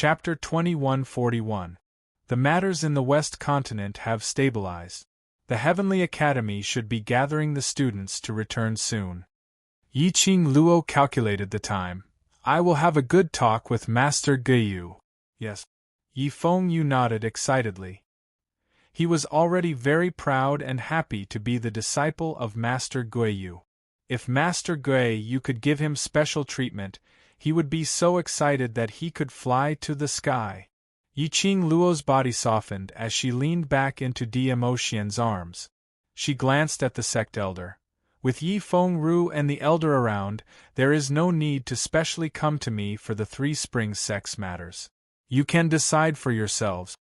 Chapter 2141. The matters in the West Continent have stabilized. The Heavenly Academy should be gathering the students to return soon. Yiqing Luo calculated the time. I will have a good talk with Master Guiyu. Yes. Yi Fengyu nodded excitedly. He was already very proud and happy to be the disciple of Master Guiyu. If Master Guiyu could give him special treatment, he would be so excited that he could fly to the sky. Yiqing Luo's body softened as she leaned back into Demo Xian's arms. She glanced at the sect elder. With Yi Fengru and the elder around, there is no need to specially come to me for the Three Springs sex matters. You can decide for yourselves.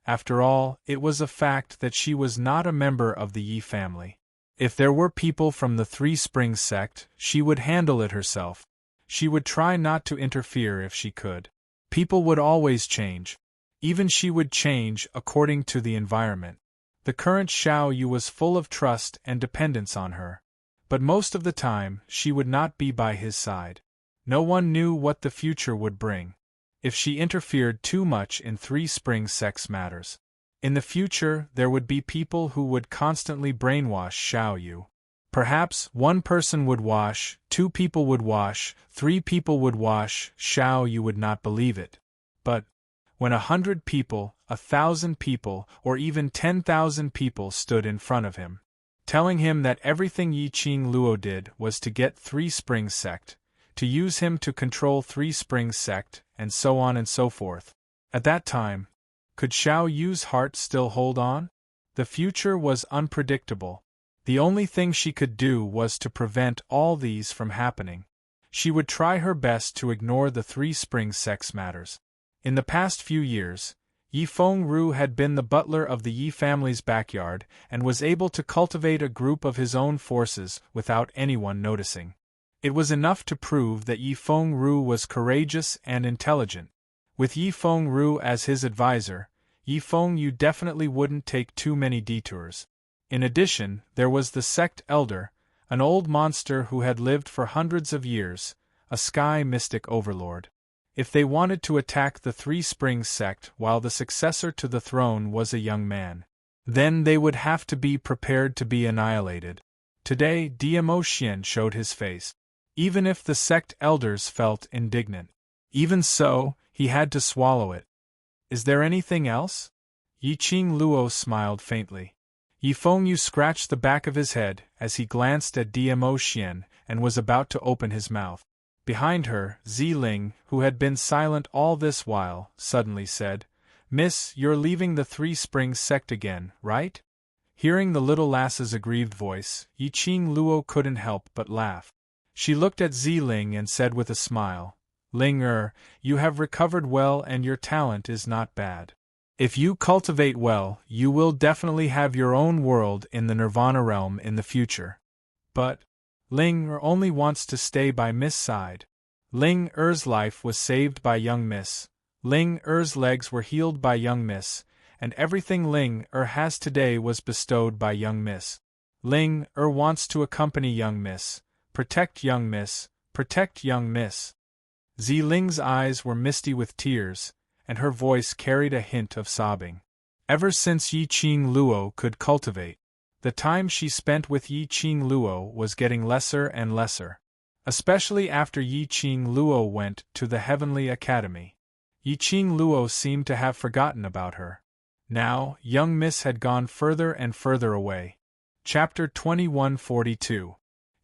After all, it was a fact that she was not a member of the Yi family. If there were people from the Three Springs sect, she would handle it herself. She would try not to interfere if she could. People would always change. Even she would change according to the environment. The current Xiao Yu was full of trust and dependence on her. But most of the time, she would not be by his side. No one knew what the future would bring. If she interfered too much in Three Springs sex matters. In the future, there would be people who would constantly brainwash Xiao Yu. Perhaps one person would wash, 2 people would wash, 3 people would wash, Xiao Yu would not believe it. But when 100 people, 1,000 people, or even 10,000 people stood in front of him, telling him that everything Yiqing Luo did was to get Three Springs sect, to use him to control Three Springs sect, and so on and so forth. At that time, could Xiao Yu's heart still hold on? The future was unpredictable. The only thing she could do was to prevent all these from happening. She would try her best to ignore the Three Springs sex matters. In the past few years, Yi Fengru had been the butler of the Yi family's backyard and was able to cultivate a group of his own forces without anyone noticing. It was enough to prove that Yi Fengru was courageous and intelligent. With Yi Fengru as his advisor, Yi Fengyu definitely wouldn't take too many detours. In addition, there was the sect elder, an old monster who had lived for hundreds of years, a sky mystic overlord. If they wanted to attack the Three Springs sect while the successor to the throne was a young man, then they would have to be prepared to be annihilated. Today, Demo Xian showed his face. Even if the sect elders felt indignant, even so, he had to swallow it. Is there anything else? Yiqing Luo smiled faintly. Yi Fengyu scratched the back of his head as he glanced at Demo Xian and was about to open his mouth. Behind her, Ziling, who had been silent all this while, suddenly said, "Miss, you're leaving the Three Springs sect again, right?" Hearing the little lass's aggrieved voice, Yiqing Luo couldn't help but laugh. She looked at Ziling and said with a smile, "Ling you have recovered well and your talent is not bad. If you cultivate well, you will definitely have your own world in the Nirvana realm in the future. But Ling only wants to stay by Miss' side. Ling life was saved by young Miss. Ling legs were healed by young Miss, and everything Ling has today was bestowed by young Miss. Ling wants to accompany young Miss, protect young Miss, protect young Miss." Ziling's eyes were misty with tears, and her voice carried a hint of sobbing. Ever since Yiqing Luo could cultivate, the time she spent with Yiqing Luo was getting lesser and lesser. Especially after Yiqing Luo went to the Heavenly Academy. Yiqing Luo seemed to have forgotten about her. Now, young Miss had gone further and further away. Chapter 2142.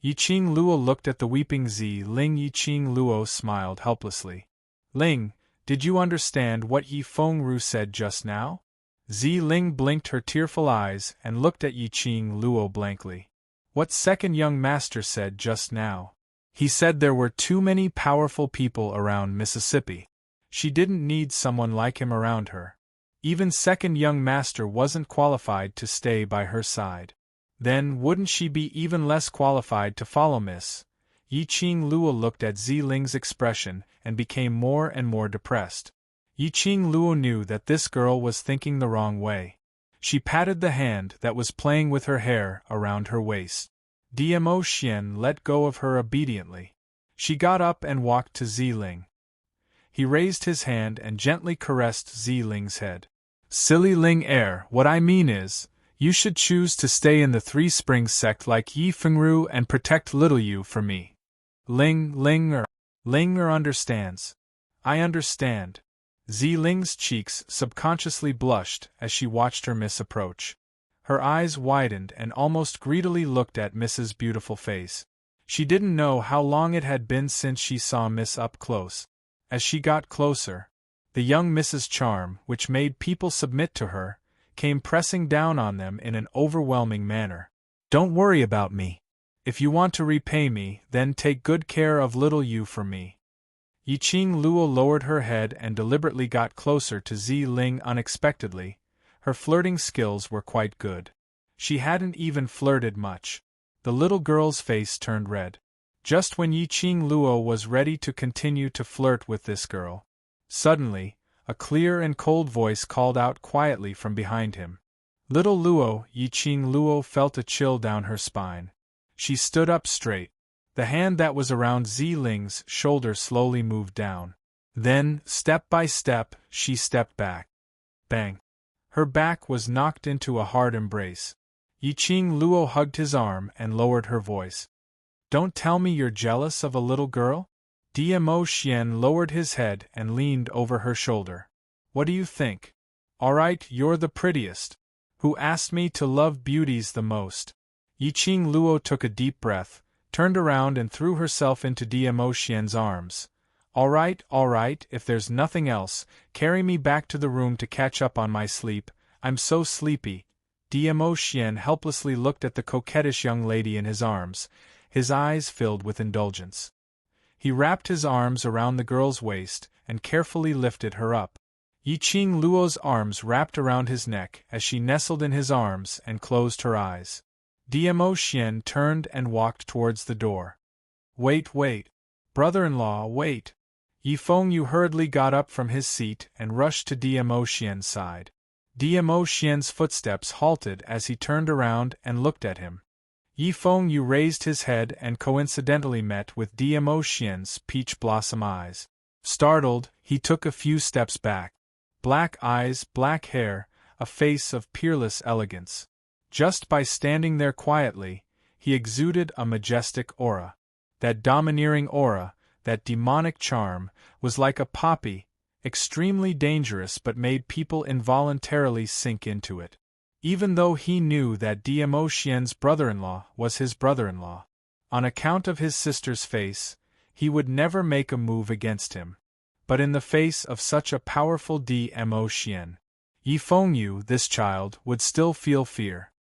Yiqing Luo looked at the weeping Ling. Yiqing Luo smiled helplessly. "Ling, did you understand what Yi Fengru said just now?" Ling blinked her tearful eyes and looked at Yiqing Luo blankly. "What second young master said just now?" "He said there were too many powerful people around Mississippi. She didn't need someone like him around her. Even second young master wasn't qualified to stay by her side. Then wouldn't she be even less qualified to follow Miss?" Yiqing Luo looked at Ziling's expression and became more and more depressed. Yiqing Luo knew that this girl was thinking the wrong way. She patted the hand that was playing with her hair around her waist. Demo Xian let go of her obediently. She got up and walked to Ziling. He raised his hand and gently caressed Zi Ling's head. Silly Ling Er, what I mean is, you should choose to stay in the Three Springs sect like Yi Fengru and protect little you for me. Ling Er understands. I understand. Zi Ling's cheeks subconsciously blushed as she watched her miss approach. Her eyes widened and almost greedily looked at Miss's beautiful face. She didn't know how long it had been since she saw Miss up close. As she got closer, the young Miss's charm, which made people submit to her, came pressing down on them in an overwhelming manner. Don't worry about me. If you want to repay me, then take good care of little you for me. Yiqing Luo lowered her head and deliberately got closer to Zi Ling unexpectedly. Her flirting skills were quite good. She hadn't even flirted much. The little girl's face turned red. Just when Yiqing Luo was ready to continue to flirt with this girl, suddenly, a clear and cold voice called out quietly from behind him. Little Luo, Yiqing Luo felt a chill down her spine. She stood up straight. The hand that was around Zi Ling's shoulder slowly moved down. Then, step by step, she stepped back. Bang! Her back was knocked into a hard embrace. Yiqing Luo hugged his arm and lowered her voice. Don't tell me you're jealous of a little girl? Dmo Xian lowered his head and leaned over her shoulder. What do you think? Alright, you're the prettiest. Who asked me to love beauties the most? Yiqing Luo took a deep breath, turned around and threw herself into Dmo Xian's arms. Alright, if there's nothing else, carry me back to the room to catch up on my sleep. I'm so sleepy. Dmo Xian helplessly looked at the coquettish young lady in his arms, his eyes filled with indulgence. He wrapped his arms around the girl's waist and carefully lifted her up. Yiqing Luo's arms wrapped around his neck as she nestled in his arms and closed her eyes. Dmo Xian turned and walked towards the door. Wait. Brother-in-law, wait. Yi Fengyu hurriedly got up from his seat and rushed to Dmo Xian's side. Dmo Xian's footsteps halted as he turned around and looked at him. Yi Fengyu raised his head and coincidentally met with Dmo Xian's peach blossom eyes. Startled, he took a few steps back. Black eyes, black hair, a face of peerless elegance. Just by standing there quietly, he exuded a majestic aura. That domineering aura, that demonic charm, was like a poppy, extremely dangerous but made people involuntarily sink into it. Even though he knew that Dmo Xian's brother-in-law was his brother-in-law, on account of his sister's face, he would never make a move against him. But in the face of such a powerful Dmo Xian, Yi Fengyu, this child, would still feel fear.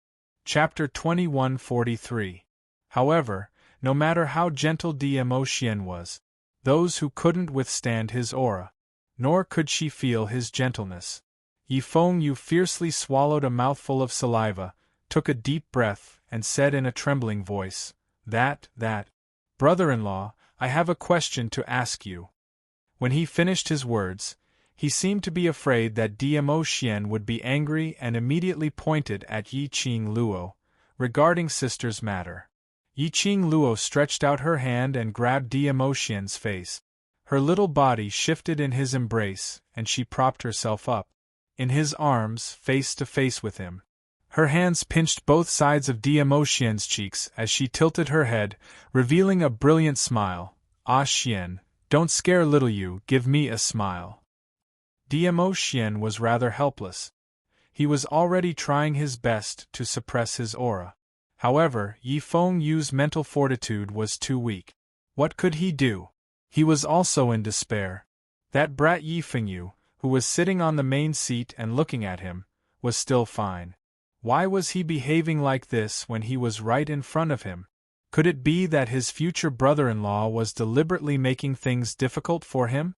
Chapter 2143. However, no matter how gentle Dmo Xian was, those who couldn't withstand his aura, nor could she feel his gentleness. Yi Fengyu fiercely swallowed a mouthful of saliva, took a deep breath, and said in a trembling voice, That, brother-in-law, I have a question to ask you. When he finished his words, he seemed to be afraid that Dmo Xian would be angry and immediately pointed at Yiqing Luo, regarding sister's matter. Yiqing Luo stretched out her hand and grabbed Dmo Xian's face. Her little body shifted in his embrace, and she propped herself up, in his arms, face to face with him. Her hands pinched both sides of Dmo Xian's cheeks as she tilted her head, revealing a brilliant smile. Ah Xian, don't scare little you, give me a smile. Dmo Xian was rather helpless. He was already trying his best to suppress his aura. However, Yi Fengyu's mental fortitude was too weak. What could he do? He was also in despair. That brat Yi Fengyu, who was sitting on the main seat and looking at him, was still fine. Why was he behaving like this when he was right in front of him? Could it be that his future brother-in-law was deliberately making things difficult for him?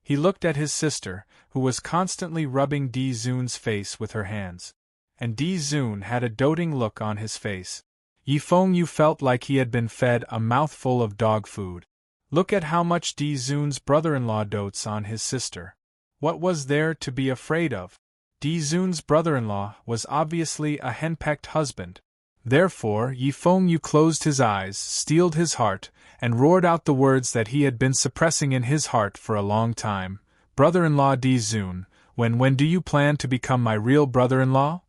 He looked at his sister, who was constantly rubbing Di Zun's face with her hands. And Di Zun had a doting look on his face. Yi Fengyu felt like he had been fed a mouthful of dog food. Look at how much Di Zun's brother-in-law dotes on his sister. What was there to be afraid of? Di Zun's brother-in-law was obviously a henpecked husband. Therefore, Yi Fengyu closed his eyes, steeled his heart, and roared out the words that he had been suppressing in his heart for a long time. "Brother-in-law Di Zun, when do you plan to become my real brother-in-law?"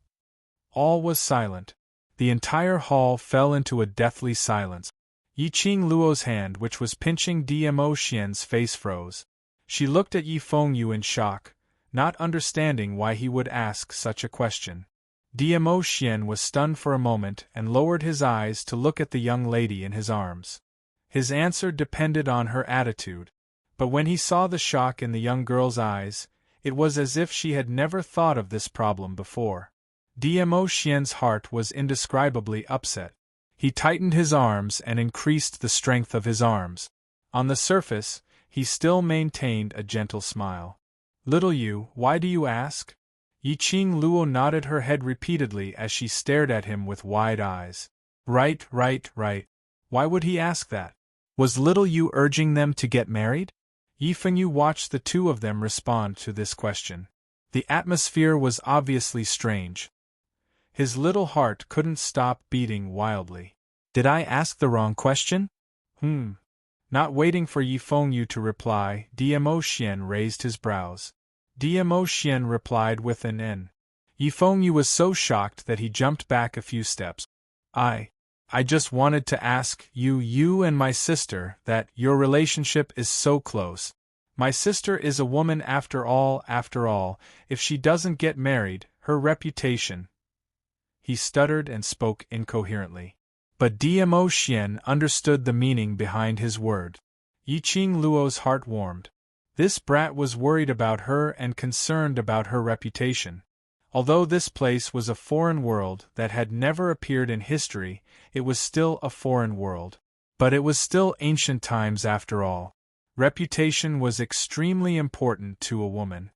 All was silent. The entire hall fell into a deathly silence. Yiqing Luo's hand, which was pinching Dmo Xian's face, froze. She looked at Yi Fengyu in shock, not understanding why he would ask such a question. Dmo Xian was stunned for a moment and lowered his eyes to look at the young lady in his arms. His answer depended on her attitude. But when he saw the shock in the young girl's eyes, it was as if she had never thought of this problem before. Dmo Xian's heart was indescribably upset. He tightened his arms and increased the strength of his arms. On the surface, he still maintained a gentle smile. "Little you, why do you ask?" Yiqing Luo nodded her head repeatedly as she stared at him with wide eyes. Right. Why would he ask that? Was little you urging them to get married? Yi Fengyu watched the two of them respond to this question. The atmosphere was obviously strange. His little heart couldn't stop beating wildly. Did I ask the wrong question? Not waiting for Yi Fengyu to reply, Dmo Xian raised his brows. Dmo Xian replied with an N. Yi Fengyu was so shocked that he jumped back a few steps. I just wanted to ask you and my sister that your relationship is so close. My sister is a woman after all, if she doesn't get married, her reputation. He stuttered and spoke incoherently. But Dmo Xian understood the meaning behind his word. Yiqing Luo's heart warmed. This brat was worried about her and concerned about her reputation. Although this place was a foreign world that had never appeared in history, it was still a foreign world. But it was still ancient times after all. Reputation was extremely important to a woman.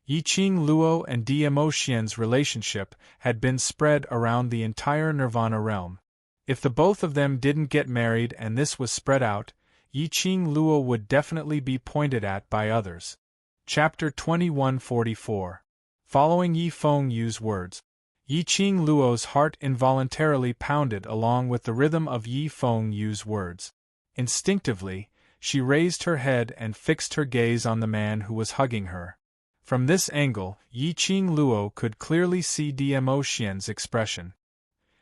Yiqing Luo and Dmo Xian's relationship had been spread around the entire Nirvana realm. If the both of them didn't get married and this was spread out, Yiqing Luo would definitely be pointed at by others. Chapter 2144. Following Yi Fengyu's words, Yiqing Luo's heart involuntarily pounded along with the rhythm of Yi Fengyu's words. Instinctively, she raised her head and fixed her gaze on the man who was hugging her. From this angle, Yiqing Luo could clearly see Dmo Xian's expression.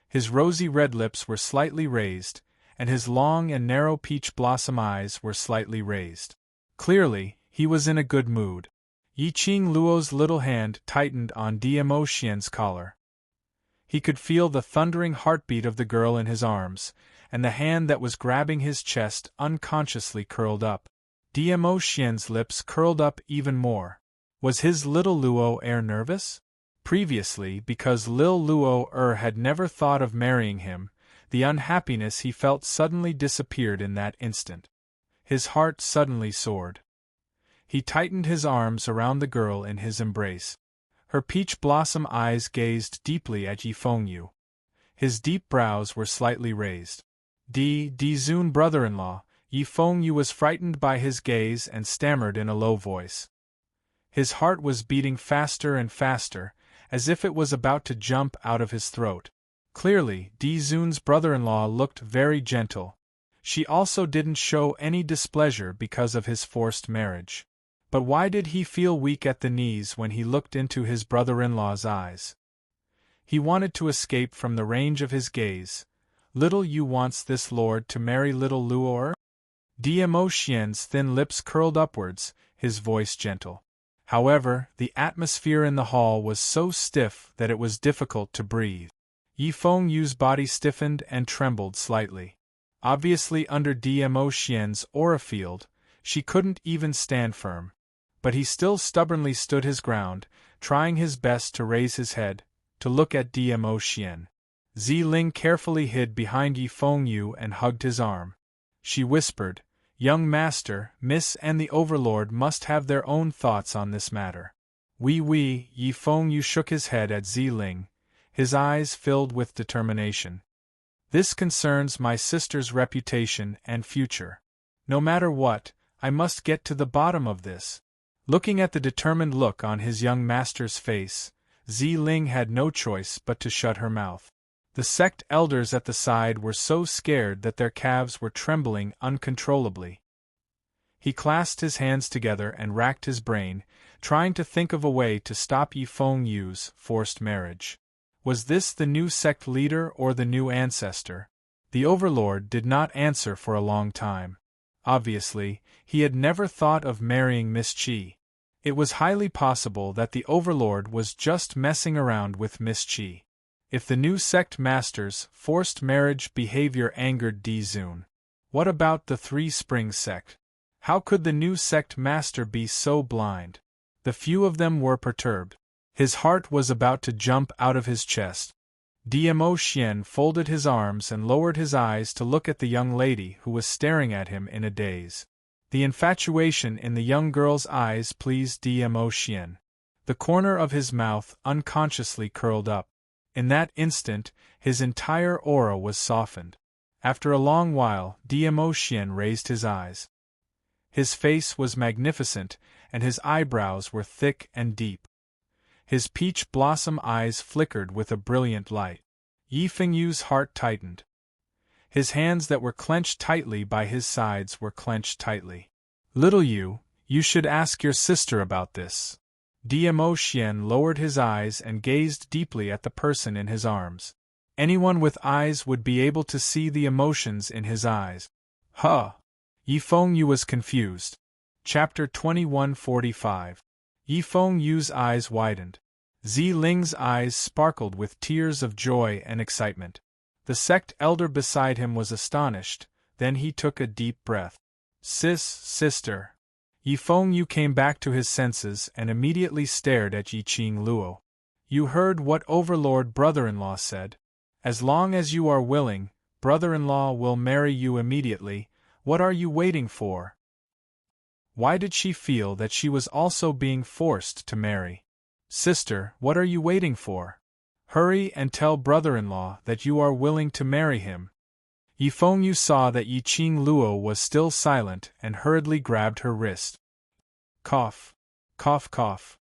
His rosy red lips were slightly raised, and his long and narrow peach blossom eyes were slightly raised. Clearly, he was in a good mood. Yiqing Luo's little hand tightened on Dmo Xian's collar. He could feel the thundering heartbeat of the girl in his arms, and the hand that was grabbing his chest unconsciously curled up. Dmo Xian's lips curled up even more. Was his little Luo nervous? Previously, because Lil Luo had never thought of marrying him, the unhappiness he felt suddenly disappeared in that instant. His heart suddenly soared. He tightened his arms around the girl in his embrace. Her peach blossom eyes gazed deeply at Yi Fengyu. His deep brows were slightly raised. Di Zun brother-in-law, Yi Fengyu was frightened by his gaze and stammered in a low voice. His heart was beating faster and faster, as if it was about to jump out of his throat. Clearly, Di Zun's brother-in-law looked very gentle. She also didn't show any displeasure because of his forced marriage. But why did he feel weak at the knees when he looked into his brother-in-law's eyes? He wanted to escape from the range of his gaze. Little Yu wants this lord to marry little Luo? Dmo Xian's thin lips curled upwards, his voice gentle. However, the atmosphere in the hall was so stiff that it was difficult to breathe. Yi Fengyu's body stiffened and trembled slightly. Obviously under Dmo Xian's aura field, she couldn't even stand firm. But he still stubbornly stood his ground, trying his best to raise his head, to look at Dmo Xian. Ziling carefully hid behind Yi Fengyu and hugged his arm. She whispered, "Young master, Miss and the Overlord must have their own thoughts on this matter." Oui, Yi Fengyu shook his head at Ziling, his eyes filled with determination. "This concerns my sister's reputation and future. No matter what, I must get to the bottom of this." Looking at the determined look on his young master's face, Ziling had no choice but to shut her mouth. The sect elders at the side were so scared that their calves were trembling uncontrollably. He clasped his hands together and racked his brain, trying to think of a way to stop Yifeng Yu's forced marriage. Was this the new sect leader or the new ancestor? The Overlord did not answer for a long time. Obviously, he had never thought of marrying Miss Qi. It was highly possible that the Overlord was just messing around with Miss Qi. If the new sect master's forced marriage behavior angered Di Zun, what about the Three Springs sect? How could the new sect master be so blind? The few of them were perturbed. His heart was about to jump out of his chest. Dmo Xian folded his arms and lowered his eyes to look at the young lady who was staring at him in a daze. The infatuation in the young girl's eyes pleased Dmo Xian. The corner of his mouth unconsciously curled up. In that instant, his entire aura was softened. After a long while, Dmo Xian raised his eyes. His face was magnificent, and his eyebrows were thick and deep. His peach blossom eyes flickered with a brilliant light. Yifeng Yu's heart tightened. His hands that were clenched tightly by his sides were clenched tightly. Little Yu, you should ask your sister about this. Dmo Xian lowered his eyes and gazed deeply at the person in his arms. Anyone with eyes would be able to see the emotions in his eyes. Huh! Yifeng Yu was confused. Chapter 2145. Yifeng Yu's eyes widened. Ziling's eyes sparkled with tears of joy and excitement. The sect elder beside him was astonished, then he took a deep breath. Sister. Yifeng Yu came back to his senses and immediately stared at Yiqing Luo. You heard what Overlord brother-in-law said. As long as you are willing, brother-in-law will marry you immediately. What are you waiting for? Why did she feel that she was also being forced to marry? Sister, what are you waiting for? Hurry and tell brother-in-law that you are willing to marry him. Yifeng Yu saw that Yiqing Luo was still silent and hurriedly grabbed her wrist. Cough. Cough cough.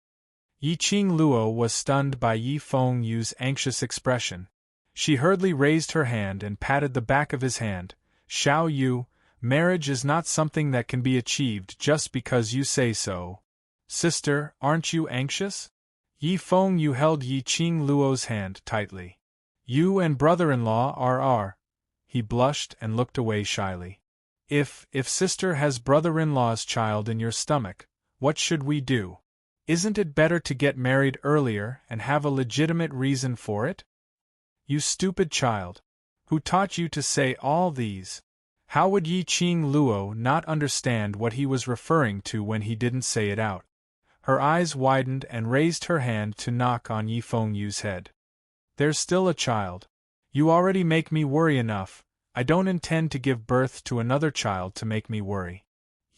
Yiqing Luo was stunned by Yifeng Yu's anxious expression. She hurriedly raised her hand and patted the back of his hand. Xiao Yu, marriage is not something that can be achieved just because you say so. Sister, aren't you anxious? Yifeng Yu held Yiqing Luo's hand tightly. You and brother-in-law are. He blushed and looked away shyly. If sister has brother-in-law's child in your stomach, what should we do? Isn't it better to get married earlier and have a legitimate reason for it? You stupid child. Who taught you to say all these? How would Yiqing Luo not understand what he was referring to when he didn't say it out? Her eyes widened and raised her hand to knock on Yifeng Yu's head. There's still a child. You already make me worry enough. I don't intend to give birth to another child to make me worry.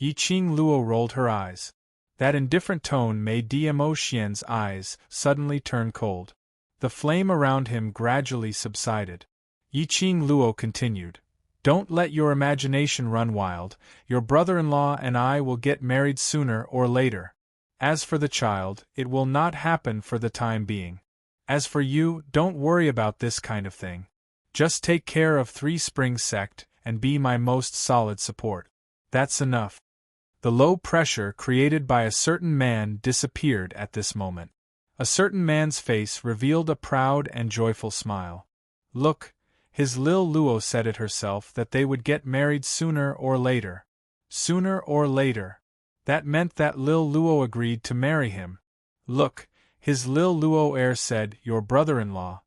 Yiqing Luo rolled her eyes. That indifferent tone made Dmo Xian's eyes suddenly turn cold. The flame around him gradually subsided. Yiqing Luo continued. Don't let your imagination run wild. Your brother-in-law and I will get married sooner or later. As for the child, it will not happen for the time being. As for you, don't worry about this kind of thing. Just take care of Three Springs sect and be my most solid support. That's enough. The low pressure created by a certain man disappeared at this moment. A certain man's face revealed a proud and joyful smile. Look, his Lil Luo said it herself that they would get married sooner or later. Sooner or later. That meant that Lil Luo agreed to marry him. Look, his Lil Luo heir said, your brother-in-law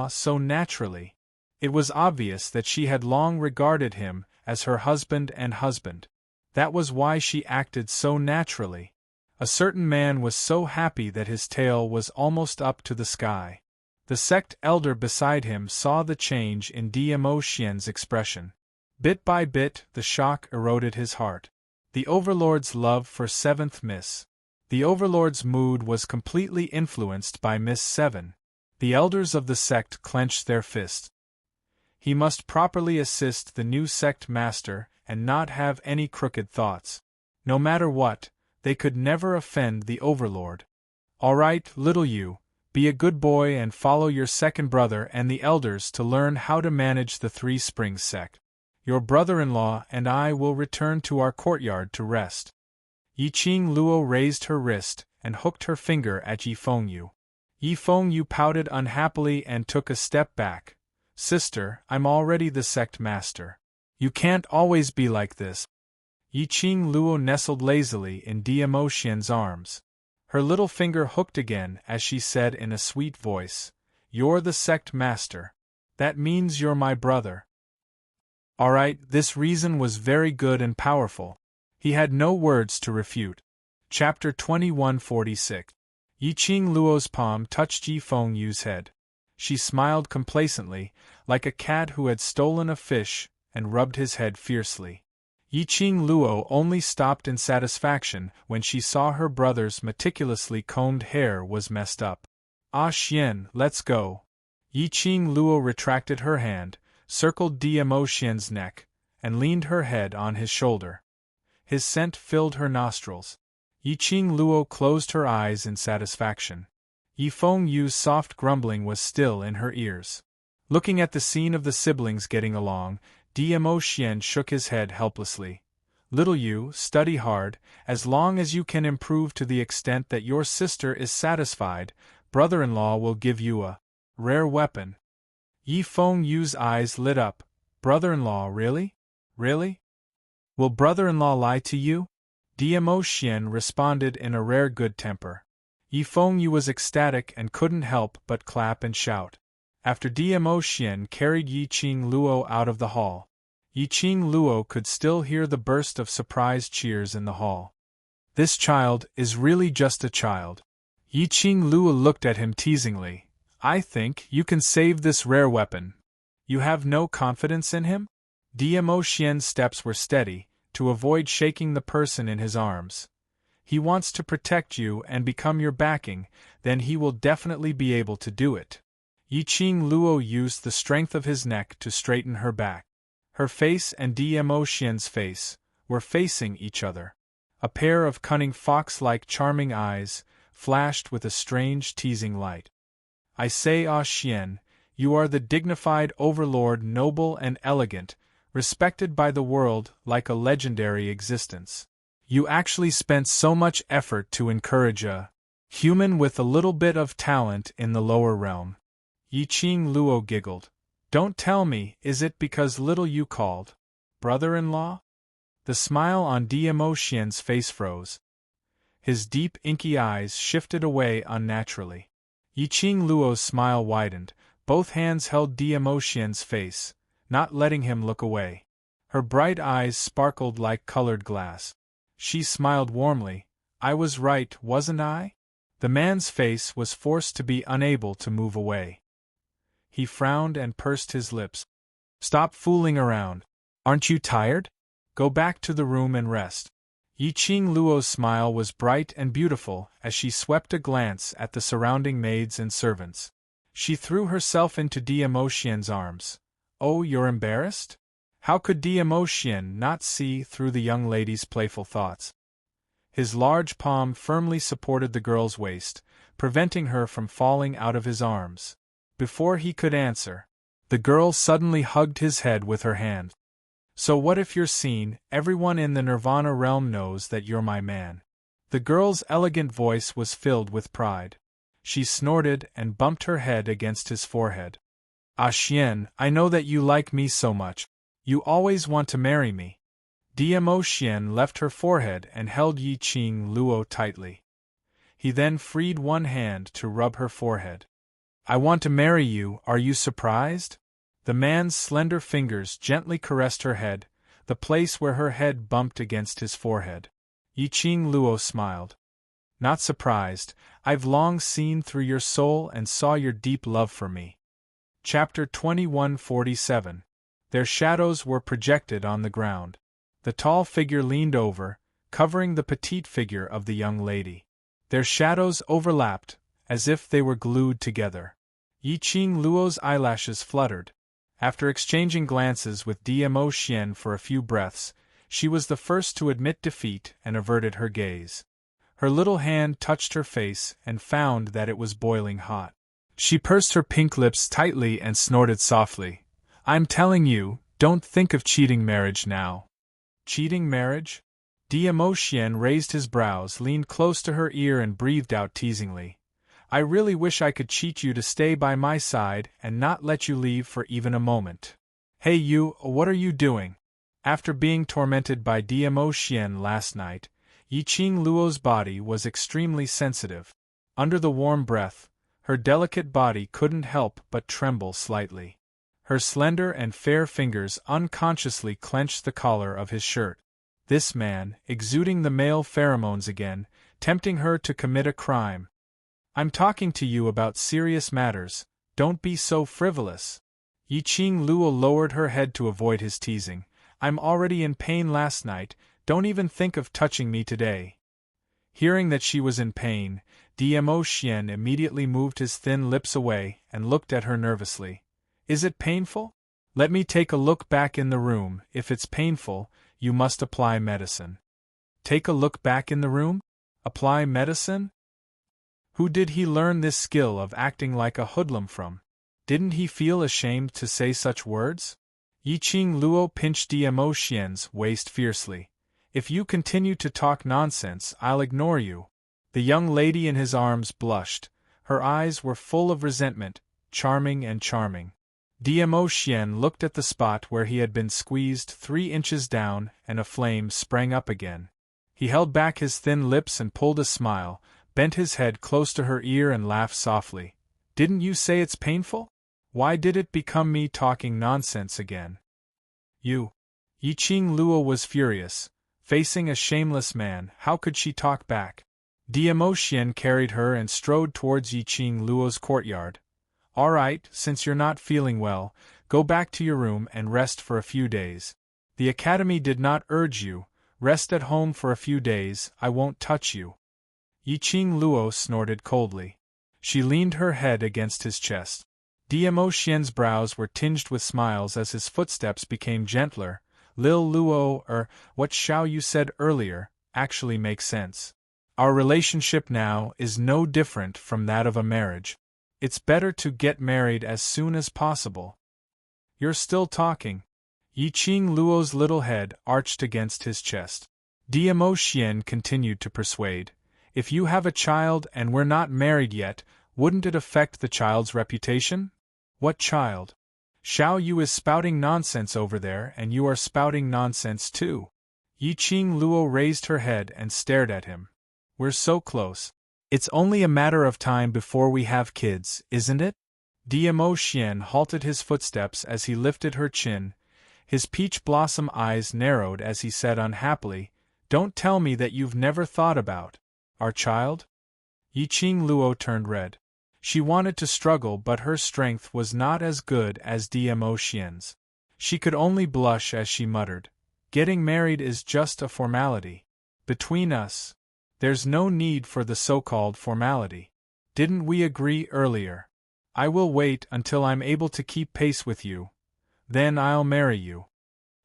so naturally. It was obvious that she had long regarded him as her husband and husband. That was why she acted so naturally. A certain man was so happy that his tail was almost up to the sky. The sect elder beside him saw the change in Dmo Xian's expression. Bit by bit, the shock eroded his heart. The Overlord's love for 7th Miss. The Overlord's mood was completely influenced by Miss 7. The elders of the sect clenched their fists. He must properly assist the new sect master and not have any crooked thoughts. No matter what, they could never offend the Overlord. All right, little you, Be a good boy and follow your second brother and the elders to learn how to manage the Three Springs sect. Your brother-in-law and I will return to our courtyard to rest." Yiqing Luo raised her wrist and hooked her finger at Yifengyu. Yifengyu pouted unhappily and took a step back. "Sister, I'm already the sect master. You can't always be like this." Yiqing Luo nestled lazily in Diamo Xian's arms. Her little finger hooked again as she said in a sweet voice, "You're the sect master. That means you're my brother." Alright, this reason was very good and powerful. He had no words to refute. Chapter 2146. Yiqing Luo's palm touched Yifengyu's head. She smiled complacently, like a cat who had stolen a fish, and rubbed his head fiercely. Yiqing Luo only stopped in satisfaction when she saw her brother's meticulously combed hair was messed up. "Ah Xian, let's go." Yiqing Luo retracted her hand, circled Diamo Xian's neck, and leaned her head on his shoulder. His scent filled her nostrils. Yiqing Luo closed her eyes in satisfaction. Yifengyu's soft grumbling was still in her ears. Looking at the scene of the siblings getting along, Diamo Xian shook his head helplessly. "Little you, study hard. As long as you can improve to the extent that your sister is satisfied, brother-in-law will give you a rare weapon." Yifengyu's eyes lit up. "Brother-in-law, really? Really? Will brother-in-law lie to you?" Diamo Xian responded in a rare good temper. Yifengyu was ecstatic and couldn't help but clap and shout. After Diamo Xian carried Yiqing Luo out of the hall, Yiqing Luo could still hear the burst of surprised cheers in the hall. "This child is really just a child." Yiqing Luo looked at him teasingly. "I think you can save this rare weapon. You have no confidence in him?" Diamo Xian's steps were steady, to avoid shaking the person in his arms. "He wants to protect you and become your backing, then he will definitely be able to do it." Yiqing Luo used the strength of his neck to straighten her back. Her face and Diamo Xian's face were facing each other. A pair of cunning fox-like charming eyes flashed with a strange teasing light. "I say, Ah Xian, you are the dignified overlord, noble and elegant, respected by the world like a legendary existence. You actually spent so much effort to encourage a human with a little bit of talent in the lower realm." Yiqing Luo giggled. "Don't tell me, is it because little you called brother-in-law?" The smile on Diamo Xian's face froze. His deep inky eyes shifted away unnaturally. Yiqing Luo's smile widened, both hands held Diamo Xian's face, not letting him look away. Her bright eyes sparkled like colored glass. She smiled warmly. "I was right, wasn't I?" The man's face was forced to be unable to move away. He frowned and pursed his lips. "Stop fooling around. Aren't you tired? Go back to the room and rest." Yiqing Luo's smile was bright and beautiful as she swept a glance at the surrounding maids and servants. She threw herself into Diamo Xian's arms. "Oh, you're embarrassed?" How could Diamo Xian not see through the young lady's playful thoughts? His large palm firmly supported the girl's waist, preventing her from falling out of his arms. Before he could answer, the girl suddenly hugged his head with her hand. "So what if you're seen? Everyone in the Nirvana realm knows that you're my man." The girl's elegant voice was filled with pride. She snorted and bumped her head against his forehead. "Ah Xian, I know that you like me so much. You always want to marry me." Diamo Xian left her forehead and held Yiqing Luo tightly. He then freed one hand to rub her forehead. "I want to marry you, are you surprised?" The man's slender fingers gently caressed her head, the place where her head bumped against his forehead. Yiqing Luo smiled. "Not surprised, I've long seen through your soul and saw your deep love for me." Chapter 2147. Their shadows were projected on the ground. The tall figure leaned over, covering the petite figure of the young lady. Their shadows overlapped, as if they were glued together. Yiqing Luo's eyelashes fluttered. After exchanging glances with Diamo Xian for a few breaths, she was the first to admit defeat and averted her gaze. Her little hand touched her face and found that it was boiling hot. She pursed her pink lips tightly and snorted softly. I'm telling you, don't think of cheating marriage now. Cheating marriage? Diemo raised his brows, leaned close to her ear and breathed out teasingly. I really wish I could cheat you to stay by my side and not let you leave for even a moment. Hey you, what are you doing? After being tormented by Diemo last night, Yiqing Luo's body was extremely sensitive. Under the warm breath, her delicate body couldn't help but tremble slightly. Her slender and fair fingers unconsciously clenched the collar of his shirt. This man, exuding the male pheromones again, tempting her to commit a crime. I'm talking to you about serious matters, don't be so frivolous. Yiqing Luo lowered her head to avoid his teasing. I'm already in pain last night, don't even think of touching me today. Hearing that she was in pain, Diemo immediately moved his thin lips away and looked at her nervously. Is it painful? Let me take a look back in the room. If it's painful, you must apply medicine. Take a look back in the room? Apply medicine? Who did he learn this skill of acting like a hoodlum from? Didn't he feel ashamed to say such words? Yiqing Luo pinched Diemo waist fiercely. If you continue to talk nonsense, I'll ignore you. The young lady in his arms blushed. Her eyes were full of resentment, charming and charming. Diemo looked at the spot where he had been squeezed 3 inches down, and a flame sprang up again. He held back his thin lips and pulled a smile, bent his head close to her ear and laughed softly. Didn't you say it's painful? Why did it become me talking nonsense again? You. Yiqing Luo was furious. Facing a shameless man, how could she talk back? Diemo carried her and strode towards Yiqing Luo's courtyard. All right, since you're not feeling well, go back to your room and rest for a few days. The academy did not urge you. Rest at home for a few days, I won't touch you. Yiqing Luo snorted coldly. She leaned her head against his chest. Diemo brows were tinged with smiles as his footsteps became gentler. Lil Luo, what Xiao Yu said earlier, actually makes sense. Our relationship now is no different from that of a marriage. It's better to get married as soon as possible. You're still talking. Yiqing Luo's little head arched against his chest. Diemo continued to persuade. If you have a child and we're not married yet, wouldn't it affect the child's reputation? What child? Xiao Yu is spouting nonsense over there and you are spouting nonsense too. Yiqing Luo raised her head and stared at him. We're so close. It's only a matter of time before we have kids, isn't it? Diemo halted his footsteps as he lifted her chin. His peach blossom eyes narrowed as he said unhappily, Don't tell me that you've never thought about our child? Yiqing Luo turned red. She wanted to struggle but her strength was not as good as Diemo She could only blush as she muttered, Getting married is just a formality. Between us, there's no need for the so-called formality. Didn't we agree earlier? I will wait until I'm able to keep pace with you. Then I'll marry you.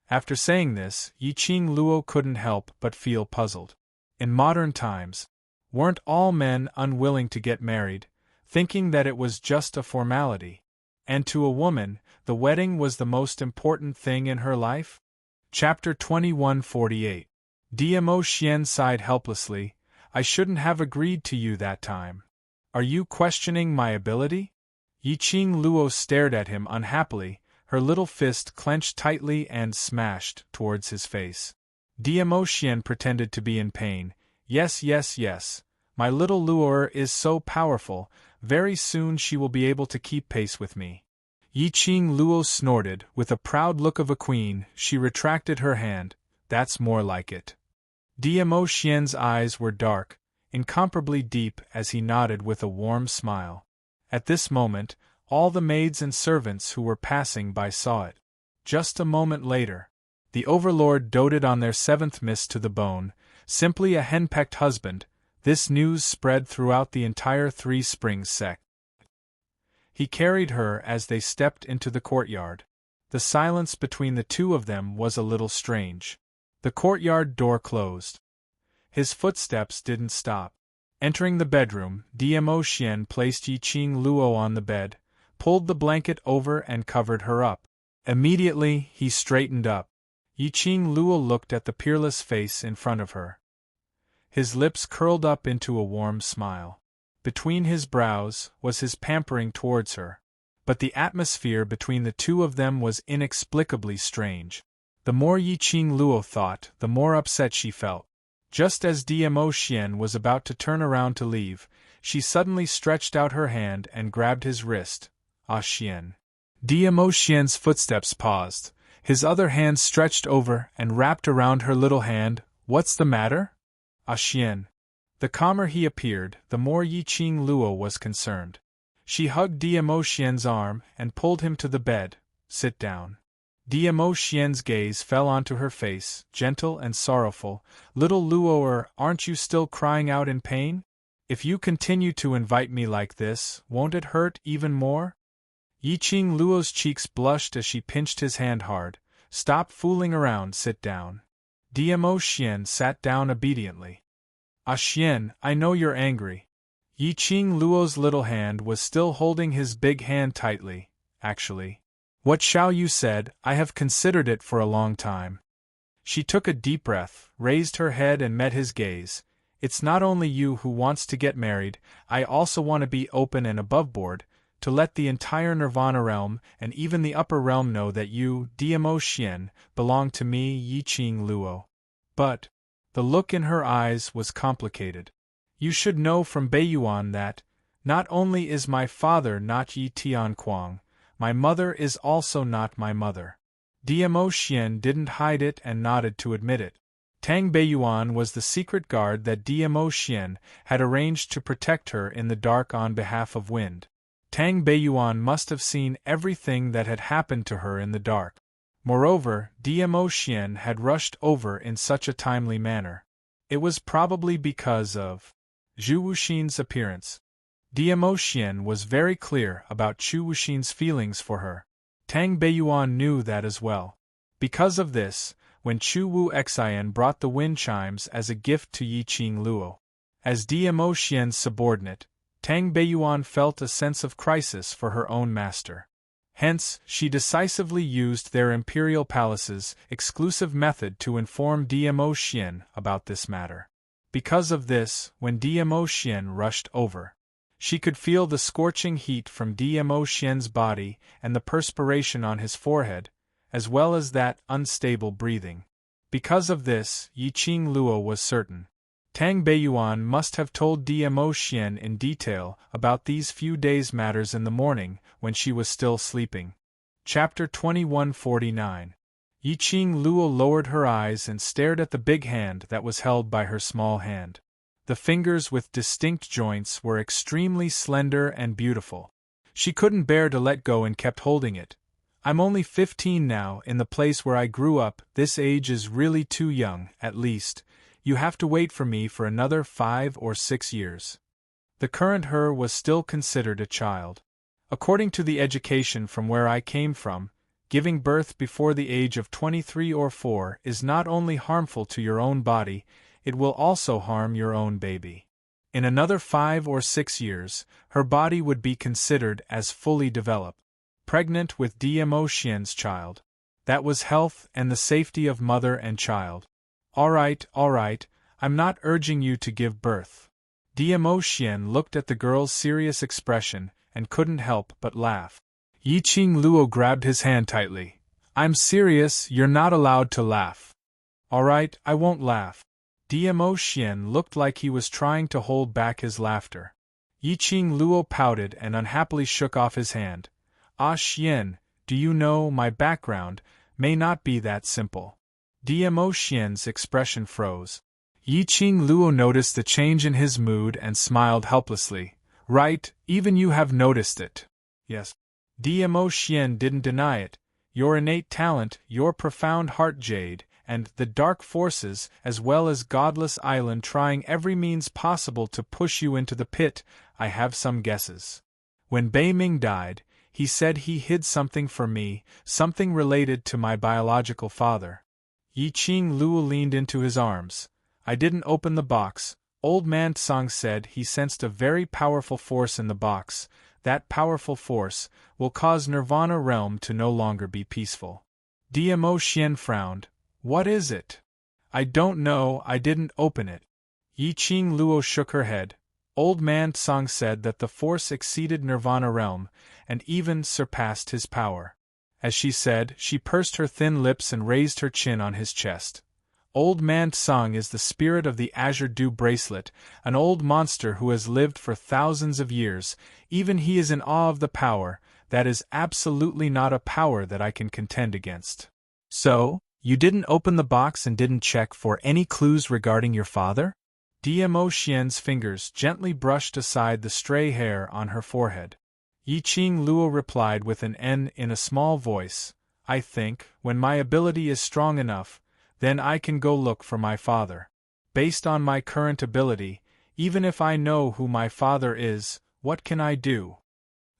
After saying this, Yiqing Luo couldn't help but feel puzzled. In modern times, weren't all men unwilling to get married, thinking that it was just a formality? And to a woman, the wedding was the most important thing in her life? Chapter 2148. Diemo sighed helplessly. I shouldn't have agreed to you that time. Are you questioning my ability? Yiqing Luo stared at him unhappily, her little fist clenched tightly and smashed towards his face. Diemo pretended to be in pain. Yes, yes, yes. My little Luo is so powerful, very soon she will be able to keep pace with me. Yiqing Luo snorted, with a proud look of a queen. She retracted her hand. That's more like it. Diemo eyes were dark, incomparably deep as he nodded with a warm smile. At this moment, all the maids and servants who were passing by saw it. Just a moment later, the Overlord doted on their 7th miss to the bone, simply a henpecked husband. This news spread throughout the entire Three Springs sect. He carried her as they stepped into the courtyard. The silence between the two of them was a little strange. The courtyard door closed. His footsteps didn't stop. Entering the bedroom, Dmo Xian placed Yiqing Luo on the bed, pulled the blanket over and covered her up. Immediately, he straightened up. Yiqing Luo looked at the peerless face in front of her. His lips curled up into a warm smile. Between his brows was his pampering towards her. But the atmosphere between the two of them was inexplicably strange. The more Yiqing Luo thought, the more upset she felt. Just as Dmo Xian was about to turn around to leave, she suddenly stretched out her hand and grabbed his wrist. Ah Xian. Dmo Xian's footsteps paused. His other hand stretched over and wrapped around her little hand. What's the matter? Ah Xian. The calmer he appeared, the more Yiqing Luo was concerned. She hugged Dmo Xian's arm and pulled him to the bed. Sit down. Dmo Xian's gaze fell onto her face, gentle and sorrowful. Little Luo, aren't you still crying out in pain? If you continue to invite me like this, won't it hurt even more? Yiqing Luo's cheeks blushed as she pinched his hand hard. Stop fooling around, sit down. Dmo Xian sat down obediently. Ah Xian, I know you're angry. Yiqing Luo's little hand was still holding his big hand tightly. Actually, what Xiao Yu said, I have considered it for a long time. She took a deep breath, raised her head and met his gaze. It's not only you who wants to get married, I also want to be open and aboveboard, to let the entire Nirvana realm and even the upper realm know that you, Dmo Xian, belong to me, Yiqing Luo. But the look in her eyes was complicated. You should know from Beiyuan that, not only is my father not Yi Tianquang, my mother is also not my mother. Dmo Xian didn't hide it and nodded to admit it. Tang Beiyuan was the secret guard that Dmo Xian had arranged to protect her in the dark on behalf of Wind. Tang Beiyuan must have seen everything that had happened to her in the dark. Moreover, Dmo Xian had rushed over in such a timely manner. It was probably because of Zhu Wuxin's appearance. Dmo Xian was very clear about Zhu Wuxin's feelings for her. Tang Beiyuan knew that as well. Because of this, when Chu Wu Xian brought the wind chimes as a gift to Yiqing Luo, as Dmo Xian's subordinate, Tang Beiyuan felt a sense of crisis for her own master. Hence, she decisively used their imperial palace's exclusive method to inform Dmo Xian about this matter. Because of this, when Dmo Xian rushed over, she could feel the scorching heat from Dmo Xian's body and the perspiration on his forehead, as well as that unstable breathing. Because of this, Yiqing Luo was certain. Tang Beiyuan must have told Dmo Xian in detail about these few days' matters in the morning when she was still sleeping. Chapter 2149. Yiqing Luo lowered her eyes and stared at the big hand that was held by her small hand. The fingers with distinct joints were extremely slender and beautiful. She couldn't bear to let go and kept holding it. I'm only 15 now, in the place where I grew up. This age is really too young, at least. You have to wait for me for another 5 or 6 years. The current her was still considered a child. According to the education from where I came from, giving birth before the age of 23 or 4 is not only harmful to your own body, it will also harm your own baby. In another 5 or 6 years, her body would be considered as fully developed. Pregnant with Dmo Xian's child. That was health and the safety of mother and child. All right, I'm not urging you to give birth. Dmo Xian looked at the girl's serious expression and couldn't help but laugh. Yiqing Luo grabbed his hand tightly. I'm serious, you're not allowed to laugh. All right, I won't laugh. Dmo Xian looked like he was trying to hold back his laughter. Yiqing Luo pouted and unhappily shook off his hand. Ah Xian, do you know, my background may not be that simple. Dmo Xian's expression froze. Yiqing Luo noticed the change in his mood and smiled helplessly. Right, even you have noticed it. Yes. Dmo Xian didn't deny it. Your innate talent, your profound heart jade, and the dark forces, as well as Godless Island trying every means possible to push you into the pit. I have some guesses. When Bei Ming died, he said he hid something from me, something related to my biological father. Yiqing Luo leaned into his arms. I didn't open the box. Old man Tsang said he sensed a very powerful force in the box. That powerful force will cause Nirvana realm to no longer be peaceful. Dmo Xian frowned. What is it? I don't know, I didn't open it. Yiqing Luo shook her head. Old man Tsang said that the force exceeded Nirvana realm, and even surpassed his power. As she said, she pursed her thin lips and raised her chin on his chest. Old man Tsang is the spirit of the Azure Dew Bracelet, an old monster who has lived for thousands of years. Even he is in awe of the power. That is absolutely not a power that I can contend against. So, you didn't open the box and didn't check for any clues regarding your father? Dmo Xian's fingers gently brushed aside the stray hair on her forehead. Yiqing Luo replied with an N in a small voice. I think, when my ability is strong enough, then I can go look for my father. Based on my current ability, even if I know who my father is, what can I do?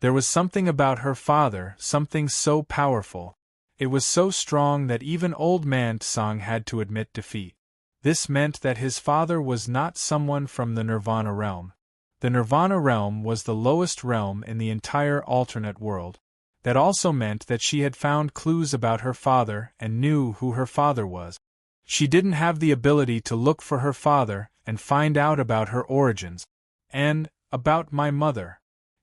There was something about her father, something so powerful. It was so strong that even old man Tsang had to admit defeat. This meant that his father was not someone from the Nirvana realm. The Nirvana realm was the lowest realm in the entire alternate world. That also meant that she had found clues about her father and knew who her father was. She didn't have the ability to look for her father and find out about her origins. And, about my mother.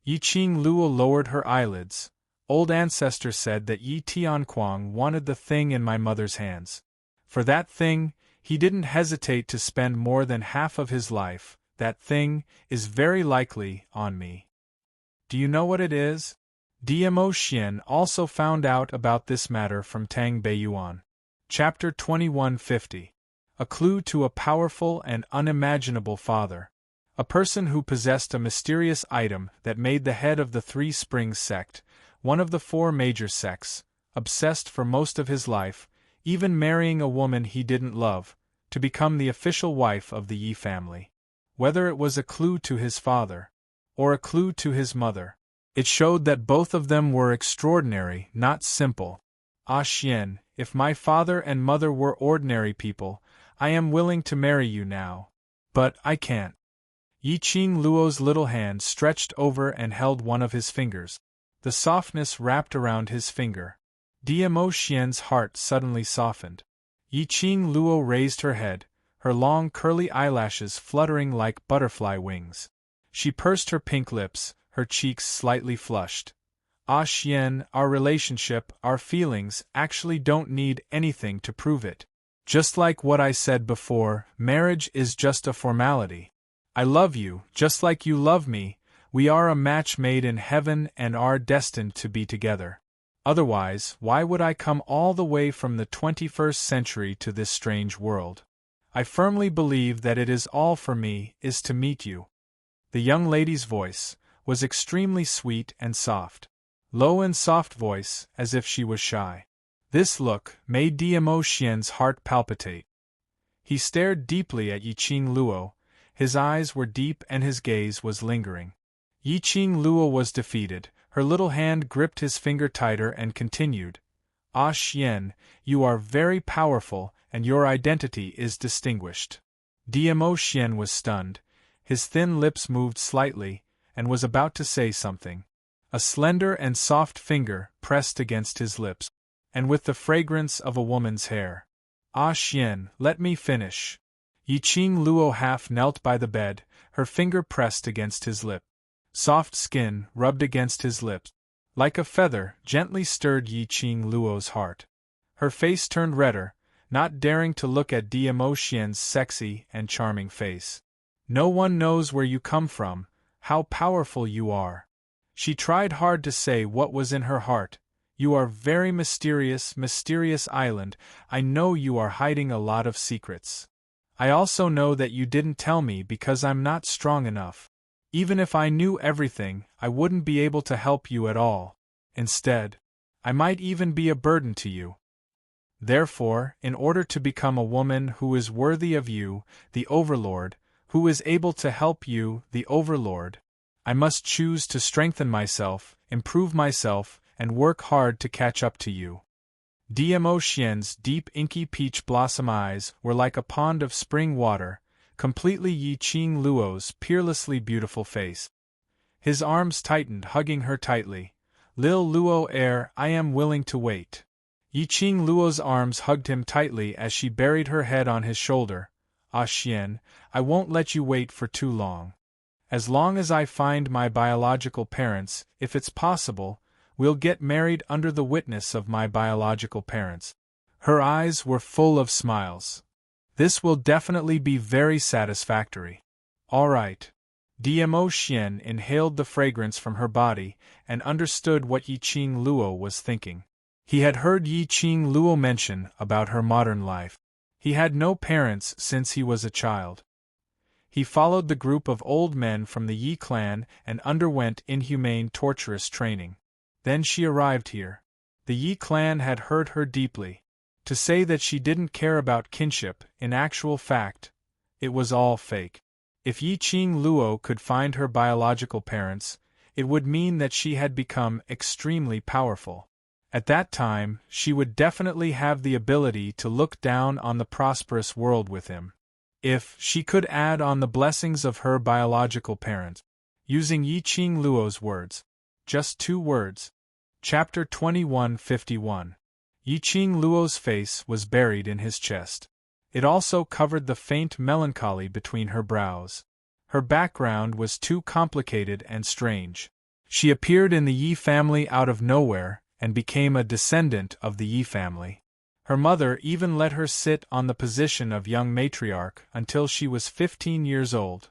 Yiqing Luo lowered her eyelids. Old ancestor said that Yi Tianquang wanted the thing in my mother's hands. For that thing, he didn't hesitate to spend more than half of his life. That thing is very likely on me. Do you know what it is? Dmo Xian also found out about this matter from Tang Beiyuan. Chapter 2150. A clue to a powerful and unimaginable father. A person who possessed a mysterious item that made the head of the Three Springs sect, one of the four major sects, obsessed for most of his life, even marrying a woman he didn't love, to become the official wife of the Yi family. Whether it was a clue to his father, or a clue to his mother, it showed that both of them were extraordinary, not simple. Ah Xian, if my father and mother were ordinary people, I am willing to marry you now. But I can't. Yiqing Luo's little hand stretched over and held one of his fingers. The softness wrapped around his finger. Dmo Xian's heart suddenly softened. Yiqing Luo raised her head, her long curly eyelashes fluttering like butterfly wings. She pursed her pink lips, her cheeks slightly flushed. Ah Xian, our relationship, our feelings, actually don't need anything to prove it. Just like what I said before, marriage is just a formality. I love you, just like you love me. We are a match made in heaven and are destined to be together. Otherwise, why would I come all the way from the 21st century to this strange world? I firmly believe that it is all for me, is to meet you. The young lady's voice was extremely sweet and soft. Low and soft voice, as if she was shy. This look made Dmo Xian's heart palpitate. He stared deeply at Yiqing Luo. His eyes were deep and his gaze was lingering. Yiqing Luo was defeated. Her little hand gripped his finger tighter and continued. Ah Xian, you are very powerful, and your identity is distinguished. Dmo Xian was stunned. His thin lips moved slightly, and was about to say something. A slender and soft finger pressed against his lips, and with the fragrance of a woman's hair. Ah Xian, let me finish. Yiqing Luo half knelt by the bed, her finger pressed against his lip. Soft skin rubbed against his lips. Like a feather, gently stirred Yiqing Luo's heart. Her face turned redder, not daring to look at Dmo Xian's sexy and charming face. No one knows where you come from, how powerful you are. She tried hard to say what was in her heart. You are very mysterious, mysterious island. I know you are hiding a lot of secrets. I also know that you didn't tell me because I'm not strong enough. Even if I knew everything, I wouldn't be able to help you at all. Instead, I might even be a burden to you. Therefore, in order to become a woman who is worthy of you, the Overlord, who is able to help you, the Overlord, I must choose to strengthen myself, improve myself, and work hard to catch up to you. Dmo Xian's deep inky peach blossom eyes were like a pond of spring water, completely Yi Qing Luo's peerlessly beautiful face. His arms tightened, hugging her tightly. Lil Luo I am willing to wait. Yi Qing Luo's arms hugged him tightly as she buried her head on his shoulder. Ah Xian, I won't let you wait for too long. As long as I find my biological parents, if it's possible, we'll get married under the witness of my biological parents. Her eyes were full of smiles. This will definitely be very satisfactory. All right. Dmo Xian inhaled the fragrance from her body and understood what Yi Qing Luo was thinking. He had heard Yi Qing Luo mention about her modern life. He had no parents since he was a child. He followed the group of old men from the Yi clan and underwent inhumane, torturous training. Then she arrived here. The Yi clan had hurt her deeply. To say that she didn't care about kinship, in actual fact, it was all fake. If Yi Qing Luo could find her biological parents, it would mean that she had become extremely powerful. At that time, she would definitely have the ability to look down on the prosperous world with him. If she could add on the blessings of her biological parents. Using Yi Qing Luo's words. Just 2 words. Chapter 2151. Yi Qing Luo's face was buried in his chest. It also covered the faint melancholy between her brows. Her background was too complicated and strange. She appeared in the Yi family out of nowhere and became a descendant of the Yi family. Her mother even let her sit on the position of young matriarch until she was 15 years old.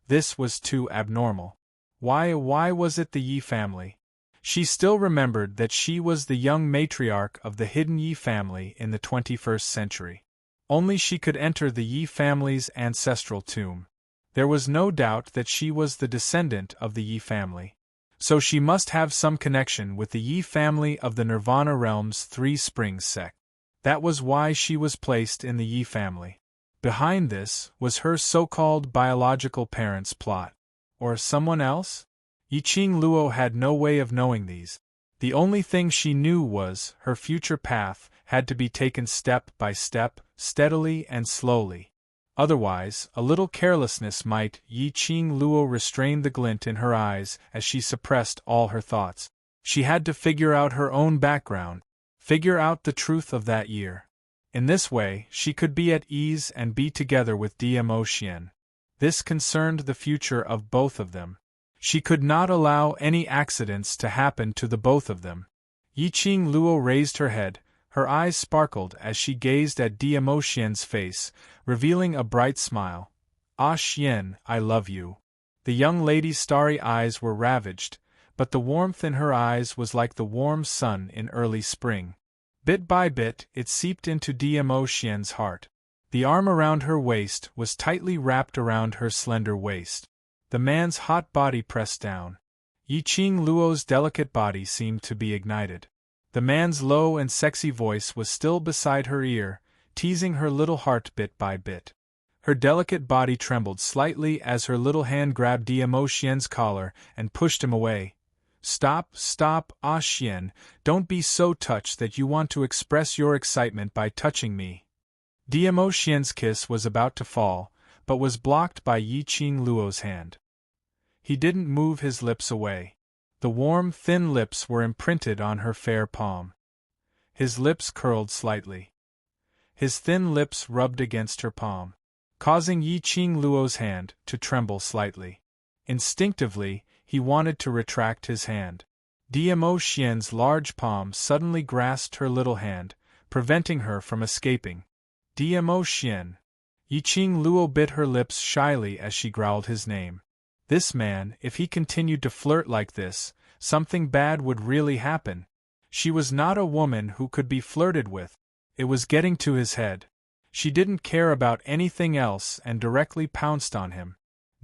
This was too abnormal. Why was it the Yi family? She still remembered that she was the young matriarch of the hidden Yi family in the 21st century. Only she could enter the Yi family's ancestral tomb. There was no doubt that she was the descendant of the Yi family. So she must have some connection with the Yi family of the Nirvana Realm's Three Springs sect. That was why she was placed in the Yi family. Behind this was her so-called biological parents' plot. Or someone else? Yi Qing Luo had no way of knowing these. The only thing she knew was her future path had to be taken step by step, steadily and slowly. Otherwise, a little carelessness might. Yi Qing Luo restrained the glint in her eyes as she suppressed all her thoughts. She had to figure out her own background, figure out the truth of that year. In this way, she could be at ease and be together with Dmo Xian. This concerned the future of both of them. She could not allow any accidents to happen to the both of them. Yi Qing Luo raised her head. Her eyes sparkled as she gazed at Dmo Xian's face, revealing a bright smile. Ah Xian, I love you. The young lady's starry eyes were ravaged, but the warmth in her eyes was like the warm sun in early spring. Bit by bit, it seeped into Dmo Xian's heart. The arm around her waist was tightly wrapped around her slender waist. The man's hot body pressed down. Yi Qing Luo's delicate body seemed to be ignited. The man's low and sexy voice was still beside her ear, teasing her little heart bit by bit. Her delicate body trembled slightly as her little hand grabbed Dmo Xian's collar and pushed him away. Stop, Ah Xian, don't be so touched that you want to express your excitement by touching me. Dmo Xian's kiss was about to fall, but was blocked by Yi Qing Luo's hand. He didn't move his lips away. The warm, thin lips were imprinted on her fair palm. His lips curled slightly. His thin lips rubbed against her palm, causing Yi Qing Luo's hand to tremble slightly. Instinctively, he wanted to retract his hand. Dmo Xian's large palm suddenly grasped her little hand, preventing her from escaping. Dmo Xian. Yi Qing Luo bit her lips shyly as she growled his name. This man, if he continued to flirt like this, something bad would really happen. She was not a woman who could be flirted with. It was getting to his head. She didn't care about anything else and directly pounced on him.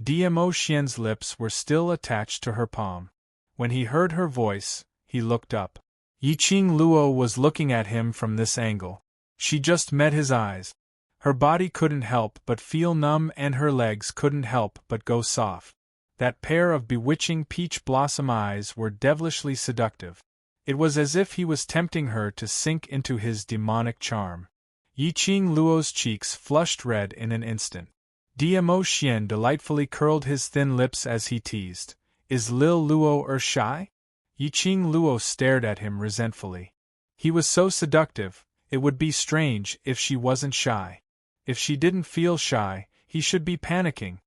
Dmo Xian's lips were still attached to her palm. When he heard her voice, he looked up. Yi Qing Luo was looking at him from this angle. She just met his eyes. Her body couldn't help but feel numb and her legs couldn't help but go soft. That pair of bewitching peach blossom eyes were devilishly seductive. It was as if he was tempting her to sink into his demonic charm. Yiqing Luo's cheeks flushed red in an instant. Diamo Xian delightfully curled his thin lips as he teased, "Is Lil Luo shy?" Yiqing Luo stared at him resentfully. He was so seductive, it would be strange if she wasn't shy. If she didn't feel shy, he should be panicking.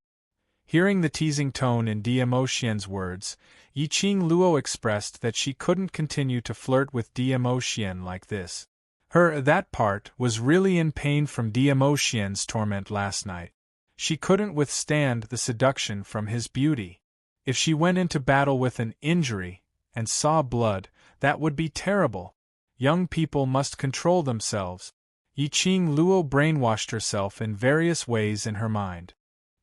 Hearing the teasing tone in Diamo Xian's words, Yiqing Luo expressed that she couldn't continue to flirt with Diamo Xian like this. That part was really in pain from Diamo Xian's torment last night. She couldn't withstand the seduction from his beauty. If she went into battle with an injury and saw blood, that would be terrible. Young people must control themselves. Yiqing Luo brainwashed herself in various ways in her mind.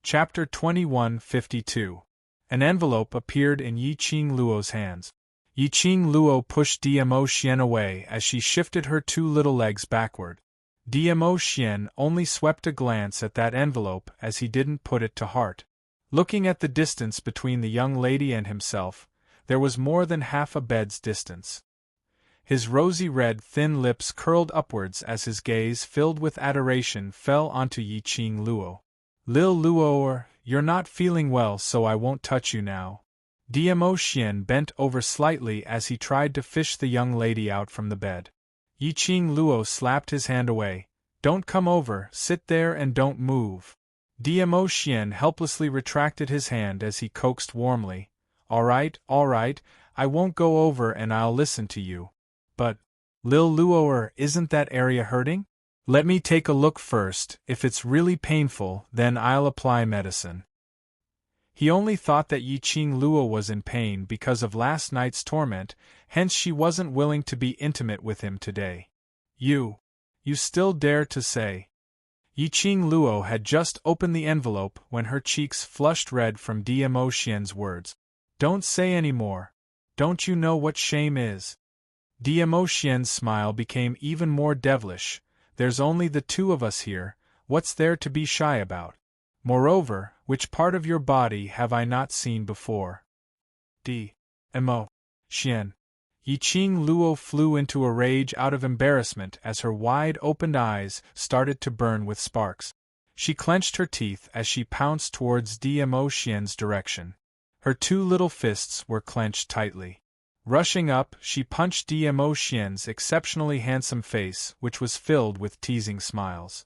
Chapter 21:52. An envelope appeared in Yiqing Luo's hands. Yiqing Luo pushed Diamo Xian away as she shifted her two little legs backward. Diamo Xian only swept a glance at that envelope as he didn't put it to heart. Looking at the distance between the young lady and himself, there was more than half a bed's distance. His rosy red thin lips curled upwards as his gaze filled with adoration fell onto Yiqing Luo. "Lil Luo, you're not feeling well, so I won't touch you now." Diamo Xian bent over slightly as he tried to fish the young lady out from the bed. Yiqing Luo slapped his hand away. "Don't come over, sit there and don't move." Diamo Xian helplessly retracted his hand as he coaxed warmly. All right, I won't go over and I'll listen to you. But, Lil Luo, isn't that area hurting? Let me take a look first. If it's really painful, then I'll apply medicine." He only thought that Yiqing Luo was in pain because of last night's torment, hence she wasn't willing to be intimate with him today. You still dare to say?" Yiqing Luo had just opened the envelope when her cheeks flushed red from Diamo Xian's words. "Don't say any more. Don't you know what shame is?" Diamo Xian's smile became even more devilish. "There's only the two of us here, what's there to be shy about? Moreover, which part of your body have I not seen before?" Diamo Xian. Yiqing Luo flew into a rage out of embarrassment as her wide-opened eyes started to burn with sparks. She clenched her teeth as she pounced towards Diamo Xian's direction. Her two little fists were clenched tightly. Rushing up, she punched Diamo Xian's exceptionally handsome face, which was filled with teasing smiles.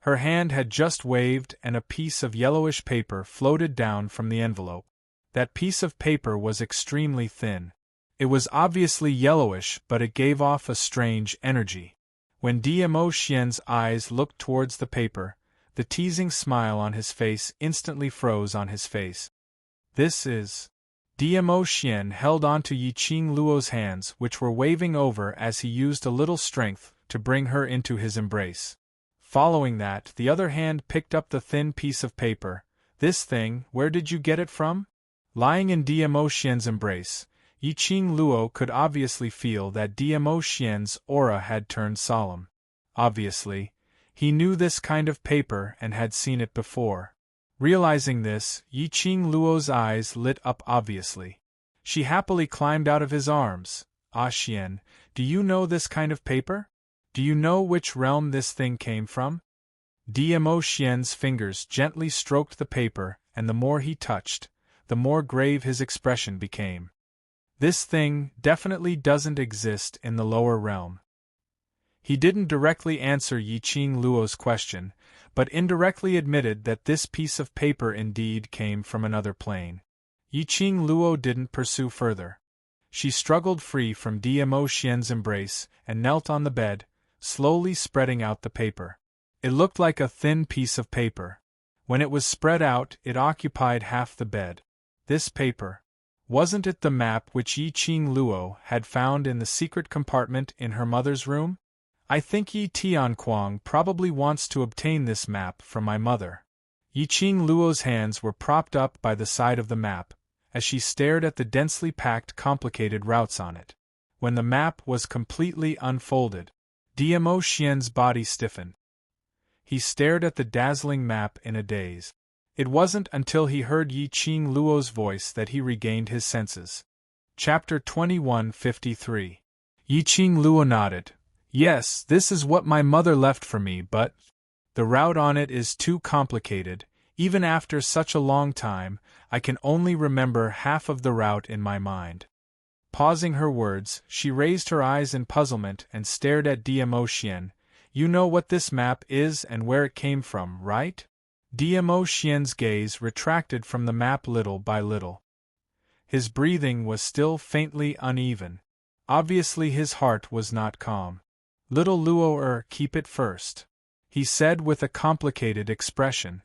Her hand had just waved and a piece of yellowish paper floated down from the envelope. That piece of paper was extremely thin. It was obviously yellowish, but it gave off a strange energy. When Diamo Xian's eyes looked towards the paper, the teasing smile on his face instantly froze on his face. "This is..." Diamo Xian held on to Yiqing Luo's hands, which were waving over as he used a little strength to bring her into his embrace. Following that, the other hand picked up the thin piece of paper. "This thing, where did you get it from?" Lying in Diamo Xian's embrace, Yiqing Luo could obviously feel that Diamo Xian's aura had turned solemn. Obviously, he knew this kind of paper and had seen it before. Realizing this, Yiqing Luo's eyes lit up obviously. She happily climbed out of his arms. "Ah Xian, do you know this kind of paper? Do you know which realm this thing came from?" Diamo Xian's fingers gently stroked the paper, and the more he touched, the more grave his expression became. "This thing definitely doesn't exist in the lower realm." He didn't directly answer Yiqing Luo's question, but indirectly admitted that this piece of paper indeed came from another plane. Yiqing Luo didn't pursue further. She struggled free from Diamo Xian's embrace and knelt on the bed, slowly spreading out the paper. It looked like a thin piece of paper. When it was spread out, it occupied half the bed. This paper. Wasn't it the map which Yiqing Luo had found in the secret compartment in her mother's room? "I think Yi Tianquang probably wants to obtain this map from my mother." Yiqing Luo's hands were propped up by the side of the map, as she stared at the densely packed complicated routes on it. When the map was completely unfolded, Diamo Xian's body stiffened. He stared at the dazzling map in a daze. It wasn't until he heard Yiqing Luo's voice that he regained his senses. Chapter 21:53. Yiqing Luo nodded. Yes, this is what my mother left for me, but the route on it is too complicated. Even after such a long time, I can only remember half of the route in my mind. Pausing her words, she raised her eyes in puzzlement and stared at Diamo Xian. You know what this map is and where it came from, right? Diamo Xian's gaze retracted from the map little by little. His breathing was still faintly uneven. Obviously his heart was not calm. Little Luo keep it first, he said with a complicated expression.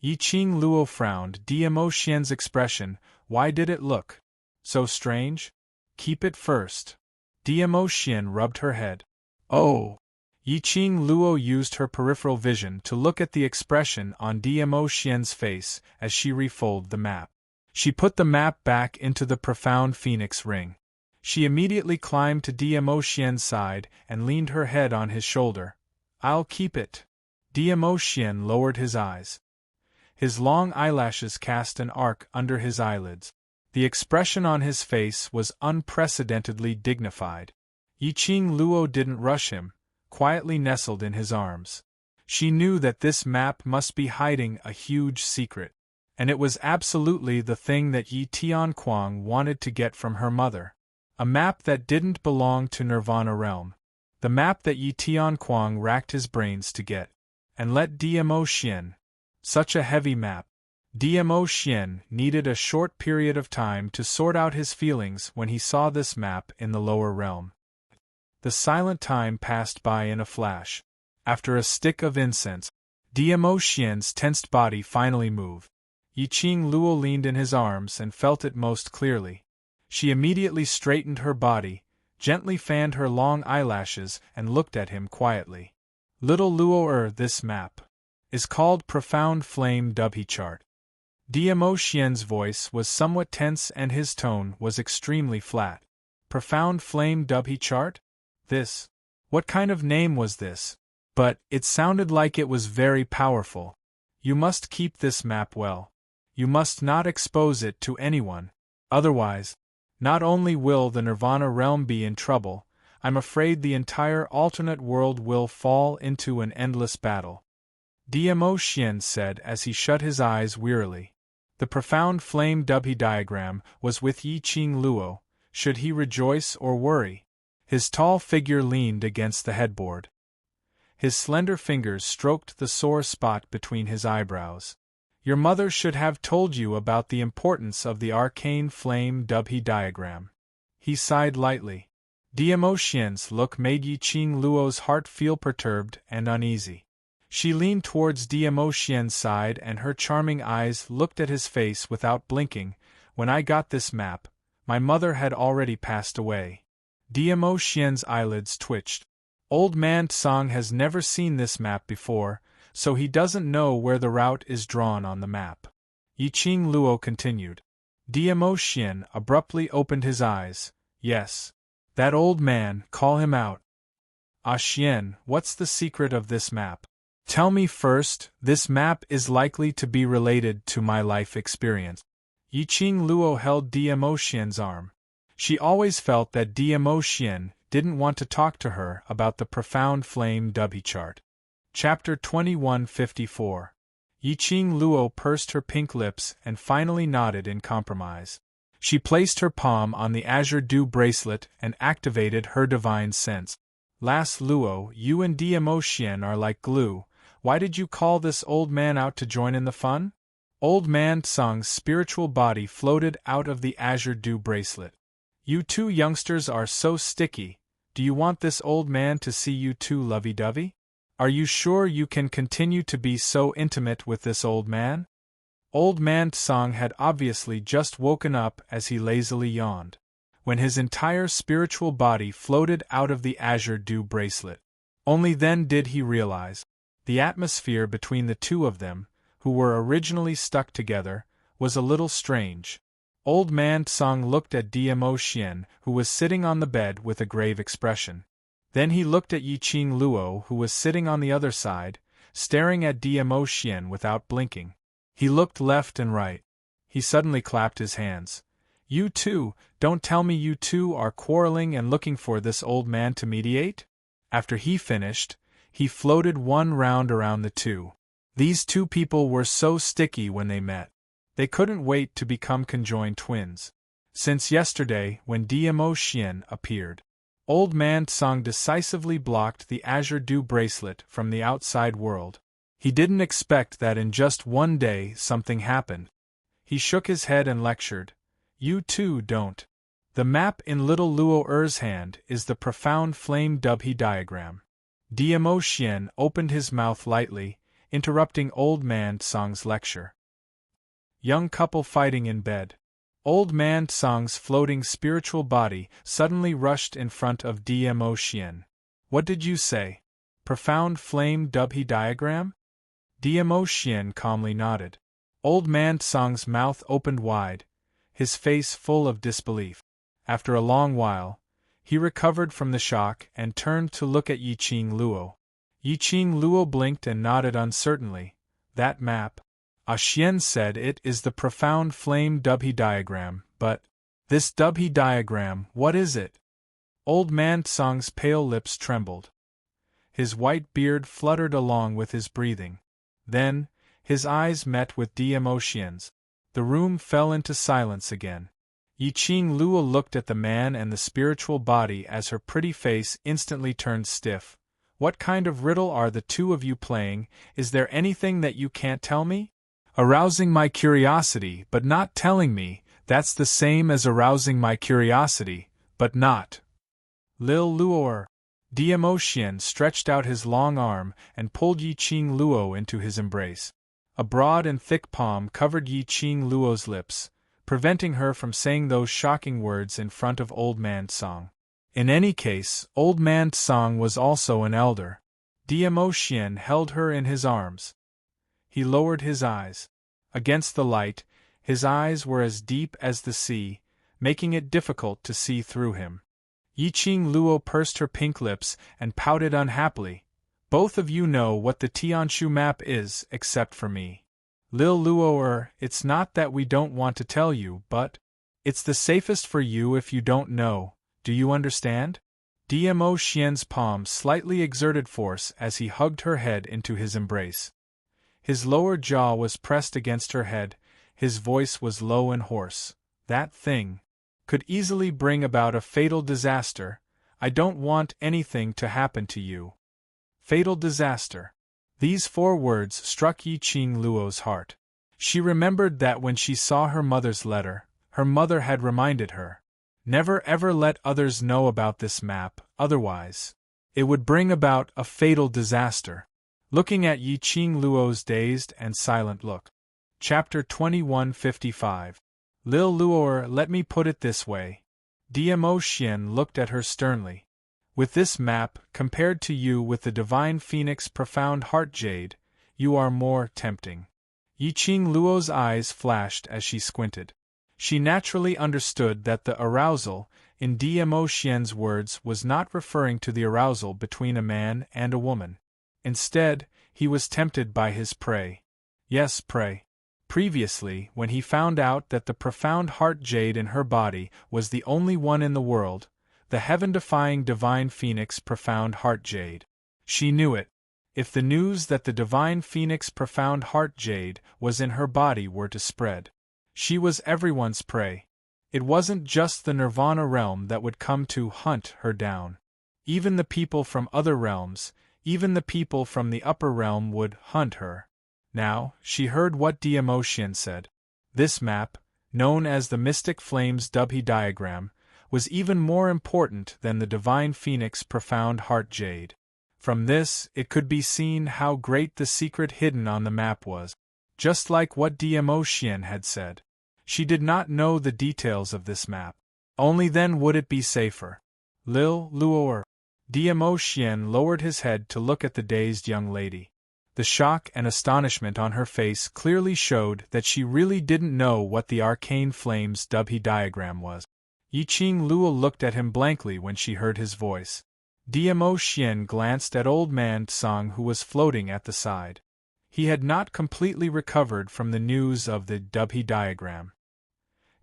Yiqing Luo frowned. Diamo Xian's expression, why did it look so strange? Keep it first. Diamo Xian rubbed her head. Oh! Yiqing Luo used her peripheral vision to look at the expression on Diamo Xian's face as she refolded the map. She put the map back into the profound phoenix ring. She immediately climbed to Diamo Xian's side and leaned her head on his shoulder. I'll keep it. Diamo Xian lowered his eyes. His long eyelashes cast an arc under his eyelids. The expression on his face was unprecedentedly dignified. Yiqing Luo didn't rush him, quietly nestled in his arms. She knew that this map must be hiding a huge secret, and it was absolutely the thing that Yi Tianquang wanted to get from her mother. A map that didn't belong to Nirvana Realm. The map that Yi Tianquang racked his brains to get. And let Diamo Xian. Such a heavy map. Diamo Xian needed a short period of time to sort out his feelings when he saw this map in the lower realm. The silent time passed by in a flash. After a stick of incense, Diamo Xian's tensed body finally moved. Yiqing Luo leaned in his arms and felt it most clearly. She immediately straightened her body, gently fanned her long eyelashes and looked at him quietly. Little Luo this map is called Profound Flame Dubhe Chart. Diamo Xian's voice was somewhat tense and his tone was extremely flat. Profound Flame Dubhe Chart? This? What kind of name was this? But it sounded like it was very powerful. You must keep this map well. You must not expose it to anyone. Otherwise, not only will the Nirvana realm be in trouble, I'm afraid the entire alternate world will fall into an endless battle. Diamo Xian said as he shut his eyes wearily. The profound flame Dubhe diagram was with Yiqing Luo. Should he rejoice or worry? His tall figure leaned against the headboard. His slender fingers stroked the sore spot between his eyebrows. Your mother should have told you about the importance of the arcane flame Dubhe diagram. He sighed lightly. Diamo Xian's look made Yiqing Luo's heart feel perturbed and uneasy. She leaned towards Diamo Xian's side and her charming eyes looked at his face without blinking. When I got this map, my mother had already passed away. Diamo Xian's eyelids twitched. Old man Tsang has never seen this map before, so he doesn't know where the route is drawn on the map. Yiqing Luo continued. Diamo Xian abruptly opened his eyes. Yes. That old man, call him out. Ah Xian, what's the secret of this map? Tell me first, this map is likely to be related to my life experience. Yiqing Luo held Diamo Xian's arm. She always felt that Diamo Xian didn't want to talk to her about the profound flame Dubhe chart. Chapter 2154. Yiqing Luo pursed her pink lips and finally nodded in compromise. She placed her palm on the azure dew bracelet and activated her divine sense. Lass Luo, you and Diamo Xian are like glue. Why did you call this old man out to join in the fun? Old man Tsang's spiritual body floated out of the azure dew bracelet. You two youngsters are so sticky. Do you want this old man to see you two lovey-dovey? Are you sure you can continue to be so intimate with this old man? Old man Tsang had obviously just woken up as he lazily yawned, when his entire spiritual body floated out of the azure dew bracelet. Only then did he realize. The atmosphere between the two of them, who were originally stuck together, was a little strange. Old man Tsang looked at Diamo Xian, who was sitting on the bed with a grave expression. Then he looked at Yiqing Luo, who was sitting on the other side, staring at Diamo Xian without blinking. He looked left and right. He suddenly clapped his hands. You two, don't tell me you two are quarreling and looking for this old man to mediate? After he finished, he floated one round around the two. These two people were so sticky when they met. They couldn't wait to become conjoined twins. Since yesterday, when Dmo Xian appeared, Old Man Tsang decisively blocked the Azure Dew bracelet from the outside world. He didn't expect that in just one day something happened. He shook his head and lectured, "You too don't. The map in little Luo Er's hand is the profound flame Dubhe diagram." Dmo Xian opened his mouth lightly, interrupting Old Man Tsang's lecture. Young couple fighting in bed. Old Man Tsang's floating spiritual body suddenly rushed in front of Dmo Xian. "What did you say? Profound flame Dubhe diagram?" Dmo Xian calmly nodded. Old Man Tsang's mouth opened wide, his face full of disbelief. After a long while, he recovered from the shock and turned to look at Yiqing Luo. Yiqing Luo blinked and nodded uncertainly. "That map," Xian said, "it is the profound flame Dubhe diagram, but this Dubhe diagram, what is it?" Old Man Tsang's pale lips trembled. His white beard fluttered along with his breathing. Then, his eyes met with Dmo Xian's. The room fell into silence again. Yiqing Luo looked at the man and the spiritual body as her pretty face instantly turned stiff. "What kind of riddle are the two of you playing? Is there anything that you can't tell me? Arousing my curiosity but not telling me, that's the same as arousing my curiosity, but not." Lil Luor. Dmo Xian stretched out his long arm and pulled Yiqing Luo into his embrace. A broad and thick palm covered Yiqing Luo's lips, preventing her from saying those shocking words in front of Old Man Tsang. In any case, Old Man Tsang was also an elder. Dmo Xian held her in his arms. He lowered his eyes. Against the light, his eyes were as deep as the sea, making it difficult to see through him. Yiqing Luo pursed her pink lips and pouted unhappily. "Both of you know what the Tianshu map is, except for me. Lil Luo it's not that we don't want to tell you, but it's the safest for you if you don't know, do you understand?" Dmo Xian's palm slightly exerted force as he hugged her head into his embrace. His lower jaw was pressed against her head, his voice was low and hoarse. "That thing could easily bring about a fatal disaster. I don't want anything to happen to you." Fatal disaster. These 4 words struck Yiqing Luo's heart. She remembered that when she saw her mother's letter, her mother had reminded her, "Never ever let others know about this map, otherwise it would bring about a fatal disaster." Looking at Yiqing Luo's dazed and silent look. Chapter 2155. Lil Luo, let me put it this way. Dmo Xian looked at her sternly. "With this map, compared to you with the Divine Phoenix Profound Heart Jade, you are more tempting." Yiqing Luo's eyes flashed as she squinted. She naturally understood that the arousal, in Dmo Xian's words, was not referring to the arousal between a man and a woman. Instead, he was tempted by his prey. Yes, prey. Previously, when he found out that the profound heart jade in her body was the only one in the world, the heaven-defying divine phoenix profound heart jade. She knew it. If the news that the divine phoenix profound heart jade was in her body were to spread, she was everyone's prey. It wasn't just the Nirvana realm that would come to hunt her down. Even the people from other realms, even the people from the upper realm would hunt her. Now, she heard what Dmo Xian said. This map, known as the Mystic Flames Dubhe diagram, was even more important than the Divine Phoenix Profound Heart Jade. From this, it could be seen how great the secret hidden on the map was. Just like what Dmo Xian had said. She did not know the details of this map. Only then would it be safer. Lil Luo. Dmo Xian lowered his head to look at the dazed young lady. The shock and astonishment on her face clearly showed that she really didn't know what the Arcane Flames Dubhe diagram was. Yiqing Luo looked at him blankly when she heard his voice. Dmo Xian glanced at Old Man Tsang, who was floating at the side. He had not completely recovered from the news of the Dubhe diagram.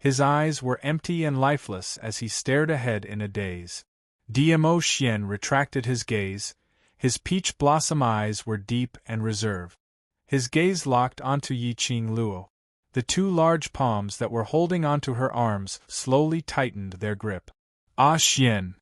His eyes were empty and lifeless as he stared ahead in a daze. Dmo Xian retracted his gaze. His peach blossom eyes were deep and reserved. His gaze locked onto Yiqing Luo. The two large palms that were holding onto her arms slowly tightened their grip. Ah Xian!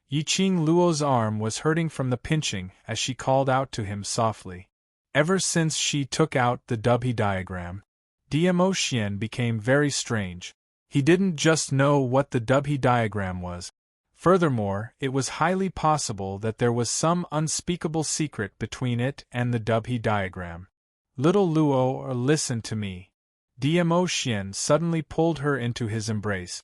Yiqing Luo's arm was hurting from the pinching as she called out to him softly. Ever since she took out the Dubhe diagram, Dmo Xian became very strange. He didn't just know what the Dubhe diagram was. Furthermore, it was highly possible that there was some unspeakable secret between it and the Dubhe diagram. Little Luo, listen to me. Dmo Xian suddenly pulled her into his embrace.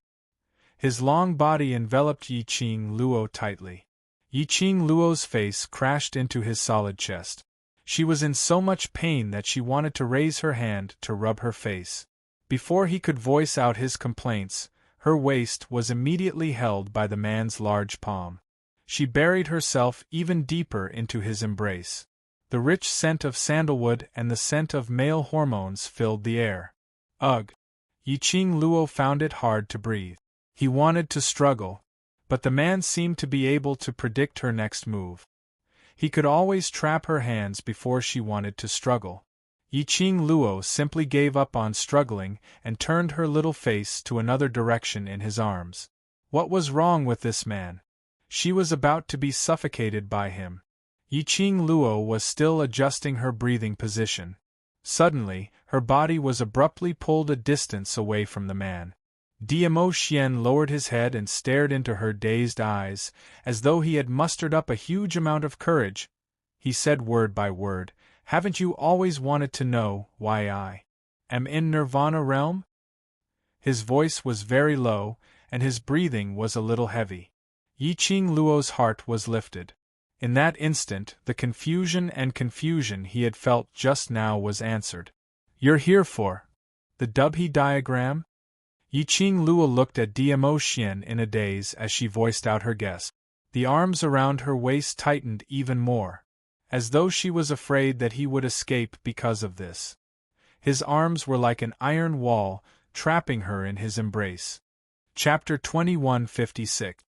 His long body enveloped Yiqing Luo tightly. Yiqing Luo's face crashed into his solid chest. She was in so much pain that she wanted to raise her hand to rub her face. Before he could voice out his complaints, her waist was immediately held by the man's large palm. She buried herself even deeper into his embrace. The rich scent of sandalwood and the scent of male hormones filled the air. Ugh! Yiqing Luo found it hard to breathe. He wanted to struggle, but the man seemed to be able to predict her next move. He could always trap her hands before she wanted to struggle. Yiqing Luo simply gave up on struggling and turned her little face to another direction in his arms. What was wrong with this man? She was about to be suffocated by him. Yiqing Luo was still adjusting her breathing position. Suddenly, her body was abruptly pulled a distance away from the man. Dmo Xian lowered his head and stared into her dazed eyes, as though he had mustered up a huge amount of courage. He said word by word, "Haven't you always wanted to know why I am in Nirvana realm?" His voice was very low, and his breathing was a little heavy. Yiqing Luo's heart was lifted. In that instant, the confusion he had felt just now was answered. "You're here for the Dubhe diagram?" Yiqing Luo looked at Dmo Xian in a daze as she voiced out her guess. The arms around her waist tightened even more, as though she was afraid that he would escape because of this. His arms were like an iron wall, trapping her in his embrace. Chapter 2156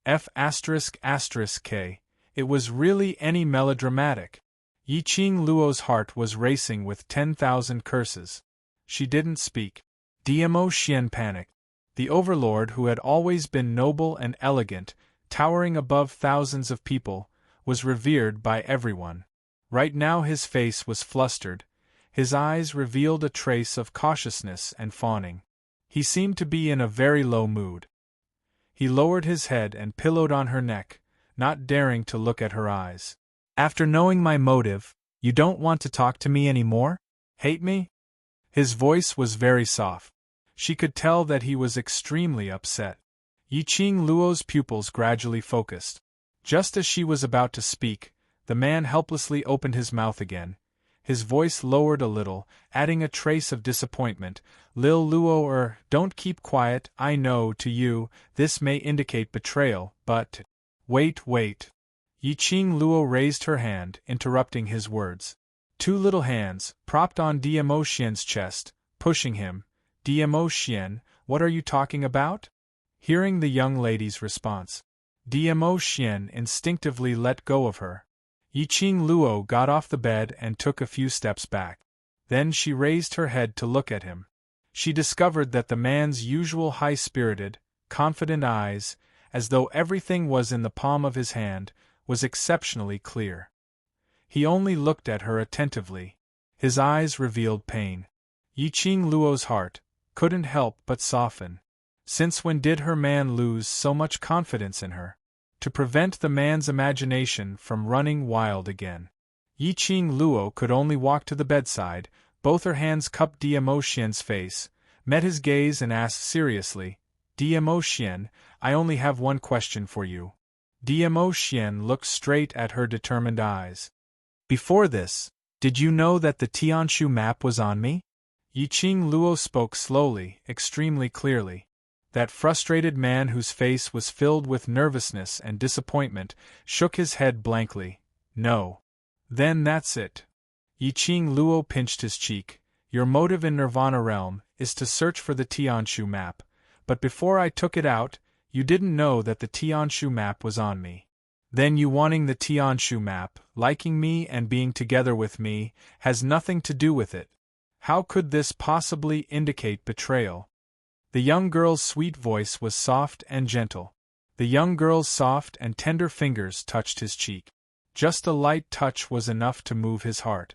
F***K. It was really any melodramatic. Yiqing Luo's heart was racing with 10,000 curses. She didn't speak. Dmo Xian panicked. The Overlord, who had always been noble and elegant, towering above thousands of people, was revered by everyone. Right now his face was flustered. His eyes revealed a trace of cautiousness and fawning. He seemed to be in a very low mood. He lowered his head and pillowed on her neck, not daring to look at her eyes. "After knowing my motive, you don't want to talk to me anymore? Hate me?" His voice was very soft. She could tell that he was extremely upset. Yiqing Luo's pupils gradually focused. Just as she was about to speak, the man helplessly opened his mouth again. His voice lowered a little, adding a trace of disappointment. "Lil Luo, don't keep quiet. I know, to you, this may indicate betrayal, but—" Wait. Yiqing Luo raised her hand, interrupting his words. Two little hands, propped on Dmo Xian's chest, pushing him. "Dmo Xian, what are you talking about?" Hearing the young lady's response, Dmo Xian instinctively let go of her. Yiqing Luo got off the bed and took a few steps back. Then she raised her head to look at him. She discovered that the man's usual high-spirited, confident eyes, as though everything was in the palm of his hand, was exceptionally clear. He only looked at her attentively. His eyes revealed pain. Yiqing Luo's heart couldn't help but soften. Since when did her man lose so much confidence in her? To prevent the man's imagination from running wild again, Yiqing Luo could only walk to the bedside. Both her hands cupped Dmo Xian's face, met his gaze and asked seriously, "Dmo Xian, I only have one question for you." Dmo Xian looked straight at her determined eyes. "Before this, did you know that the Tianshu map was on me?" Yiqing Luo spoke slowly, extremely clearly. That frustrated man, whose face was filled with nervousness and disappointment, shook his head blankly. "No." "Then that's it." Yiqing Luo pinched his cheek. Your motive in Nirvana realm is to search for the Tianshu map, but before I took it out, you didn't know that the Tianshu map was on me. Then you wanting the Tianshu map, liking me and being together with me, has nothing to do with it. How could this possibly indicate betrayal? The young girl's sweet voice was soft and gentle. The young girl's soft and tender fingers touched his cheek. Just a light touch was enough to move his heart.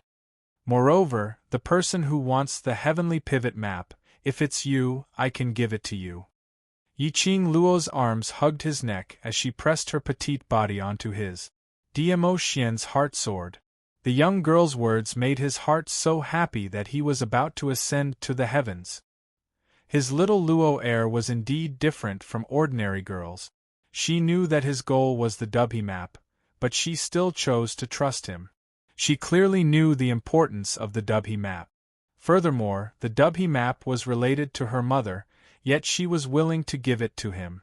Moreover, the person who wants the heavenly pivot map, if it's you, I can give it to you. Yiqing Luo's arms hugged his neck as she pressed her petite body onto his. Diamo Xian's heart soared. The young girl's words made his heart so happy that he was about to ascend to the heavens. His little Luo heir was indeed different from ordinary girls. She knew that his goal was the Dubhe map, but she still chose to trust him. She clearly knew the importance of the Dubhe map. Furthermore, the Dubhe map was related to her mother, yet she was willing to give it to him.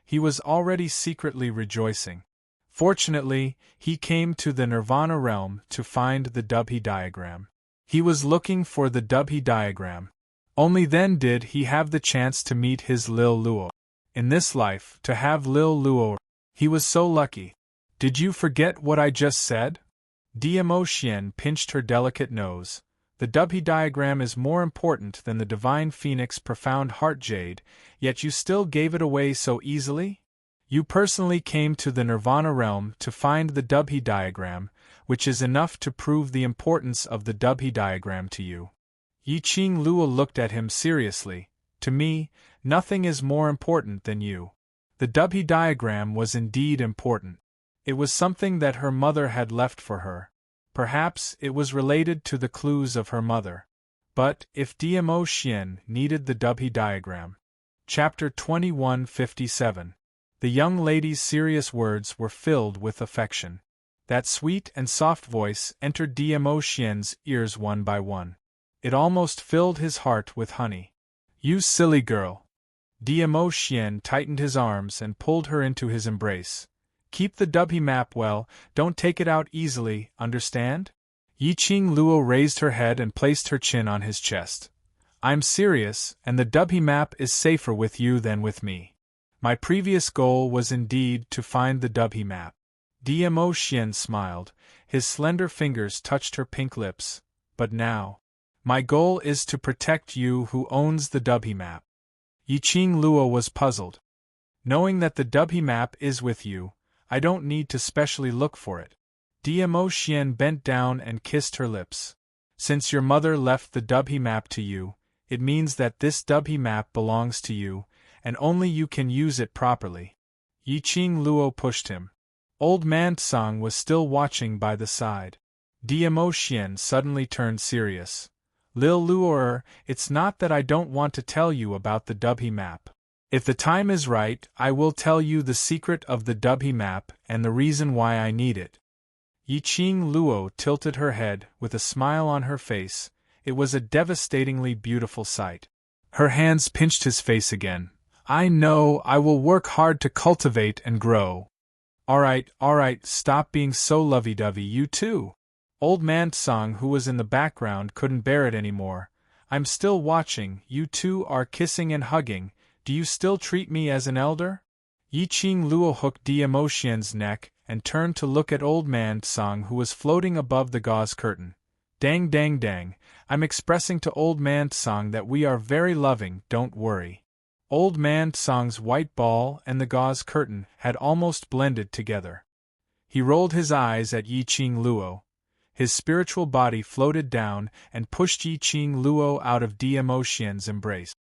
He was already secretly rejoicing. Fortunately, he came to the Nirvana realm to find the Dubhe diagram. He was looking for the Dubhe diagram. Only then did he have the chance to meet his Lil Luo. In this life, to have Lil Luo, he was so lucky. Did you forget what I just said? Diamo Xian pinched her delicate nose. The Dubhe diagram is more important than the Divine Phoenix Profound Heart Jade, yet you still gave it away so easily? You personally came to the Nirvana realm to find the Dubhe diagram, which is enough to prove the importance of the Dubhe diagram to you. Yiqing Luo looked at him seriously. To me, nothing is more important than you. The Dubhe diagram was indeed important. It was something that her mother had left for her. Perhaps it was related to the clues of her mother. But if Diamo Xian needed the Dubhe diagram. Chapter 2157. The young lady's serious words were filled with affection. That sweet and soft voice entered Diamo Xian's ears one by one. It almost filled his heart with honey. You silly girl. Diamo Xian tightened his arms and pulled her into his embrace. Keep the Dubhe map well, don't take it out easily, understand? Yiqing Luo raised her head and placed her chin on his chest. I'm serious, and the Dubhe map is safer with you than with me. My previous goal was indeed to find the Dubhe map. Diamo Xian smiled, his slender fingers touched her pink lips. But now, my goal is to protect you who owns the Dubhe map. Yiqing Luo was puzzled. Knowing that the Dubhe map is with you, I don't need to specially look for it. Diamo Xian bent down and kissed her lips. Since your mother left the Dubhe map to you, it means that this Dubhe map belongs to you, and only you can use it properly. Yiqing Luo pushed him. Old man Tsang was still watching by the side. Diamo Xian suddenly turned serious. Lil Luo, it's not that I don't want to tell you about the Dubhe map. If the time is right, I will tell you the secret of the Dubhe map and the reason why I need it. Yiqing Luo tilted her head with a smile on her face. It was a devastatingly beautiful sight. Her hands pinched his face again. I know, I will work hard to cultivate and grow. Alright, stop being so lovey-dovey, you too. Old man Tsang, who was in the background, couldn't bear it anymore. I'm still watching, you two are kissing and hugging. Do you still treat me as an elder? Yiqing Luo hooked Diamo Xian's neck and turned to look at old man Tsang, who was floating above the gauze curtain. Dang, I'm expressing to old man Tsang that we are very loving, don't worry. Old man Tsang's white ball and the gauze curtain had almost blended together. He rolled his eyes at Yiqing Luo. His spiritual body floated down and pushed Yiqing Luo out of Diamo Xian's embrace.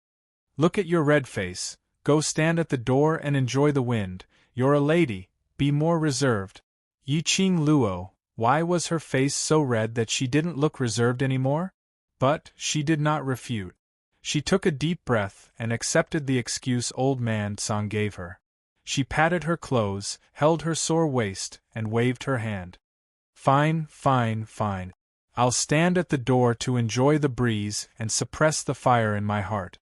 Look at your red face, go stand at the door and enjoy the wind, you're a lady, be more reserved. Yiqing Luo, why was her face so red that she didn't look reserved anymore? But she did not refute. She took a deep breath and accepted the excuse old man Tsang gave her. She patted her clothes, held her sore waist, and waved her hand. Fine. I'll stand at the door to enjoy the breeze and suppress the fire in my heart.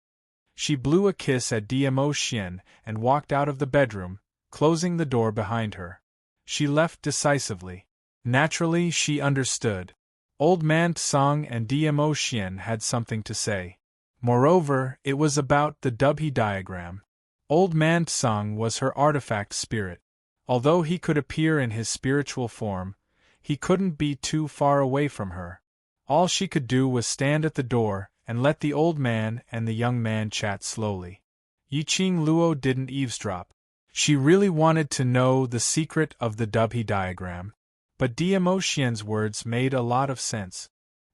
She blew a kiss at Diamo Xian and walked out of the bedroom, closing the door behind her. She left decisively. Naturally, she understood. Old Man Tsang and Dmo Xian had something to say. Moreover, it was about the Dubhe diagram. Old Man Tsang was her artifact spirit. Although he could appear in his spiritual form, he couldn't be too far away from her. All she could do was stand at the door and let the old man and the young man chat slowly. Yiqing Luo didn't eavesdrop. She really wanted to know the secret of the Dubhe diagram. But Dmo Xian's words made a lot of sense.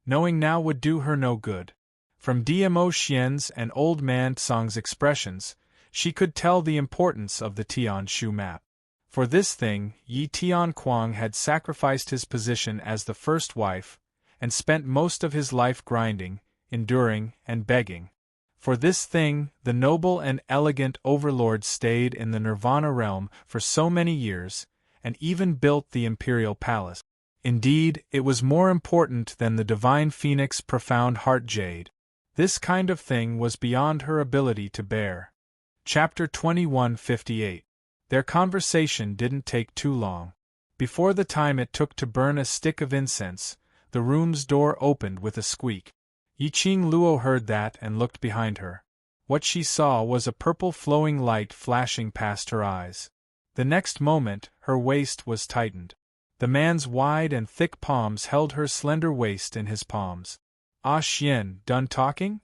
Knowing now would do her no good. From Dmo Xian's and Old Man Tsang's expressions, she could tell the importance of the Tian Shu map. For this thing, Yi Tianquang had sacrificed his position as the first wife, and spent most of his life grinding, enduring, and begging. For this thing, the noble and elegant Overlord stayed in the Nirvana realm for so many years, and even built the imperial palace. Indeed, it was more important than the divine phoenix profound heart jade. This kind of thing was beyond her ability to bear. Chapter 2158. Their conversation didn't take too long. Before the time it took to burn a stick of incense, the room's door opened with a squeak. Yiqing Luo heard that and looked behind her. What she saw was a purple flowing light flashing past her eyes. The next moment, her waist was tightened. The man's wide and thick palms held her slender waist in his palms. Ah Xian, done talking?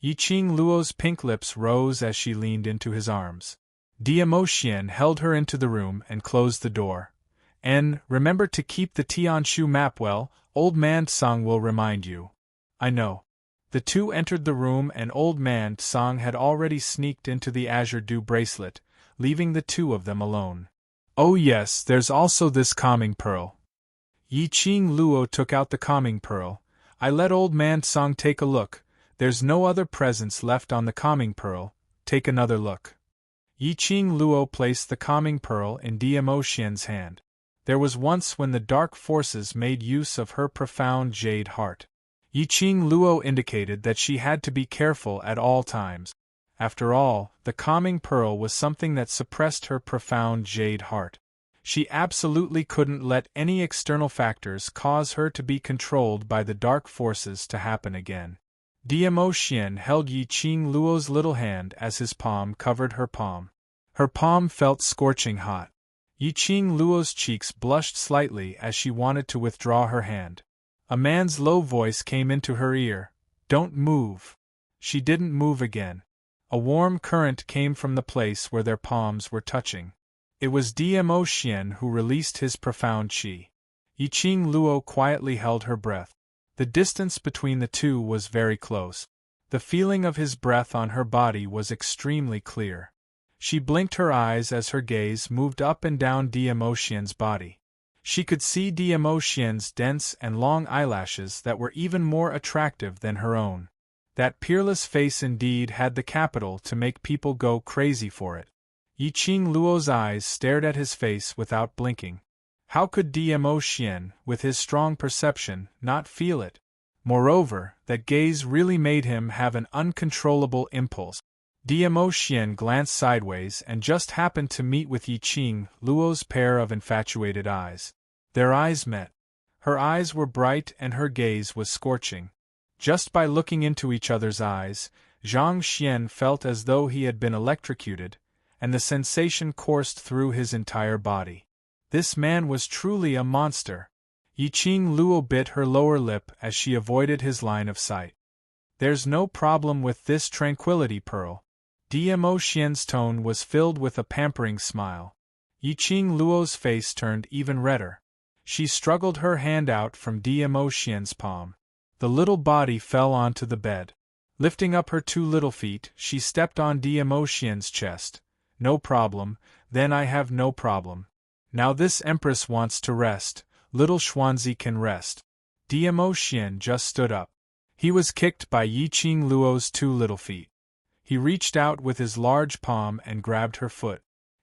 Yiqing Luo's pink lips rose as she leaned into his arms. Dmo Xian held her into the room and closed the door. Remember to keep the Tianshu map well, Old Man Tsang will remind you. I know. The two entered the room and Old Man Tsang had already sneaked into the azure dew bracelet, leaving the two of them alone. Oh yes, there's also this calming pearl. Yiqing Luo took out the calming pearl. I let Old Man Tsang take a look. There's no other presence left on the calming pearl. Take another look. Yiqing Luo placed the calming pearl in Dmo Xian's hand. There was once when the dark forces made use of her profound jade heart. Yiqing Luo indicated that she had to be careful at all times. After all, the calming pearl was something that suppressed her profound jade heart. She absolutely couldn't let any external factors cause her to be controlled by the dark forces to happen again. Dmo Xian held Yiqing Luo's little hand as his palm covered her palm. Her palm felt scorching hot. Yiqing Luo's cheeks blushed slightly as she wanted to withdraw her hand. A man's low voice came into her ear. Don't move. She didn't move again. A warm current came from the place where their palms were touching. It was Dmo Xian who released his profound qi. Yiqing Luo quietly held her breath. The distance between the two was very close. The feeling of his breath on her body was extremely clear. She blinked her eyes as her gaze moved up and down Dmo Xian's body. She could see Dmo Xian's dense and long eyelashes that were even more attractive than her own. That peerless face indeed had the capital to make people go crazy for it. Yiqing Luo's eyes stared at his face without blinking. How could Dmo Xian, with his strong perception, not feel it? Moreover, that gaze really made him have an uncontrollable impulse. Dmo Xian glanced sideways and just happened to meet with Yiqing Luo's pair of infatuated eyes. Their eyes met. Her eyes were bright and her gaze was scorching. Just by looking into each other's eyes, Zhang Xian felt as though he had been electrocuted, and the sensation coursed through his entire body. This man was truly a monster. Yiqing Luo bit her lower lip as she avoided his line of sight. There's no problem with this tranquility pearl. Dmo Xian's tone was filled with a pampering smile. Yiqing Luo's face turned even redder. She struggled her hand out from Dmo Xian's palm. The little body fell onto the bed. Lifting up her two little feet, she stepped on Dmo Xian's chest. No problem, then I have no problem. Now this empress wants to rest, little Xuanzi can rest. Dmo Xian just stood up. He was kicked by Yiqing Luo's two little feet. He reached out with his large palm and grabbed her foot.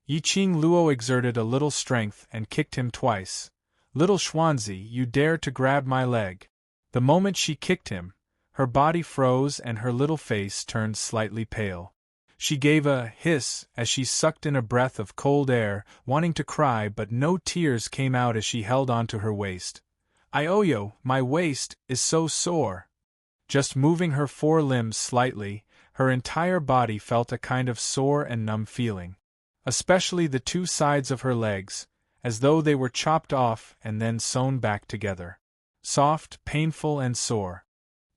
Yiqing Luo exerted a little strength and kicked him twice. Little Xuanzi, you dare to grab my leg. The moment she kicked him, her body froze and her little face turned slightly pale. She gave a hiss as she sucked in a breath of cold air, wanting to cry but no tears came out as she held onto her waist. Ioyo, my waist is so sore. Just moving her forelimbs slightly, her entire body felt a kind of sore and numb feeling. Especially the two sides of her legs, as though they were chopped off and then sewn back together. Soft, painful and sore.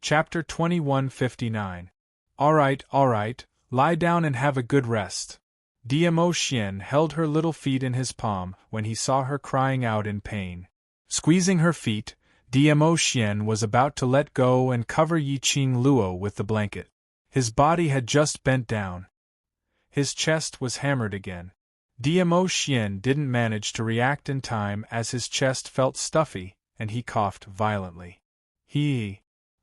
Chapter 2159. All right, lie down and have a good rest. Diamo Xian held her little feet in his palm when he saw her crying out in pain. Squeezing her feet, Diamo Xian was about to let go and cover Yiqing Luo with the blanket. His body had just bent down. His chest was hammered again. Diamo Xian didn't manage to react in time as his chest felt stuffy, and he coughed violently.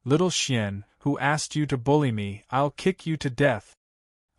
Little Xian, who asked you to bully me, I'll kick you to death.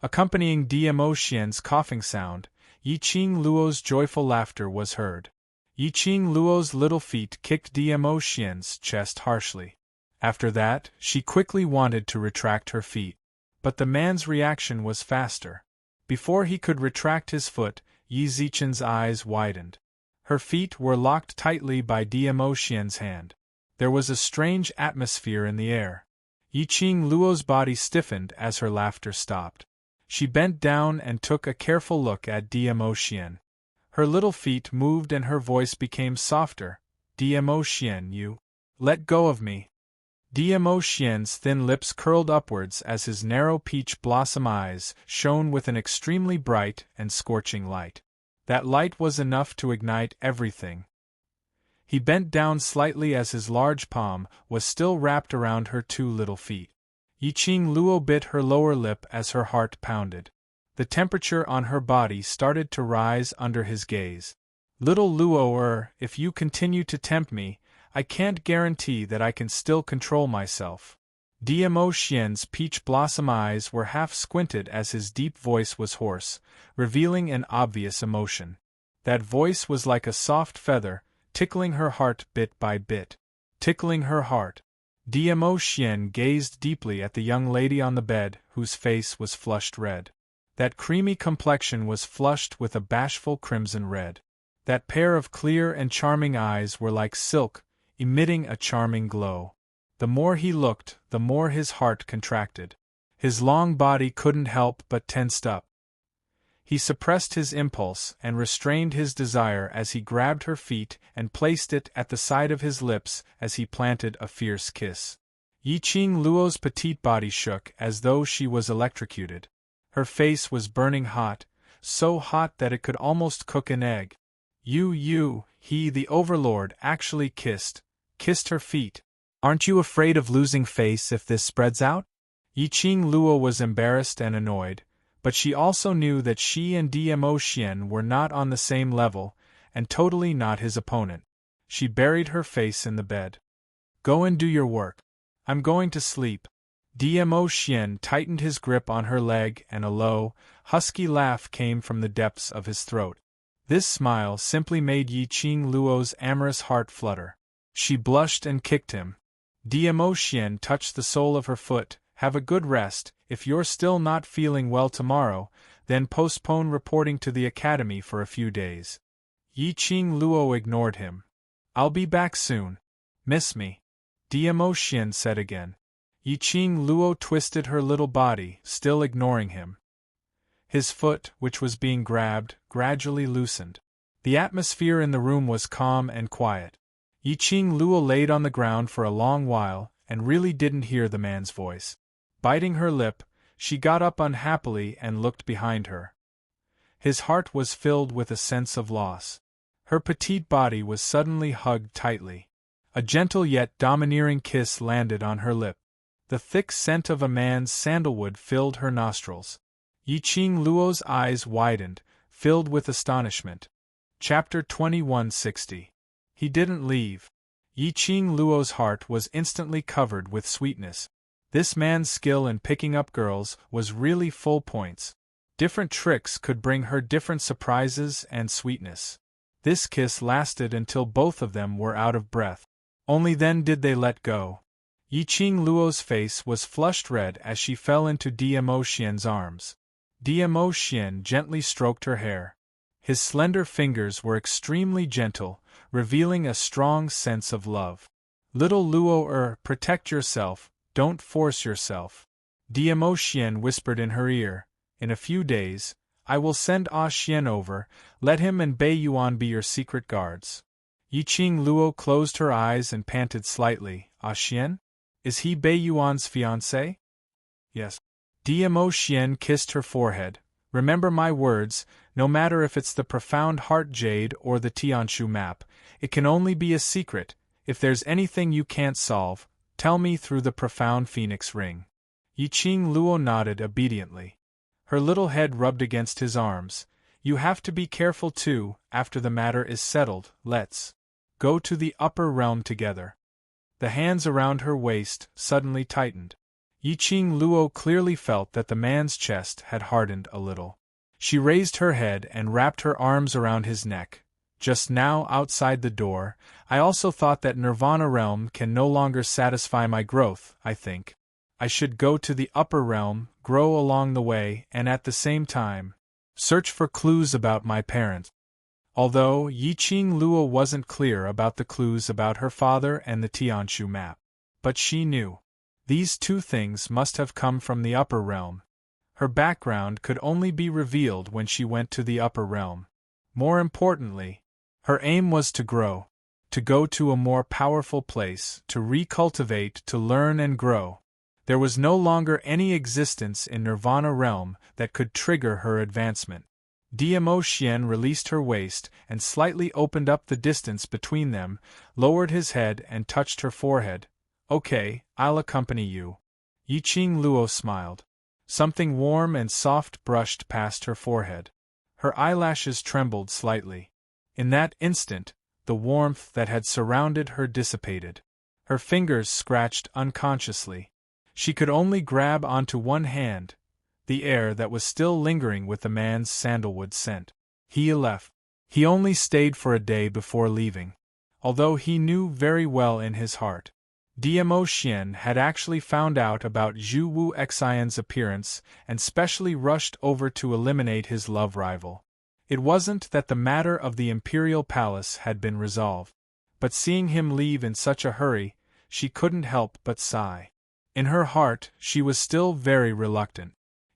Accompanying Diamo Xian's coughing sound, Yiqing Luo's joyful laughter was heard. Yiqing Luo's little feet kicked Diamo Xian's chest harshly. After that, she quickly wanted to retract her feet. But the man's reaction was faster. Before he could retract his foot, Yi Zichen's eyes widened. Her feet were locked tightly by Diamo Xian's hand. There was a strange atmosphere in the air. Yiqing Luo's body stiffened as her laughter stopped. She bent down and took a careful look at Diamo Xian. Her little feet moved and her voice became softer. Diamo Xian, you let go of me. Diamo Xian's thin lips curled upwards as his narrow peach blossom eyes shone with an extremely bright and scorching light. That light was enough to ignite everything. He bent down slightly as his large palm was still wrapped around her two little feet. Yiqing Luo bit her lower lip as her heart pounded. The temperature on her body started to rise under his gaze. Little Luo, if you continue to tempt me, I can't guarantee that I can still control myself. Diamo Xian's peach blossom eyes were half squinted as his deep voice was hoarse, revealing an obvious emotion. That voice was like a soft feather, tickling her heart bit by bit. Tickling her heart. Diamo Xian gazed deeply at the young lady on the bed, whose face was flushed red. That creamy complexion was flushed with a bashful crimson red. That pair of clear and charming eyes were like silk, emitting a charming glow. The more he looked, the more his heart contracted. His long body couldn't help but tensed up. He suppressed his impulse and restrained his desire as he grabbed her feet and placed it at the side of his lips as he planted a fierce kiss. Yiqing Luo's petite body shook as though she was electrocuted. Her face was burning hot, so hot that it could almost cook an egg. He, the Overlord, actually kissed her feet. Aren't you afraid of losing face if this spreads out? Yiqing Luo was embarrassed and annoyed, but she also knew that she and Diamo Xian were not on the same level, and totally not his opponent. She buried her face in the bed. Go and do your work. I'm going to sleep. Diamo Xian tightened his grip on her leg and a low, husky laugh came from the depths of his throat. This smile simply made Yiqing Luo's amorous heart flutter. She blushed and kicked him. Diamo Xian touched the sole of her foot. Have a good rest. If you're still not feeling well tomorrow, then postpone reporting to the academy for a few days. Yiqing Luo ignored him. I'll be back soon. Miss me? Diamo Xian said again. Yiqing Luo twisted her little body, still ignoring him. His foot, which was being grabbed, gradually loosened. The atmosphere in the room was calm and quiet. Yiqing Luo laid on the ground for a long while, and really didn't hear the man's voice. Biting her lip, she got up unhappily and looked behind her. His heart was filled with a sense of loss. Her petite body was suddenly hugged tightly. A gentle yet domineering kiss landed on her lip. The thick scent of a man's sandalwood filled her nostrils. Yiqing Luo's eyes widened, filled with astonishment. Chapter 2160. He didn't leave. Yiqing Luo's heart was instantly covered with sweetness. This man's skill in picking up girls was really full points. Different tricks could bring her different surprises and sweetness. This kiss lasted until both of them were out of breath. Only then did they let go. Yiqing Luo's face was flushed red as she fell into Diamo Xian's arms. Diamo Xian gently stroked her hair. His slender fingers were extremely gentle, revealing a strong sense of love. Little Luo protect yourself, don't force yourself. Diamo Xian whispered in her ear, in a few days, I will send Ah Xian over, let him and Bei Yuan be your secret guards. Yiqing Luo closed her eyes and panted slightly. Ah Xian? Is he Bei Yuan's fiancé? Yes. Diamo Xian kissed her forehead. Remember my words, no matter if it's the profound heart jade or the Tianshu map, it can only be a secret. If there's anything you can't solve, tell me through the profound phoenix ring. Yiqing Luo nodded obediently. Her little head rubbed against his arms. You have to be careful too, after the matter is settled, let's go to the upper realm together. The hands around her waist suddenly tightened. Yiqing Luo clearly felt that the man's chest had hardened a little. She raised her head and wrapped her arms around his neck. Just now outside the door, I also thought that Nirvana realm can no longer satisfy my growth, I think. I should go to the upper realm, grow along the way, and at the same time, search for clues about my parents. Although Yiqing Luo wasn't clear about the clues about her father and the Tianshu map. But she knew. These two things must have come from the upper realm. Her background could only be revealed when she went to the upper realm. More importantly, her aim was to grow, to go to a more powerful place, to recultivate, to learn and grow. There was no longer any existence in Nirvana realm that could trigger her advancement. Diamo Xian released her waist and slightly opened up the distance between them, lowered his head and touched her forehead. Okay, I'll accompany you. Yiqing Luo smiled. Something warm and soft brushed past her forehead. Her eyelashes trembled slightly. In that instant, the warmth that had surrounded her dissipated. Her fingers scratched unconsciously. She could only grab onto one hand, the air that was still lingering with the man's sandalwood scent. He left. He only stayed for a day before leaving. Although he knew very well in his heart, Diamo Xian had actually found out about Zhu Wu Xian's appearance and specially rushed over to eliminate his love rival. It wasn't that the matter of the imperial palace had been resolved, but seeing him leave in such a hurry, she couldn't help but sigh. In her heart, she was still very reluctant.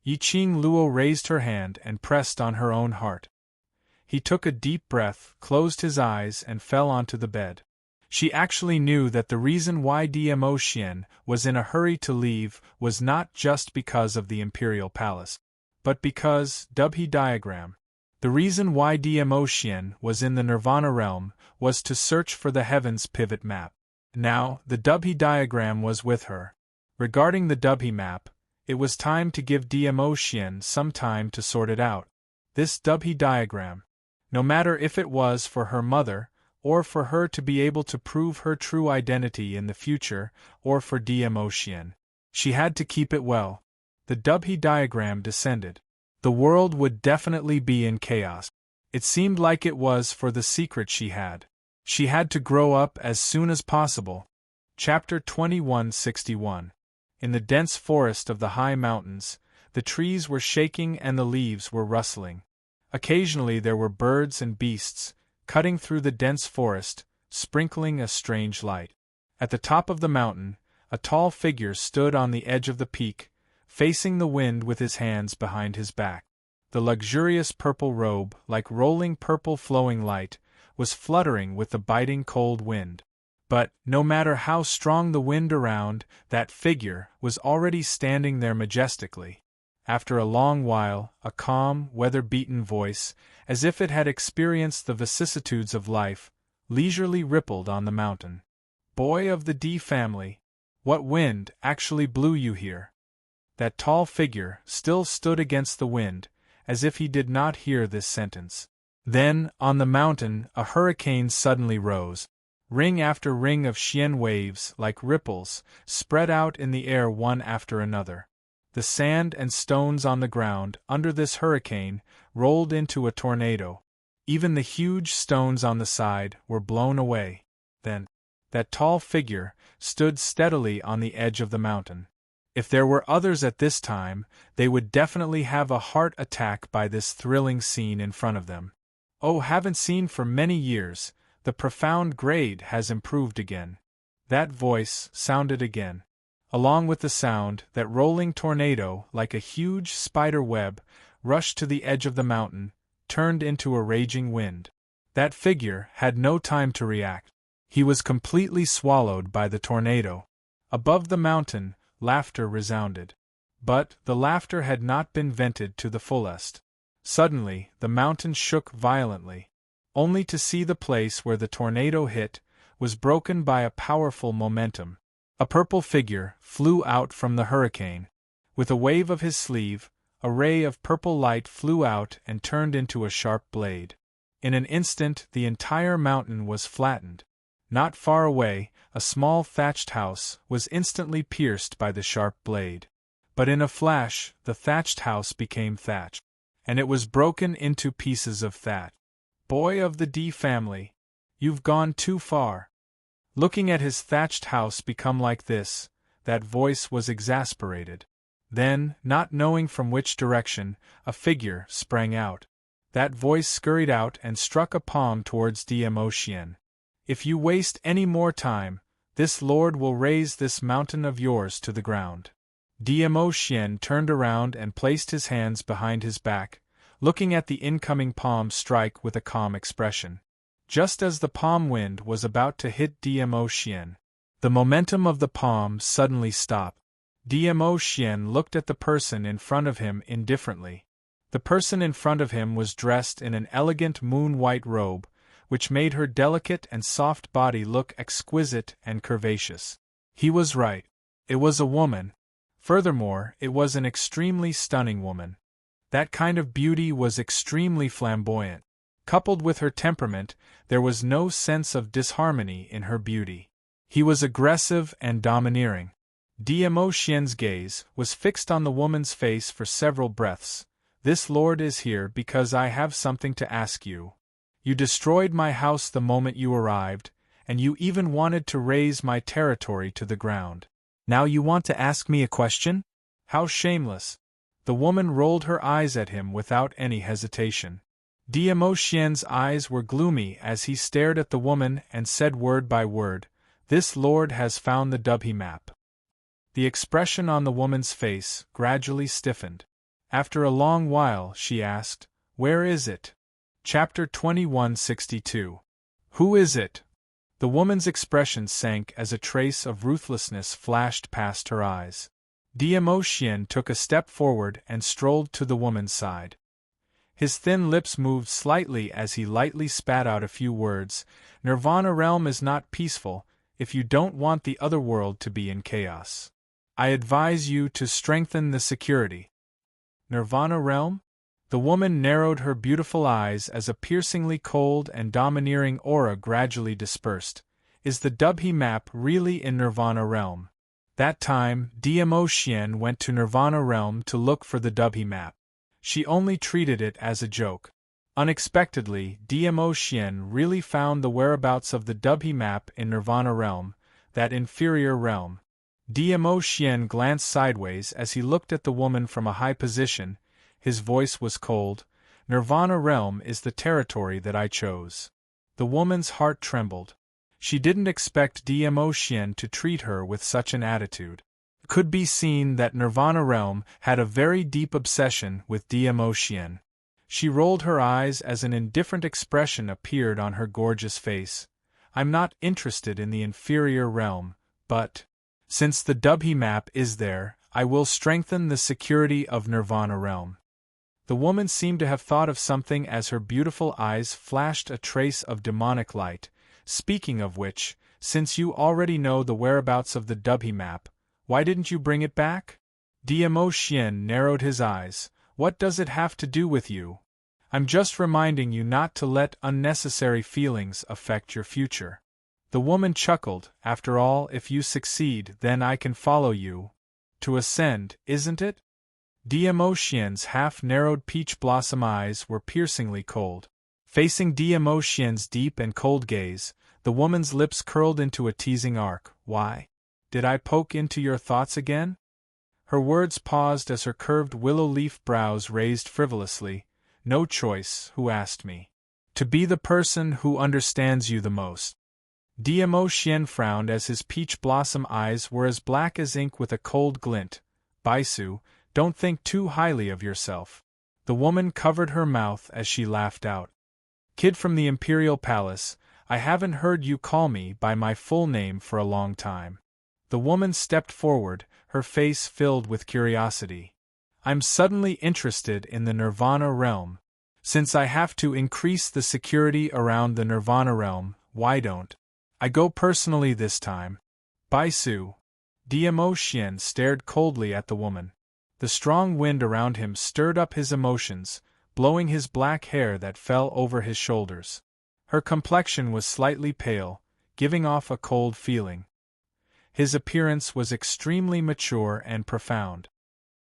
Yiqing Luo raised her hand and pressed on her own heart. He took a deep breath, closed his eyes and fell onto the bed. She actually knew that the reason why Diamo Xian was in a hurry to leave was not just because of the imperial palace, but because, Dubhe diagram. The reason why Diamo Xian was in the Nirvana realm was to search for the heavens pivot map. Now, the Dubhe diagram was with her. Regarding the Dubhe map, it was time to give Diamo Xian some time to sort it out. This Dubhe diagram, no matter if it was for her mother, or for her to be able to prove her true identity in the future, or for Diamo Xian, she had to keep it well. The Dubhe diagram descended. The world would definitely be in chaos. It seemed like it was for the secret she had. She had to grow up as soon as possible. Chapter 2161. In the dense forest of the high mountains, the trees were shaking and the leaves were rustling. Occasionally there were birds and beasts, cutting through the dense forest, sprinkling a strange light. At the top of the mountain, a tall figure stood on the edge of the peak, facing the wind with his hands behind his back. The luxurious purple robe, like rolling purple flowing light, was fluttering with the biting cold wind. But, no matter how strong the wind around, that figure was already standing there majestically. After a long while, a calm, weather-beaten voice, as if it had experienced the vicissitudes of life, leisurely rippled on the mountain. "Boy of the D family, what wind actually blew you here?" That tall figure still stood against the wind, as if he did not hear this sentence. Then, on the mountain, a hurricane suddenly rose. Ring after ring of Xian waves, like ripples, spread out in the air one after another. The sand and stones on the ground, under this hurricane, rolled into a tornado. Even the huge stones on the side were blown away. Then, that tall figure stood steadily on the edge of the mountain. If there were others at this time, they would definitely have a heart attack by this thrilling scene in front of them. Oh, haven't seen for many years, the profound grade has improved again. That voice sounded again. Along with the sound, that rolling tornado, like a huge spider web, rushed to the edge of the mountain, turned into a raging wind. That figure had no time to react. He was completely swallowed by the tornado. Above the mountain, laughter resounded. But the laughter had not been vented to the fullest. Suddenly, the mountain shook violently. Only to see the place where the tornado hit was broken by a powerful momentum. A purple figure flew out from the hurricane. With a wave of his sleeve, a ray of purple light flew out and turned into a sharp blade. In an instant, the entire mountain was flattened. Not far away, a small thatched house was instantly pierced by the sharp blade. But in a flash, the thatched house became thatch, and it was broken into pieces of thatch. Boy of the D family, you've gone too far. Looking at his thatched house become like this, that voice was exasperated. Then, not knowing from which direction, a figure sprang out. That voice scurried out and struck a palm towards Diemotien. If you waste any more time, this lord will raze this mountain of yours to the ground. Diemotien turned around and placed his hands behind his back, looking at the incoming palm strike with a calm expression. Just as the palm wind was about to hit Diemotien, the momentum of the palm suddenly stopped. Diemotien looked at the person in front of him indifferently. The person in front of him was dressed in an elegant moon-white robe, which made her delicate and soft body look exquisite and curvaceous. He was right. It was a woman. Furthermore, it was an extremely stunning woman. That kind of beauty was extremely flamboyant. Coupled with her temperament, there was no sense of disharmony in her beauty. He was aggressive and domineering. Diemotien's gaze was fixed on the woman's face for several breaths. This lord is here because I have something to ask you. You destroyed my house the moment you arrived, and you even wanted to raze my territory to the ground. Now you want to ask me a question? How shameless! The woman rolled her eyes at him without any hesitation. Diemotien's eyes were gloomy as he stared at the woman and said word by word, "This lord has found the Dubhe map." The expression on the woman's face gradually stiffened. After a long while she asked, "Where is it?" Chapter 2162. Who is it? The woman's expression sank as a trace of ruthlessness flashed past her eyes. Diemotien took a step forward and strolled to the woman's side. His thin lips moved slightly as he lightly spat out a few words. Nirvana realm is not peaceful, if you don't want the other world to be in chaos. I advise you to strengthen the security. Nirvana realm? The woman narrowed her beautiful eyes as a piercingly cold and domineering aura gradually dispersed. Is the Dubhe map really in Nirvana realm? That time, Diemotien went to Nirvana realm to look for the Dubhe map. She only treated it as a joke. Unexpectedly, Diemotien really found the whereabouts of the Dubhe map in Nirvana realm, that inferior realm. Diemotien glanced sideways as he looked at the woman from a high position. His voice was cold. Nirvana realm is the territory that I chose. The woman's heart trembled. She didn't expect Diemotien to treat her with such an attitude. It could be seen that Nirvana realm had a very deep obsession with Diemotien. She rolled her eyes as an indifferent expression appeared on her gorgeous face. I'm not interested in the inferior realm, but, since the Dubhe map is there, I will strengthen the security of Nirvana realm. The woman seemed to have thought of something as her beautiful eyes flashed a trace of demonic light. Speaking of which, since you already know the whereabouts of the Dubhe map, why didn't you bring it back? Diemotien narrowed his eyes. What does it have to do with you? I'm just reminding you not to let unnecessary feelings affect your future. The woman chuckled. After all, if you succeed, then I can follow you. To ascend, isn't it? Diemotien's half-narrowed peach-blossom eyes were piercingly cold. Facing Diemotien's deep and cold gaze, the woman's lips curled into a teasing arc. Why? Did I poke into your thoughts again? Her words paused as her curved willow-leaf brows raised frivolously. No choice, who asked me? To be the person who understands you the most. Dmo Xian frowned as his peach blossom eyes were as black as ink with a cold glint. Baisu, don't think too highly of yourself. The woman covered her mouth as she laughed out. Kid from the Imperial Palace, I haven't heard you call me by my full name for a long time. The woman stepped forward, her face filled with curiosity. I'm suddenly interested in the Nirvana realm. Since I have to increase the security around the Nirvana realm, why don't I go personally this time? Baisu. Dmo Xian stared coldly at the woman. The strong wind around him stirred up his emotions, blowing his black hair that fell over his shoulders. Her complexion was slightly pale, giving off a cold feeling. His appearance was extremely mature and profound.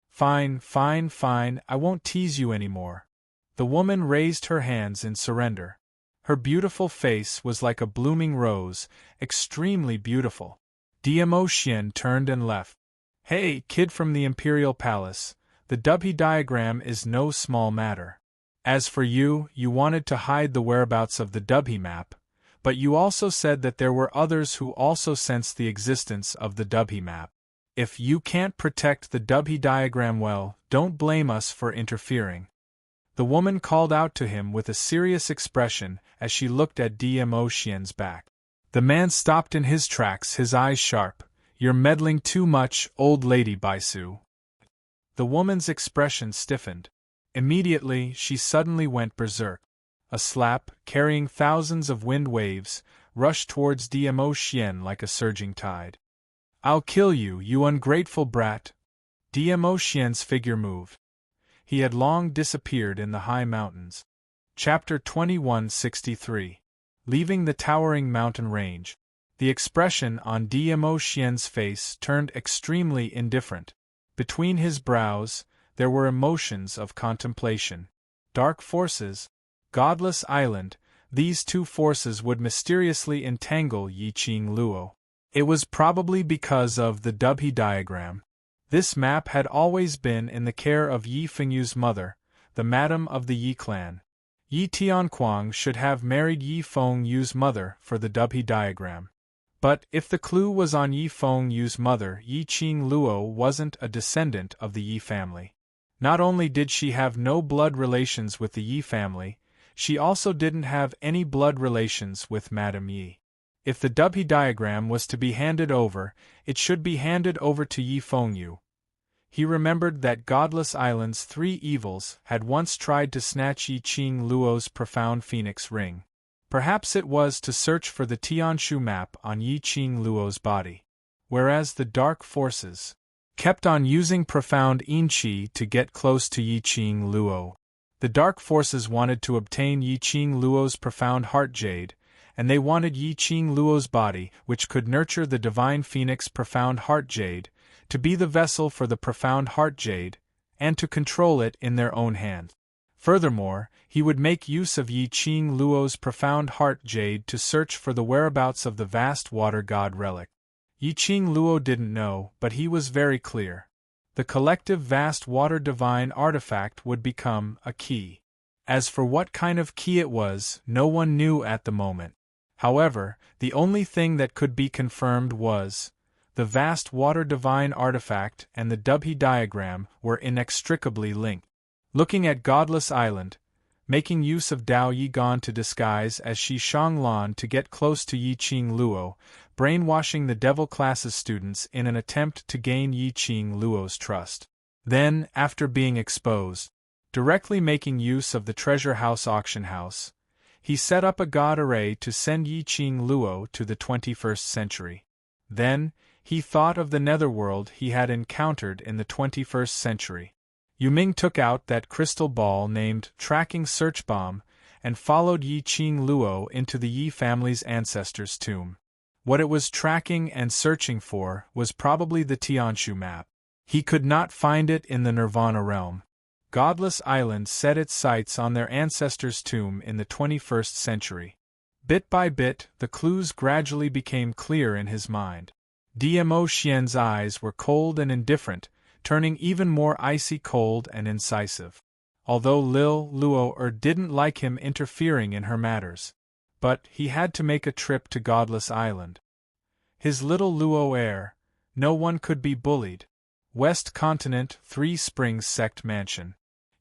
Fine, fine, fine, I won't tease you anymore. The woman raised her hands in surrender. Her beautiful face was like a blooming rose, extremely beautiful. Dmo Xian turned and left. Hey, kid from the Imperial Palace, the Dubhe diagram is no small matter. As for you, you wanted to hide the whereabouts of the Dubhe map, but you also said that there were others who also sensed the existence of the Dubhe map. If you can't protect the Dubhe diagram well, don't blame us for interfering. The woman called out to him with a serious expression as she looked at Dmo Xian's back. The man stopped in his tracks, his eyes sharp. You're meddling too much, old lady Baisu. The woman's expression stiffened. Immediately, she suddenly went berserk. A slap, carrying thousands of wind waves, rushed towards Dmo Xian like a surging tide. I'll kill you, you ungrateful brat! Dmo Xian's figure moved. He had long disappeared in the high mountains. Chapter 2163. Leaving the towering mountain range. The expression on Dmo Xian's face turned extremely indifferent. Between his brows, there were emotions of contemplation. Dark forces, godless island, these two forces would mysteriously entangle Yiqing Luo. It was probably because of the Dubhe diagram. This map had always been in the care of Yi Fengyu's mother, the madam of the Yi clan. Yi Tianquang should have married Yi Fengyu's mother for the Dubhe diagram. But if the clue was on Yi Fengyu's mother, Yiqing Luo wasn't a descendant of the Yi family. Not only did she have no blood relations with the Yi family, she also didn't have any blood relations with Madame Yi. If the Dubhe diagram was to be handed over, it should be handed over to Yi Fengyu. He remembered that Godless Island's three evils had once tried to snatch Yiqing Luo's profound phoenix ring. Perhaps it was to search for the Tianshu map on Yiqing Luo's body. Whereas the dark forces kept on using profound Inqi to get close to Yiqing Luo. The dark forces wanted to obtain Yiqing Luo's profound heart jade, and they wanted Yiqing Luo's body, which could nurture the divine phoenix profound heart jade, to be the vessel for the profound heart jade, and to control it in their own hand. Furthermore, he would make use of Yiqing Luo's profound heart jade to search for the whereabouts of the vast water god relic. Yiqing Luo didn't know, but he was very clear. The collective vast water divine artifact would become a key. As for what kind of key it was, no one knew at the moment. However, the only thing that could be confirmed was, the vast water divine artifact and the Dubhe diagram were inextricably linked. Looking at Godless Island, making use of Dao Yigan to disguise as Shi Shanglan to get close to Yiqing Luo, brainwashing the Devil Classes students in an attempt to gain Yiqing Luo's trust. Then, after being exposed, directly making use of the Treasure House auction house, he set up a god array to send Yiqing Luo to the 21st century. Then, he thought of the netherworld he had encountered in the 21st century. Yuming took out that crystal ball named Tracking Search Bomb and followed Yiqing Luo into the Yi family's ancestors' tomb. What it was tracking and searching for was probably the Tianshu map. He could not find it in the Nirvana realm. Godless Island set its sights on their ancestors' tomb in the 21st century. Bit by bit, the clues gradually became clear in his mind. Dmo Xian's eyes were cold and indifferent, turning even more icy cold and incisive. although Lil Luo didn't like him interfering in her matters. But he had to make a trip to Godless Island. His little Luo heir, no one could be bullied. West Continent, Three Springs Sect Mansion.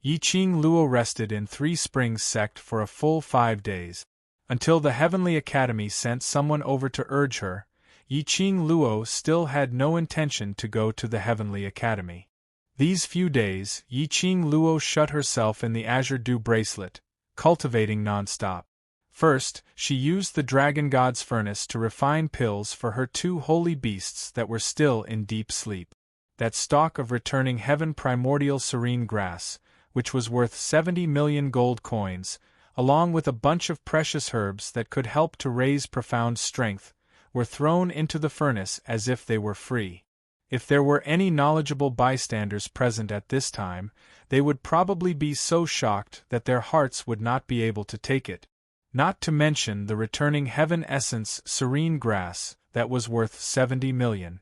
Yiqing Luo rested in Three Springs Sect for a full 5 days. Until the Heavenly Academy sent someone over to urge her, Yiqing Luo still had no intention to go to the Heavenly Academy. These few days, Yiqing Luo shut herself in the Azure Dew bracelet, cultivating non-stop. First, she used the Dragon God's furnace to refine pills for her 2 holy beasts that were still in deep sleep. That stalk of returning heaven primordial serene grass, which was worth 70 million gold coins, along with a bunch of precious herbs that could help to raise profound strength, were thrown into the furnace as if they were free. If there were any knowledgeable bystanders present at this time, they would probably be so shocked that their hearts would not be able to take it. Not to mention the returning heaven essence serene grass, that was worth 70 million.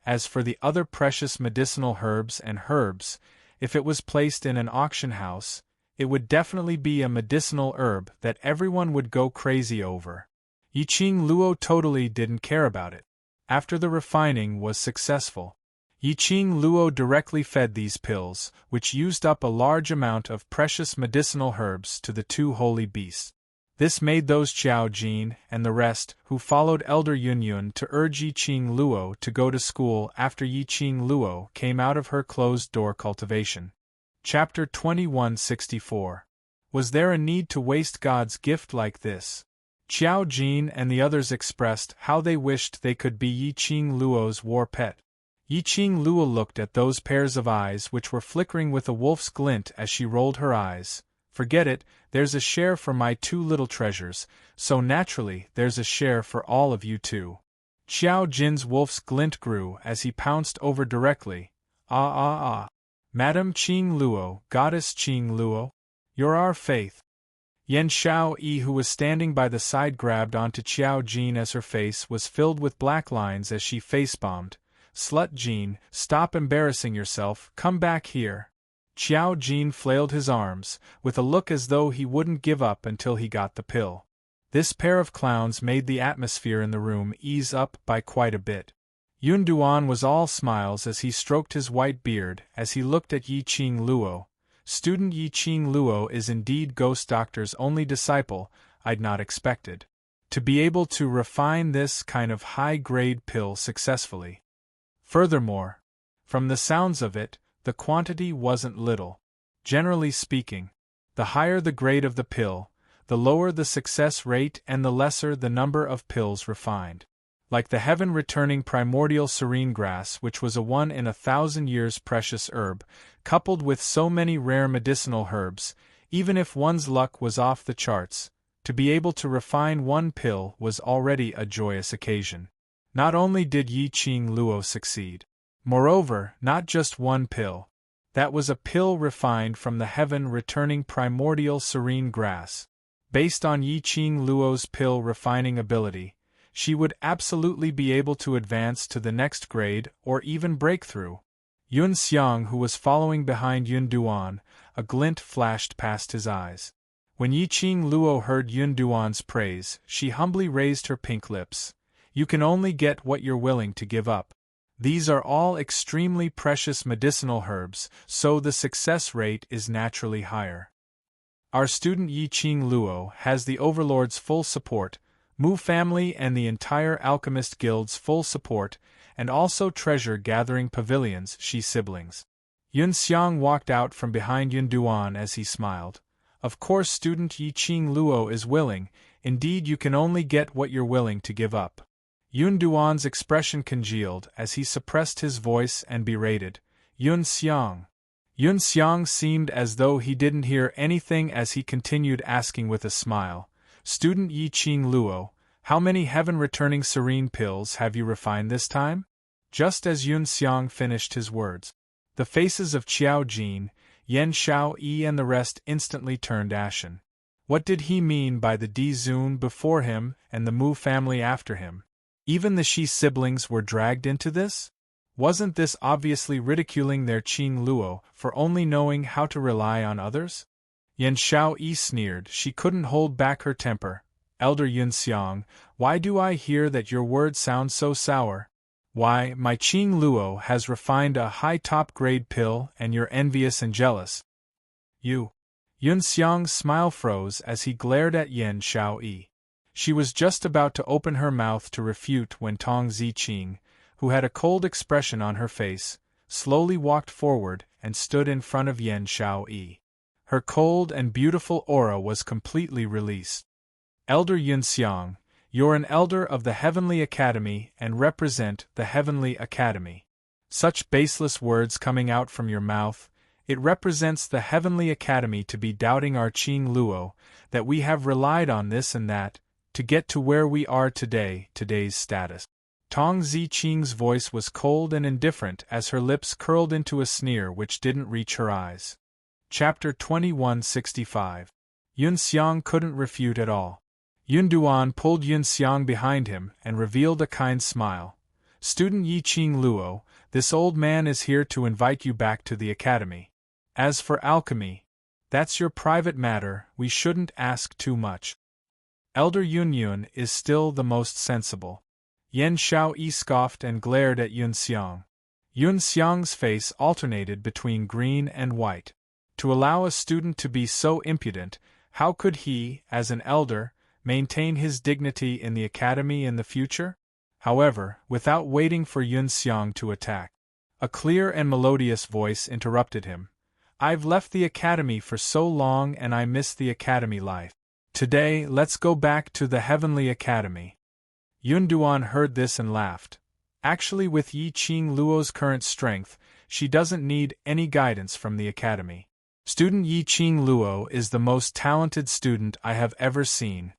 As for the other precious medicinal herbs and herbs, if it was placed in an auction house, it would definitely be a medicinal herb that everyone would go crazy over. Yiqing Luo totally didn't care about it. After the refining was successful, Yiqing Luo directly fed these pills, which used up a large amount of precious medicinal herbs to the 2 holy beasts. This made those Qiao Jin and the rest who followed Elder Yunyun to urge Yiqing Luo to go to school after Yiqing Luo came out of her closed-door cultivation. Chapter 2164. Was there a need to waste God's gift like this? Qiao Jin and the others expressed how they wished they could be Yiqing Luo's war pet. Yiqing Luo looked at those pairs of eyes which were flickering with a wolf's glint as she rolled her eyes. Forget it, there's a share for my 2 little treasures, so naturally there's a share for all of you too. Qiao Jin's wolf's glint grew as he pounced over directly. Madam Qing Luo, Goddess Qing Luo, you're our faith. Yan Xiao Yi, who was standing by the side, grabbed onto Qiao Jin as her face was filled with black lines as she face-bombed. Slut Jin, stop embarrassing yourself, come back here. Qiao Jin flailed his arms, with a look as though he wouldn't give up until he got the pill. This pair of clowns made the atmosphere in the room ease up by quite a bit. Yun Duan was all smiles as he stroked his white beard as he looked at Yiqing Luo. Student Yiqing Luo is indeed Ghost Doctor's only disciple. I'd not expected to be able to refine this kind of high-grade pill successfully. Furthermore, from the sounds of it, the quantity wasn't little. Generally speaking, the higher the grade of the pill, the lower the success rate and the lesser the number of pills refined. Like the heaven-returning primordial serene grass, which was a 1 in 1,000 years precious herb, coupled with so many rare medicinal herbs, even if one's luck was off the charts, to be able to refine 1 pill was already a joyous occasion. Not only did Yiqing Luo succeed, moreover, not just 1 pill. That was a pill refined from the heaven-returning primordial serene grass. Based on Yiqing Luo's pill refining ability, she would absolutely be able to advance to the next grade or even breakthrough. Yun Xiang, who was following behind Yun Duan, a glint flashed past his eyes. When Yiqing Luo heard Yun Duan's praise, she humbly raised her pink lips. You can only get what you're willing to give up. These are all extremely precious medicinal herbs, so the success rate is naturally higher. Our student Yiqing Luo has the Overlord's full support, Mu family and the entire Alchemist Guild's full support, and also treasure-gathering pavilions, she siblings. Yun Xiang walked out from behind Yun Duan as he smiled. Of course student Yiqing Luo is willing, indeed you can only get what you're willing to give up. Yun Duan's expression congealed as he suppressed his voice and berated, Yun Xiang. Yun Xiang seemed as though he didn't hear anything as he continued asking with a smile, Student Yiqing Luo, how many heaven-returning serene pills have you refined this time? Just as Yun Xiang finished his words, the faces of Qiao Jin, Yan Xiao Yi and the rest instantly turned ashen. What did he mean by the Di Zun before him and the Mu family after him? Even the Shi siblings were dragged into this? Wasn't this obviously ridiculing their Qing Luo for only knowing how to rely on others? Yan Xiaoyi sneered. She couldn't hold back her temper. Elder Yunxiang, why do I hear that your words sound so sour? Why, my Qing Luo has refined a high top-grade pill and you're envious and jealous. You. Yunxiang's smile froze as he glared at Yan Xiaoyi. She was just about to open her mouth to refute when Tong Ziqing, who had a cold expression on her face, slowly walked forward and stood in front of Yan Xiaoyi. Her cold and beautiful aura was completely released. Elder Yunxiang, you're an elder of the Heavenly Academy and represent the Heavenly Academy. Such baseless words coming out from your mouth, it represents the Heavenly Academy to be doubting our Qing Luo, that we have relied on this and that, to get to where we are today, today's status. Tong Ziqing's voice was cold and indifferent as her lips curled into a sneer which didn't reach her eyes. Chapter 2165. Yunxiang couldn't refute at all. Yunduan pulled Yunxiang behind him and revealed a kind smile. Student Yiqing Luo, this old man is here to invite you back to the academy. As for alchemy, that's your private matter, we shouldn't ask too much. Elder Yunyun is still the most sensible. Yan Xiaoyi scoffed and glared at Yunxiang. Yunxiang's face alternated between green and white. To allow a student to be so impudent, how could he, as an elder, maintain his dignity in the academy in the future? However, without waiting for Yunxiang to attack, a clear and melodious voice interrupted him. I've left the academy for so long and I miss the academy life. Today, let's go back to the Heavenly Academy. Yunduan heard this and laughed. Actually, with Yiqing Luo's current strength, she doesn't need any guidance from the academy. Student Yiqing Luo is the most talented student I have ever seen.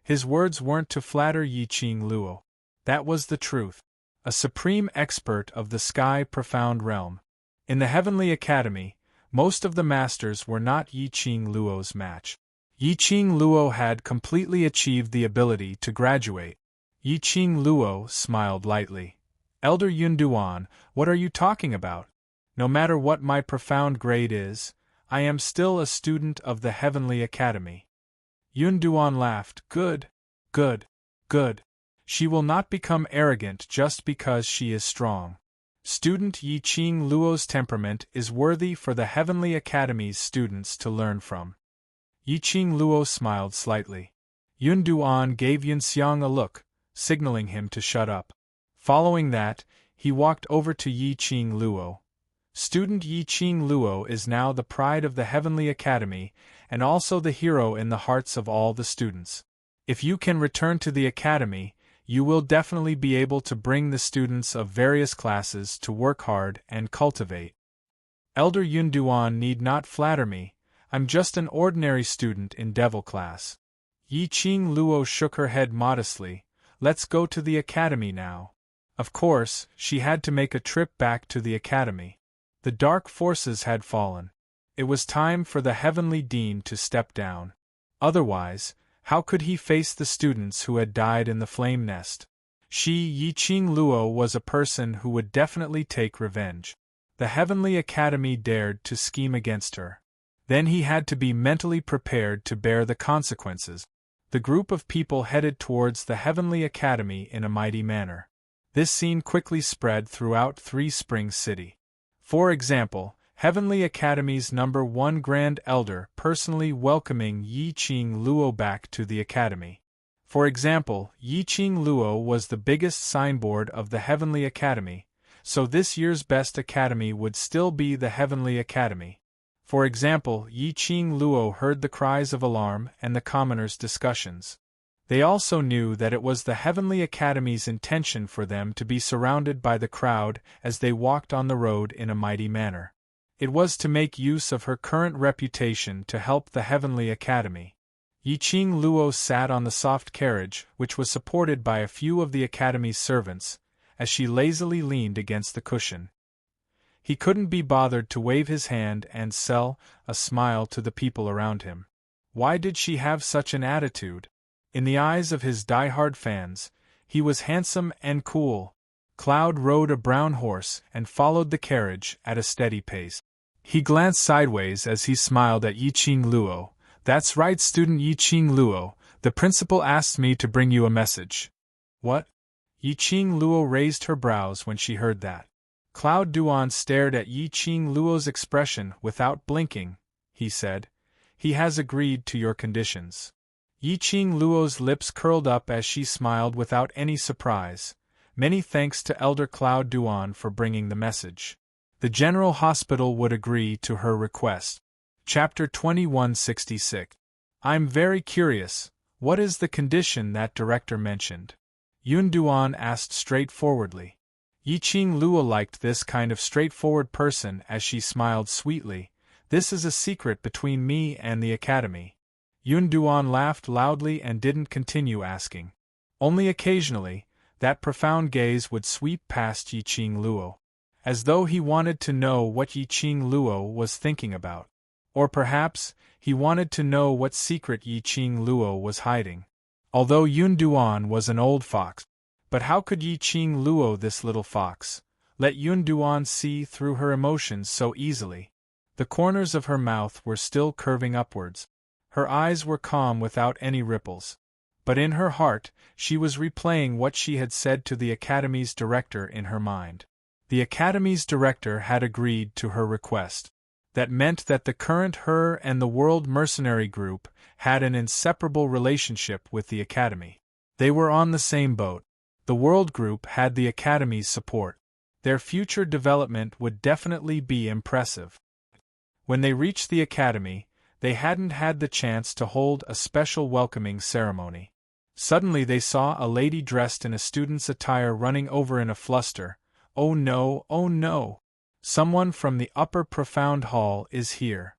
His words weren't to flatter Yiqing Luo. That was the truth. A supreme expert of the sky profound realm. In the Heavenly Academy, most of the masters were not Yiqing Luo's match. Yiqing Luo had completely achieved the ability to graduate. Yiqing Luo smiled lightly. Elder Yunduan, what are you talking about? No matter what my profound grade is, I am still a student of the Heavenly Academy. Yunduan laughed. Good, good, good. She will not become arrogant just because she is strong. Student Yiqing Luo's temperament is worthy for the Heavenly Academy's students to learn from. Yiqing Luo smiled slightly. Yunduan gave Yunxiang a look, signaling him to shut up. Following that, he walked over to Yiqing Luo. Student Yiqing Luo is now the pride of the Heavenly Academy, and also the hero in the hearts of all the students. If you can return to the academy, you will definitely be able to bring the students of various classes to work hard and cultivate. Elder Yunduan need not flatter me, I'm just an ordinary student in Devil class. Yiqing Luo shook her head modestly. Let's go to the academy now. Of course, she had to make a trip back to the academy. The dark forces had fallen. It was time for the Heavenly Dean to step down. Otherwise, how could he face the students who had died in the flame nest? She, Yiqing Luo, was a person who would definitely take revenge. The Heavenly Academy dared to scheme against her. Then he had to be mentally prepared to bear the consequences. The group of people headed towards the Heavenly Academy in a mighty manner. This scene quickly spread throughout Three Springs City. For example, Heavenly Academy's #1 Grand Elder personally welcoming Yiqing Luo back to the Academy. For example, Yiqing Luo was the biggest signboard of the Heavenly Academy, so this year's best academy would still be the Heavenly Academy. For example, Yiqing Luo heard the cries of alarm and the commoners' discussions. They also knew that it was the Heavenly Academy's intention for them to be surrounded by the crowd as they walked on the road in a mighty manner. It was to make use of her current reputation to help the Heavenly Academy. Yiqing Luo sat on the soft carriage, which was supported by a few of the Academy's servants, as she lazily leaned against the cushion. He couldn't be bothered to wave his hand and sell a smile to the people around him. Why did she have such an attitude? In the eyes of his die-hard fans, he was handsome and cool. Cloud rode a brown horse and followed the carriage at a steady pace. He glanced sideways as he smiled at Yiqing Luo. "That's right, student Yiqing Luo. The principal asked me to bring you a message." "What?" Yiqing Luo raised her brows when she heard that. Cloud Duan stared at Yiqing Luo's expression without blinking. He said, "He has agreed to your conditions." Yiqing Luo's lips curled up as she smiled without any surprise. "Many thanks to Elder Cloud Duan for bringing the message. The General Hospital would agree to her request." Chapter 2166. "I'm very curious. What is the condition that director mentioned?" Yun Duan asked straightforwardly. Yiqing Luo liked this kind of straightforward person as she smiled sweetly. "This is a secret between me and the academy." Yun Duan laughed loudly and didn't continue asking. Only occasionally, that profound gaze would sweep past Yiqing Luo, as though he wanted to know what Yiqing Luo was thinking about. Or perhaps, he wanted to know what secret Yiqing Luo was hiding. Although Yun Duan was an old fox. But how could Yiqing Luo, this little fox, let Yun Duan see through her emotions so easily? The corners of her mouth were still curving upwards. Her eyes were calm without any ripples. But in her heart, she was replaying what she had said to the Academy's director in her mind. The Academy's director had agreed to her request. That meant that the current her and the World Mercenary Group had an inseparable relationship with the Academy. They were on the same boat. The World Group had the Academy's support. Their future development would definitely be impressive. When they reached the Academy, they hadn't had the chance to hold a special welcoming ceremony. Suddenly they saw a lady dressed in a student's attire running over in a fluster. "Oh no, oh no! Someone from the upper profound hall is here."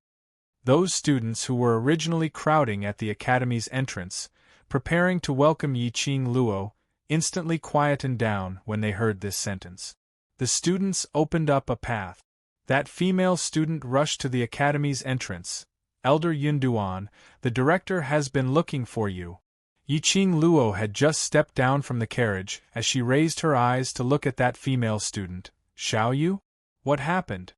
Those students who were originally crowding at the Academy's entrance, preparing to welcome Yiqing Luo, instantly quietened down when they heard this sentence. The students opened up a path. That female student rushed to the Academy's entrance. "Elder Yun Duan, the director has been looking for you." Yiqing Luo had just stepped down from the carriage as she raised her eyes to look at that female student. "Xiaoyu? What happened?"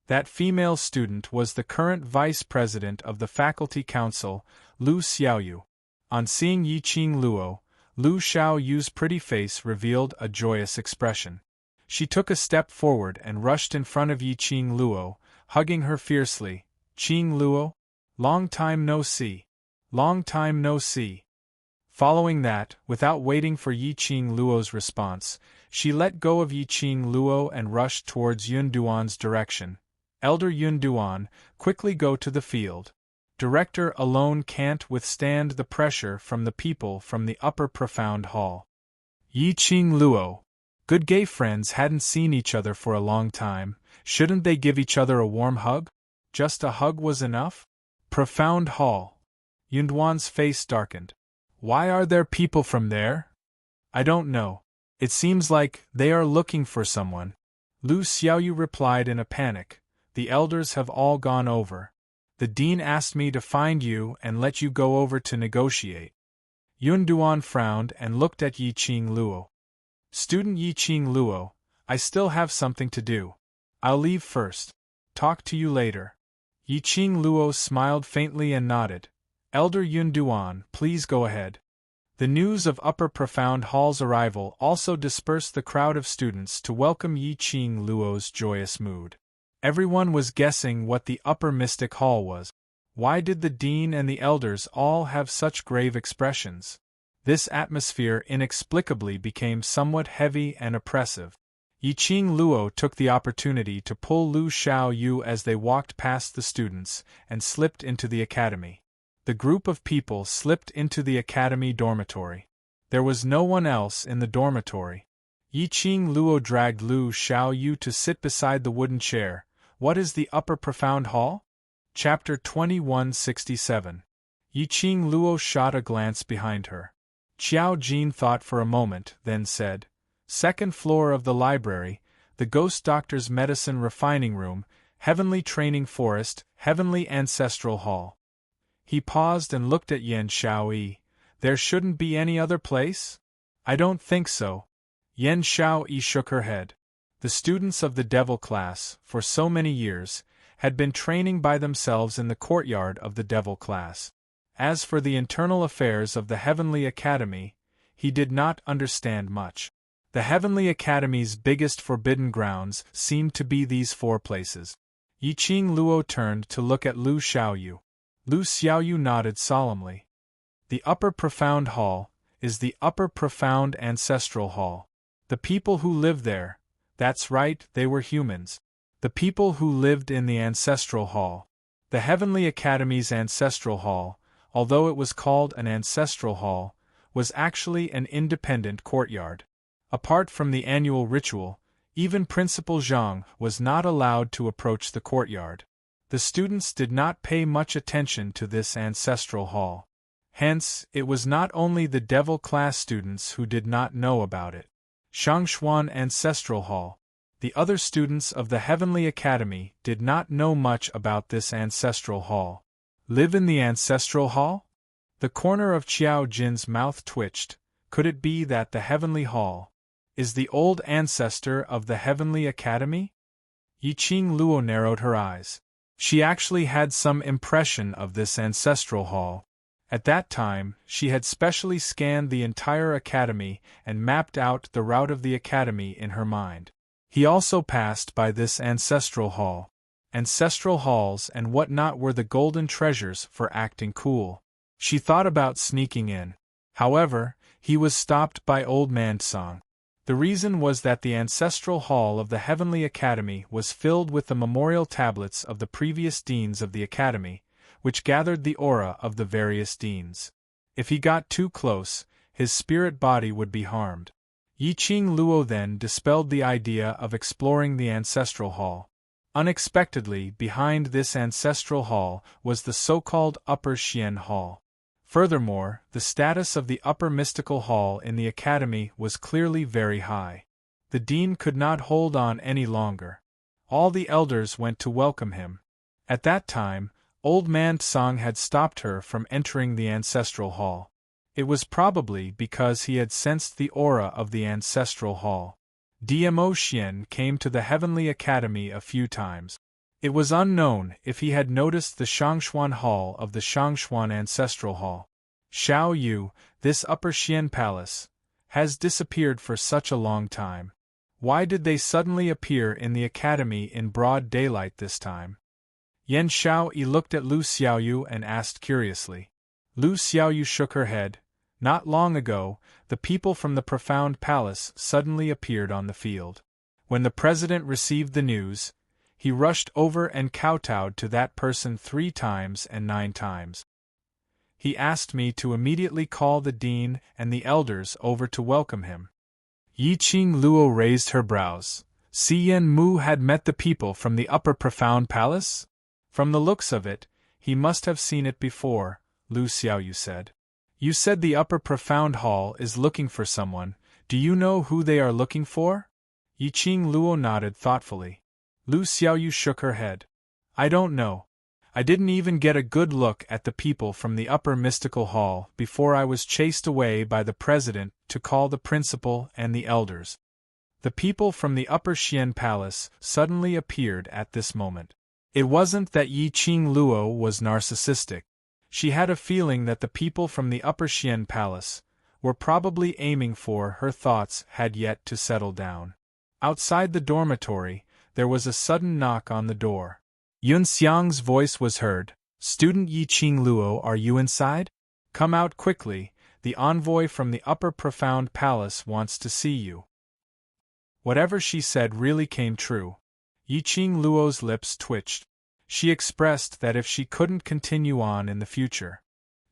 That female student was the current vice president of the faculty council, Lu Xiaoyu. On seeing Yiqing Luo, Lu Xiaoyu's pretty face revealed a joyous expression. She took a step forward and rushed in front of Yiqing Luo, hugging her fiercely. "Qing Luo? Long time no see. Long time no see." Following that, without waiting for Yiqing Luo's response, she let go of Yiqing Luo and rushed towards Yun Duan's direction. "Elder Yun Duan, quickly go to the field. Director alone can't withstand the pressure from the people from the upper profound hall." Yiqing Luo. Good gay friends hadn't seen each other for a long time. Shouldn't they give each other a warm hug? Just a hug was enough? Profound hall. Yun Duan's face darkened. "Why are there people from there?" "I don't know. It seems like they are looking for someone." Lu Xiaoyu replied in a panic. "The elders have all gone over. The dean asked me to find you and let you go over to negotiate." Yun Duan frowned and looked at Yiqing Luo. "Student Yiqing Luo, I still have something to do. I'll leave first. Talk to you later." Yiqing Luo smiled faintly and nodded. "Elder Yun Duan, please go ahead." The news of Upper Profound Hall's arrival also dispersed the crowd of students to welcome Yiqing Luo's joyous mood. Everyone was guessing what the Upper Mystic Hall was. Why did the dean and the elders all have such grave expressions? This atmosphere inexplicably became somewhat heavy and oppressive. Yiqing Luo took the opportunity to pull Lu Xiaoyu as they walked past the students and slipped into the academy. The group of people slipped into the academy dormitory. There was no one else in the dormitory. Yiqing Luo dragged Lu Xiaoyu to sit beside the wooden chair. "What is the Upper Profound Hall?" Chapter 2167. Yiqing Luo shot a glance behind her. Qiao Jin thought for a moment, then said, "Second floor of the library, the Ghost Doctor's Medicine Refining Room, Heavenly Training Forest, Heavenly Ancestral Hall." He paused and looked at Yan Xiaoyi. "There shouldn't be any other place?" "I don't think so." Yan Xiaoyi shook her head. The students of the Devil class, for so many years, had been training by themselves in the courtyard of the Devil class. As for the internal affairs of the Heavenly Academy, he did not understand much. The Heavenly Academy's biggest forbidden grounds seemed to be these 4 places. Yiqing Luo turned to look at Lu Xiaoyu. Lu Xiaoyu nodded solemnly. The Upper Profound Hall is the Upper Profound Ancestral Hall. The people who live there, that's right, they were humans. The people who lived in the Ancestral Hall. The Heavenly Academy's Ancestral Hall, although it was called an Ancestral Hall, was actually an independent courtyard. Apart from the annual ritual, even Principal Zhang was not allowed to approach the courtyard. The students did not pay much attention to this Ancestral Hall. Hence, it was not only the Devil class students who did not know about it. Shangshuan Ancestral Hall. The other students of the Heavenly Academy did not know much about this Ancestral Hall. Live in the Ancestral Hall? The corner of Qiao Jin's mouth twitched. Could it be that the Heavenly Hall is the old ancestor of the Heavenly Academy? Yiqing Luo narrowed her eyes. She actually had some impression of this Ancestral Hall. At that time, she had specially scanned the entire academy and mapped out the route of the academy in her mind. He also passed by this Ancestral Hall. Ancestral halls and what not were the golden treasures for acting cool. She thought about sneaking in. However, he was stopped by Old Man Tsang. The reason was that the Ancestral Hall of the Heavenly Academy was filled with the memorial tablets of the previous deans of the academy, which gathered the aura of the various deans. If he got too close, his spirit body would be harmed. Yiqing Luo then dispelled the idea of exploring the Ancestral Hall. Unexpectedly, behind this Ancestral Hall was the so-called Upper Xian Hall. Furthermore, the status of the Upper Mystical Hall in the academy was clearly very high. The dean could not hold on any longer. All the elders went to welcome him. At that time, Old Man Tsang had stopped her from entering the Ancestral Hall. It was probably because he had sensed the aura of the Ancestral Hall. Dmo Xian came to the Heavenly Academy a few times. It was unknown if he had noticed the Shangshuan Hall of the Shangshuan Ancestral Hall. Xiao Yu, this Upper Xian Palace, has disappeared for such a long time. Why did they suddenly appear in the academy in broad daylight this time? Yan Xiaoyi looked at Lu Xiaoyu and asked curiously. Lu Xiaoyu shook her head. Not long ago, the people from the Profound Palace suddenly appeared on the field. When the president received the news, he rushed over and kowtowed to that person 3 times and 9 times. He asked me to immediately call the dean and the elders over to welcome him. Yiqing Luo raised her brows. Xian Mu had met the people from the Upper Profound Palace? From the looks of it, he must have seen it before, Lu Xiaoyu said. You said the Upper Profound Hall is looking for someone. Do you know who they are looking for? Yiqing Luo nodded thoughtfully. Lu Xiaoyu shook her head. I don't know. I didn't even get a good look at the people from the Upper Mystical Hall before I was chased away by the president to call the principal and the elders. The people from the Upper Xian Palace suddenly appeared at this moment. It wasn't that Yiqing Luo was narcissistic. She had a feeling that the people from the Upper Xian Palace were probably aiming for her thoughts had yet to settle down. Outside the dormitory, there was a sudden knock on the door. Yun Xiang's voice was heard. Student Yiqing Luo, are you inside? Come out quickly, the envoy from the Upper Profound Palace wants to see you. Whatever she said really came true. Yiqing Luo's lips twitched. She expressed that if she couldn't continue on in the future.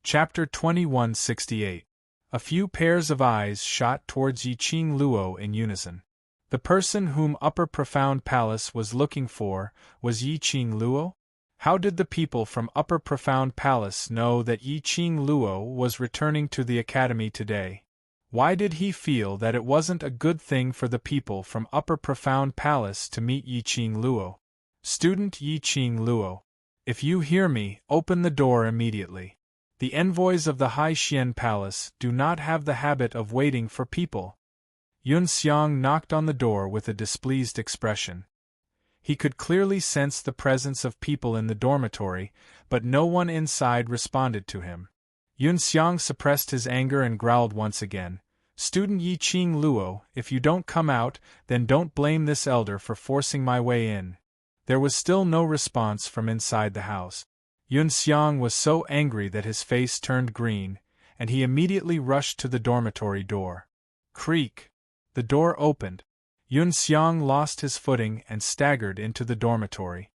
Chapter 2168. A few pairs of eyes shot towards Yiqing Luo in unison. The person whom Upper Profound Palace was looking for was Yiqing Luo? How did the people from Upper Profound Palace know that Yiqing Luo was returning to the academy today? Why did he feel that it wasn't a good thing for the people from Upper Profound Palace to meet Yiqing Luo? Student Yiqing Luo, if you hear me, open the door immediately. The envoys of the High Xian Palace do not have the habit of waiting for people. Yun Xiang knocked on the door with a displeased expression. He could clearly sense the presence of people in the dormitory, but no one inside responded to him. Yun Xiang suppressed his anger and growled once again, "Student Yi Qing Luo, if you don't come out, then don't blame this elder for forcing my way in." There was still no response from inside the house. Yun Xiang was so angry that his face turned green, and he immediately rushed to the dormitory door. Creak! The door opened. Yun Xiang lost his footing and staggered into the dormitory.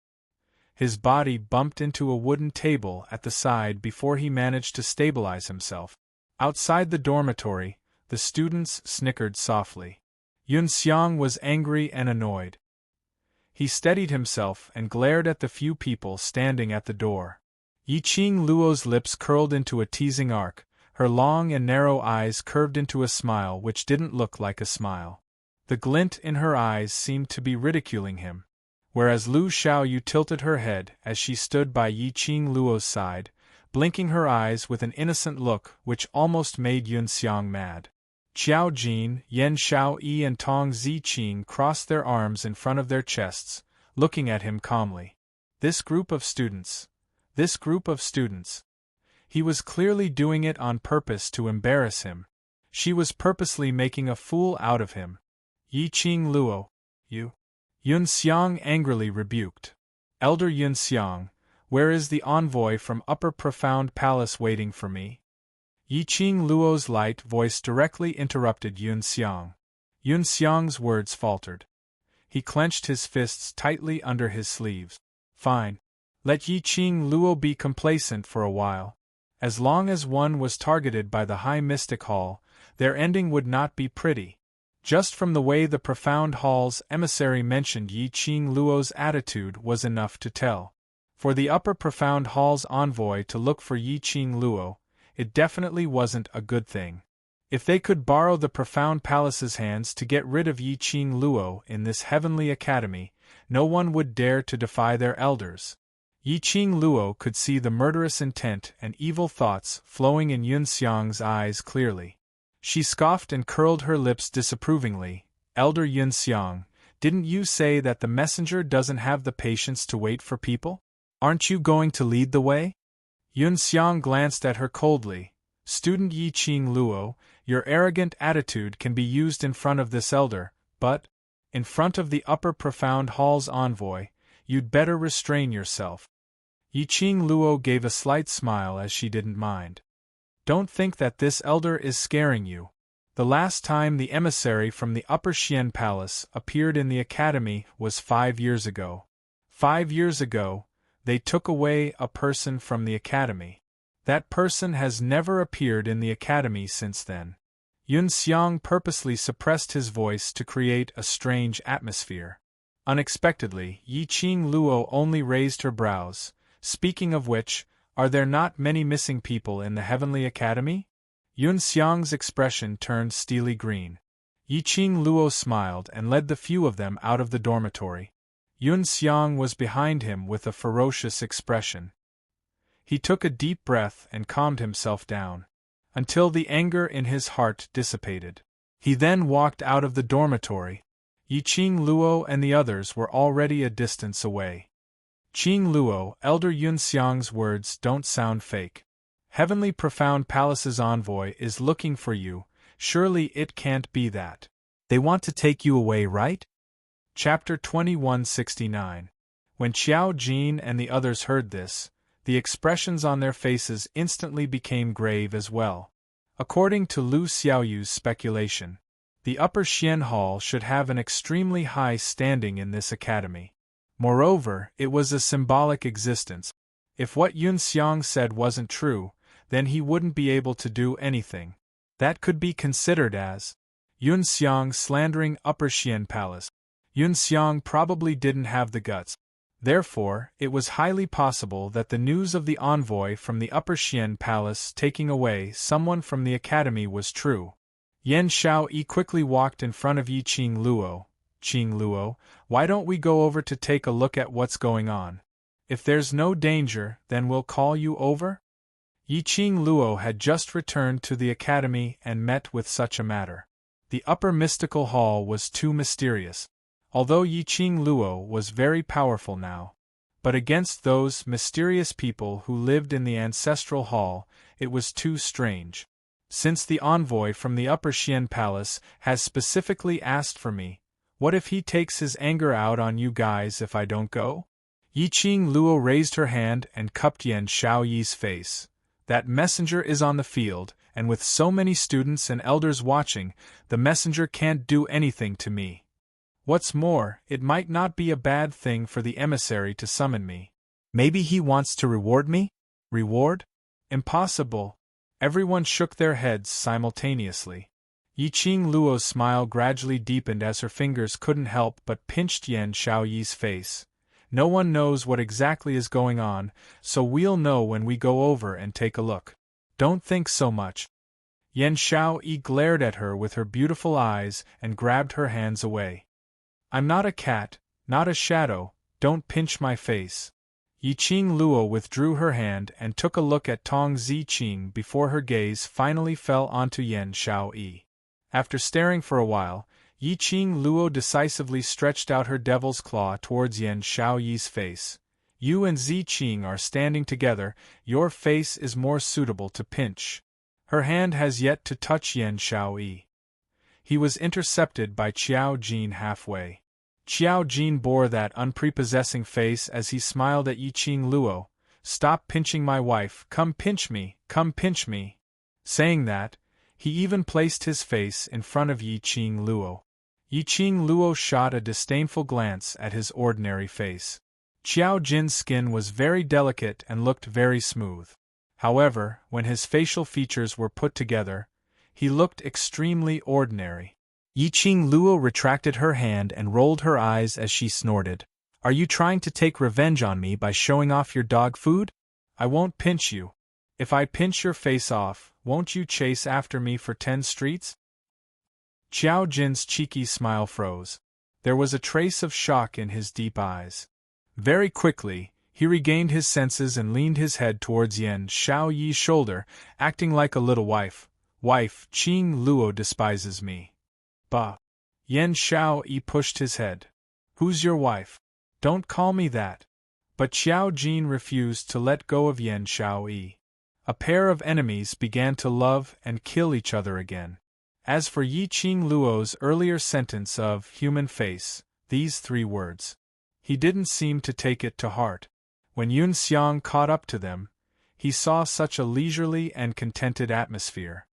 His body bumped into a wooden table at the side before he managed to stabilize himself. Outside the dormitory, the students snickered softly. Yun Xiang was angry and annoyed. He steadied himself and glared at the few people standing at the door. Yi Qing Luo's lips curled into a teasing arc, her long and narrow eyes curved into a smile which didn't look like a smile. The glint in her eyes seemed to be ridiculing him, whereas Lu Xiaoyu tilted her head as she stood by Yi Qing Luo's side, blinking her eyes with an innocent look which almost made Yun Xiang mad. Qiao Jin, Yan Xiaoyi and Tong Ziqing crossed their arms in front of their chests, looking at him calmly. This group of students. He was clearly doing it on purpose to embarrass him. She was purposely making a fool out of him. Yi Qing Luo, you. Yun Xiang angrily rebuked. Elder Yun Xiang, where is the envoy from Upper Profound Palace waiting for me? Yi Qing Luo's light voice directly interrupted Yun Xiang. Yun Xiang's words faltered. He clenched his fists tightly under his sleeves. Fine. Let Yi Qing Luo be complacent for a while. As long as one was targeted by the High Mystic Hall, their ending would not be pretty. Just from the way the Profound Hall's emissary mentioned Yi Qing Luo's attitude was enough to tell. For the Upper Profound Hall's envoy to look for Yi Qing Luo, it definitely wasn't a good thing. If they could borrow the Profound Palace's hands to get rid of Yi Qing Luo in this heavenly academy, no one would dare to defy their elders. Yi Qing Luo could see the murderous intent and evil thoughts flowing in Yun Xiang's eyes clearly. She scoffed and curled her lips disapprovingly. Elder Yun Xiang, didn't you say that the messenger doesn't have the patience to wait for people? Aren't you going to lead the way? Yun Xiang glanced at her coldly. Student Yi Qing Luo, your arrogant attitude can be used in front of this elder, but, in front of the Upper Profound Hall's envoy, you'd better restrain yourself. Yi Qing Luo gave a slight smile as she didn't mind. Don't think that this elder is scaring you. The last time the emissary from the Upper Xian Palace appeared in the academy was 5 years ago. 5 years ago, they took away a person from the academy. That person has never appeared in the academy since then. Yun Xiang purposely suppressed his voice to create a strange atmosphere. Unexpectedly, Yi Qing Luo only raised her brows. Speaking of which, are there not many missing people in the Heavenly Academy? Yun Xiang's expression turned steely green. Yi Qing Luo smiled and led the few of them out of the dormitory. Yun Xiang was behind him with a ferocious expression. He took a deep breath and calmed himself down, until the anger in his heart dissipated. He then walked out of the dormitory. Yi Qing Luo and the others were already a distance away. Qing Luo, Elder Yun Xiang's words don't sound fake. Heavenly Profound Palace's envoy is looking for you, surely it can't be that. They want to take you away, right? Chapter 2169. When Qiao Jin and the others heard this, the expressions on their faces instantly became grave as well. According to Lu Xiaoyu's speculation, the Upper Xian Hall should have an extremely high standing in this academy. Moreover, it was a symbolic existence. If what Yun Xiang said wasn't true, then he wouldn't be able to do anything. That could be considered as Yun Xiang slandering Upper Xian Palace. Yun Xiang probably didn't have the guts. Therefore, it was highly possible that the news of the envoy from the Upper Xian Palace taking away someone from the academy was true. Yan Xiaoyi quickly walked in front of Yi Qing Luo. Qing Luo, why don't we go over to take a look at what's going on? If there's no danger, then we'll call you over? Yi Qing Luo had just returned to the academy and met with such a matter. The upper mystical hall was too mysterious. Although Yiqing Luo was very powerful now. But against those mysterious people who lived in the ancestral hall, it was too strange. Since the envoy from the Upper Xian Palace has specifically asked for me, what if he takes his anger out on you guys if I don't go? Yiqing Luo raised her hand and cupped Yan Shaoyi's face. That messenger is on the field, and with so many students and elders watching, the messenger can't do anything to me. What's more, it might not be a bad thing for the emissary to summon me. Maybe he wants to reward me? Reward? Impossible. Everyone shook their heads simultaneously. Yiqing Luo's smile gradually deepened as her fingers couldn't help but pinched Yan Shaoyi's face. No one knows what exactly is going on, so we'll know when we go over and take a look. Don't think so much. Yan Shaoyi glared at her with her beautiful eyes and grabbed her hands away. I'm not a cat, not a shadow, don't pinch my face. Yiqing Luo withdrew her hand and took a look at Tong Ziqing before her gaze finally fell onto Yan Shaoyi. After staring for a while, Yiqing Luo decisively stretched out her devil's claw towards Yan Shaoyi's face. You and Ziqing are standing together, your face is more suitable to pinch. Her hand has yet to touch Yan Shaoyi. He was intercepted by Qiao Jin halfway. Qiao Jin bore that unprepossessing face as he smiled at Yiqing Luo. Stop pinching my wife, come pinch me, come pinch me. Saying that, he even placed his face in front of Yiqing Luo. Yiqing Luo shot a disdainful glance at his ordinary face. Qiao Jin's skin was very delicate and looked very smooth. However, when his facial features were put together, he looked extremely ordinary. Yiqing Luo retracted her hand and rolled her eyes as she snorted. Are you trying to take revenge on me by showing off your dog food? I won't pinch you. If I pinch your face off, won't you chase after me for 10 streets? Qiao Jin's cheeky smile froze. There was a trace of shock in his deep eyes. Very quickly, he regained his senses and leaned his head towards Yan Shaoyi's shoulder, acting like a little wife. Wife, Qing Luo despises me. Bah. Yan Shaoyi pushed his head. Who's your wife? Don't call me that. But Qiao Jin refused to let go of Yan Shaoyi. A pair of enemies began to love and kill each other again. As for Yiqing Luo's earlier sentence of human face, these 3 words, he didn't seem to take it to heart. When Yun Xiang caught up to them, he saw such a leisurely and contented atmosphere.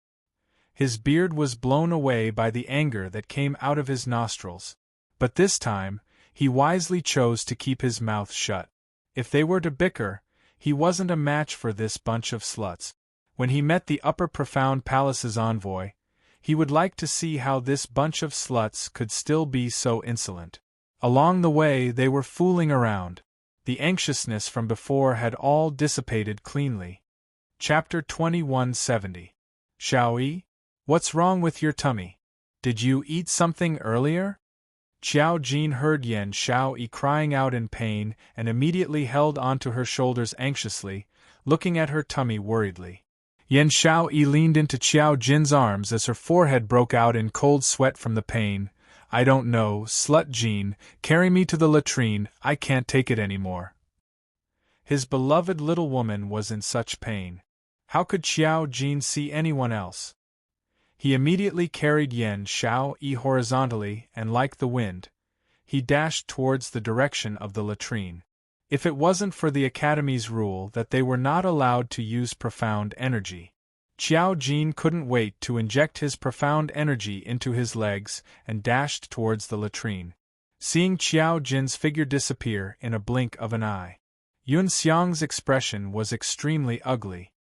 His beard was blown away by the anger that came out of his nostrils. But this time, he wisely chose to keep his mouth shut. If they were to bicker, he wasn't a match for this bunch of sluts. When he met the Upper Profound Palace's envoy, he would like to see how this bunch of sluts could still be so insolent. Along the way they were fooling around. The anxiousness from before had all dissipated cleanly. Chapter 2170. Shaoyi? What's wrong with your tummy? Did you eat something earlier? Qiao Jin heard Yan Shaoyi crying out in pain and immediately held onto her shoulders anxiously, looking at her tummy worriedly. Yan Shaoyi leaned into Qiao Jin's arms as her forehead broke out in cold sweat from the pain. I don't know, slut Jin, carry me to the latrine, I can't take it anymore. His beloved little woman was in such pain. How could Qiao Jin see anyone else? He immediately carried Yan Shaoyi horizontally and like the wind, he dashed towards the direction of the latrine. If it wasn't for the Academy's rule that they were not allowed to use profound energy, Qiao Jin couldn't wait to inject his profound energy into his legs and dashed towards the latrine. Seeing Qiao Jin's figure disappear in a blink of an eye, Yun Xiang's expression was extremely ugly.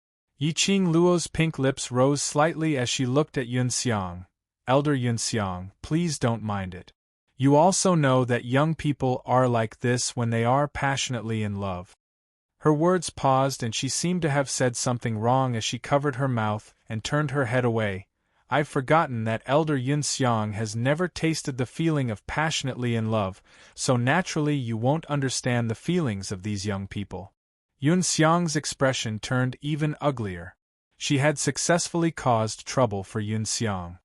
Yiqing Luo's pink lips rose slightly as she looked at Yun Xiang. Elder Yun Xiang, please don't mind it. You also know that young people are like this when they are passionately in love. Her words paused and she seemed to have said something wrong as she covered her mouth and turned her head away. I've forgotten that Elder Yun Xiang has never tasted the feeling of passionately in love, so naturally you won't understand the feelings of these young people. Yun Xiang's expression turned even uglier. She had successfully caused trouble for Yun Xiang.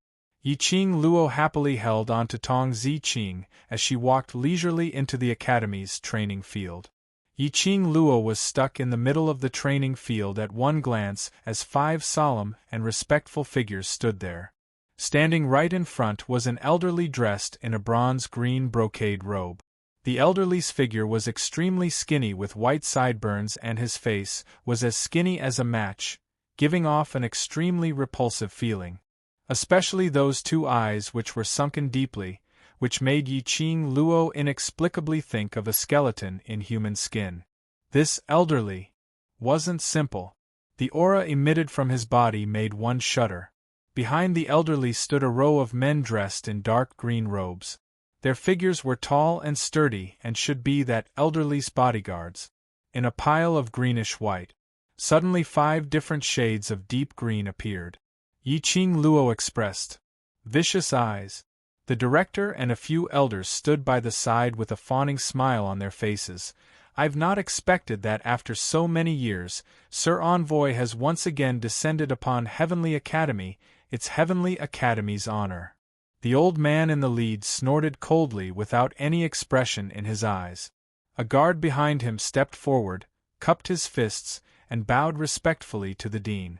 Yiqing Luo happily held on to Tong Ziqing as she walked leisurely into the academy's training field. Yiqing Luo was stuck in the middle of the training field at one glance as 5 solemn and respectful figures stood there. Standing right in front was an elderly dressed in a bronze-green brocade robe. The elderly's figure was extremely skinny with white sideburns, and his face was as skinny as a match, giving off an extremely repulsive feeling. Especially those 2 eyes which were sunken deeply, which made Yiqing Luo inexplicably think of a skeleton in human skin. This elderly wasn't simple. The aura emitted from his body made one shudder. Behind the elderly stood a row of men dressed in dark green robes. Their figures were tall and sturdy and should be that elderly's bodyguards. In a pile of greenish white, suddenly 5 different shades of deep green appeared. Yiqing Luo expressed vicious eyes. The director and a few elders stood by the side with a fawning smile on their faces. I've not expected that after so many years, Sir Envoy has once again descended upon Heavenly Academy, its Heavenly Academy's honor. The old man in the lead snorted coldly without any expression in his eyes. A guard behind him stepped forward, cupped his fists, and bowed respectfully to the dean.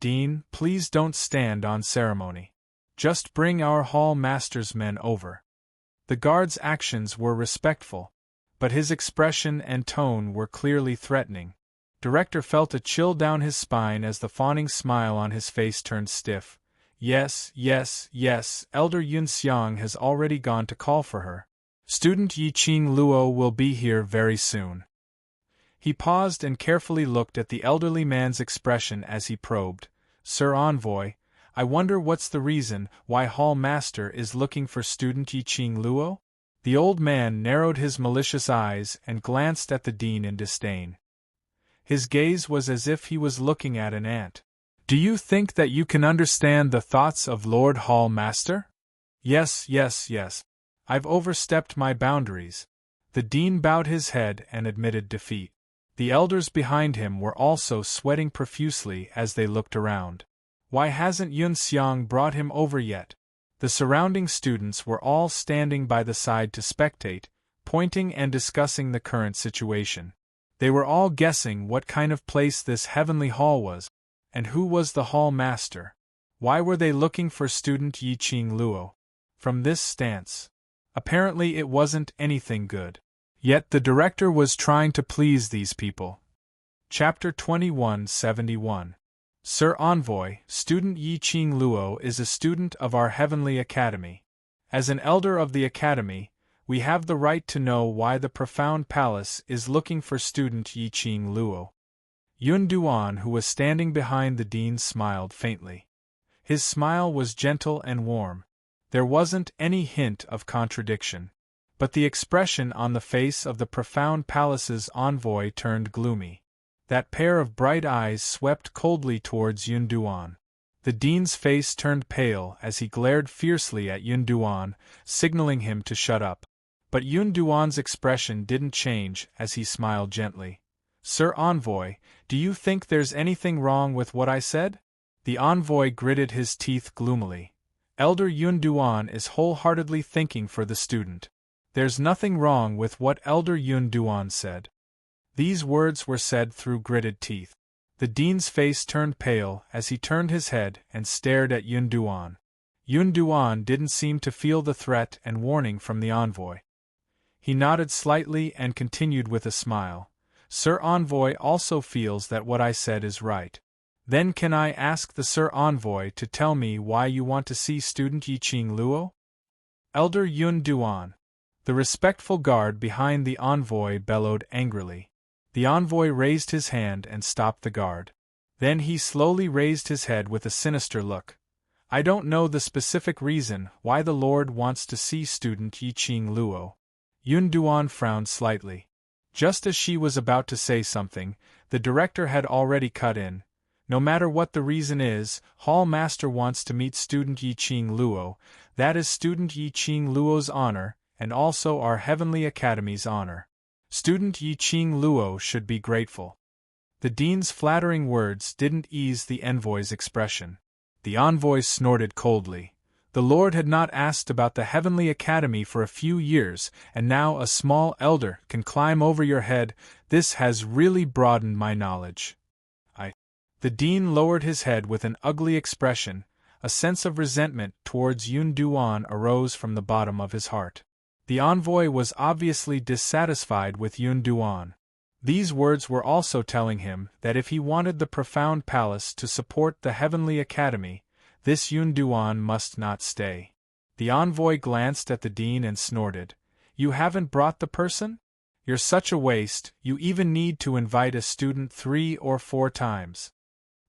Dean, please don't stand on ceremony. Just bring our hall master's men over. The guard's actions were respectful, but his expression and tone were clearly threatening. Director felt a chill down his spine as the fawning smile on his face turned stiff. Yes, Elder Yunxiang has already gone to call for her. Student Yiqing Luo will be here very soon. He paused and carefully looked at the elderly man's expression as he probed. Sir Envoy, I wonder what's the reason why Hall Master is looking for student Yiqing Luo? The old man narrowed his malicious eyes and glanced at the dean in disdain. His gaze was as if he was looking at an ant. Do you think that you can understand the thoughts of Lord Hall Master? Yes. I've overstepped my boundaries. The dean bowed his head and admitted defeat. The elders behind him were also sweating profusely as they looked around. Why hasn't Yunxiang brought him over yet? The surrounding students were all standing by the side to spectate, pointing and discussing the current situation. They were all guessing what kind of place this heavenly hall was, and who was the hall master. Why were they looking for student Yiqing Luo? From this stance, apparently it wasn't anything good. Yet the director was trying to please these people. Chapter 2171. Sir Envoy, student Yiqing Luo is a student of our Heavenly Academy. As an elder of the Academy, we have the right to know why the Profound Palace is looking for student Yiqing Luo. Yun Duan, who was standing behind the dean, smiled faintly. His smile was gentle and warm. There wasn't any hint of contradiction. But the expression on the face of the Profound Palace's envoy turned gloomy. That pair of bright eyes swept coldly towards Yun Duan. The dean's face turned pale as he glared fiercely at Yun Duan, signaling him to shut up. But Yun Duan's expression didn't change as he smiled gently. Sir Envoy, do you think there's anything wrong with what I said? The envoy gritted his teeth gloomily. Elder Yun Duan is wholeheartedly thinking for the student. There's nothing wrong with what Elder Yun Duan said. These words were said through gritted teeth. The dean's face turned pale as he turned his head and stared at Yun Duan. Yun Duan didn't seem to feel the threat and warning from the envoy. He nodded slightly and continued with a smile. Sir Envoy also feels that what I said is right. Then can I ask the Sir Envoy to tell me why you want to see student Yiqing Luo? Elder Yun Duan. The respectful guard behind the envoy bellowed angrily. The envoy raised his hand and stopped the guard. Then he slowly raised his head with a sinister look. I don't know the specific reason why the Lord wants to see student Yiqing Luo. Yun Duan frowned slightly. Just as she was about to say something, the director had already cut in. No matter what the reason is, Hall Master wants to meet student Yiqing Luo. That is student Yiqing Luo's honor, and also our Heavenly Academy's honor. Student Yiqing Luo should be grateful. The dean's flattering words didn't ease the envoy's expression. The envoy snorted coldly. The Lord had not asked about the Heavenly Academy for a few years, and now a small elder can climb over your head. This has really broadened my knowledge. The dean lowered his head with an ugly expression. A sense of resentment towards Yun Duan arose from the bottom of his heart. The envoy was obviously dissatisfied with Yun Duan. These words were also telling him that if he wanted the profound palace to support the Heavenly Academy, this Yun Duan must not stay. The envoy glanced at the dean and snorted. You haven't brought the person? You're such a waste, you even need to invite a student 3 or 4 times.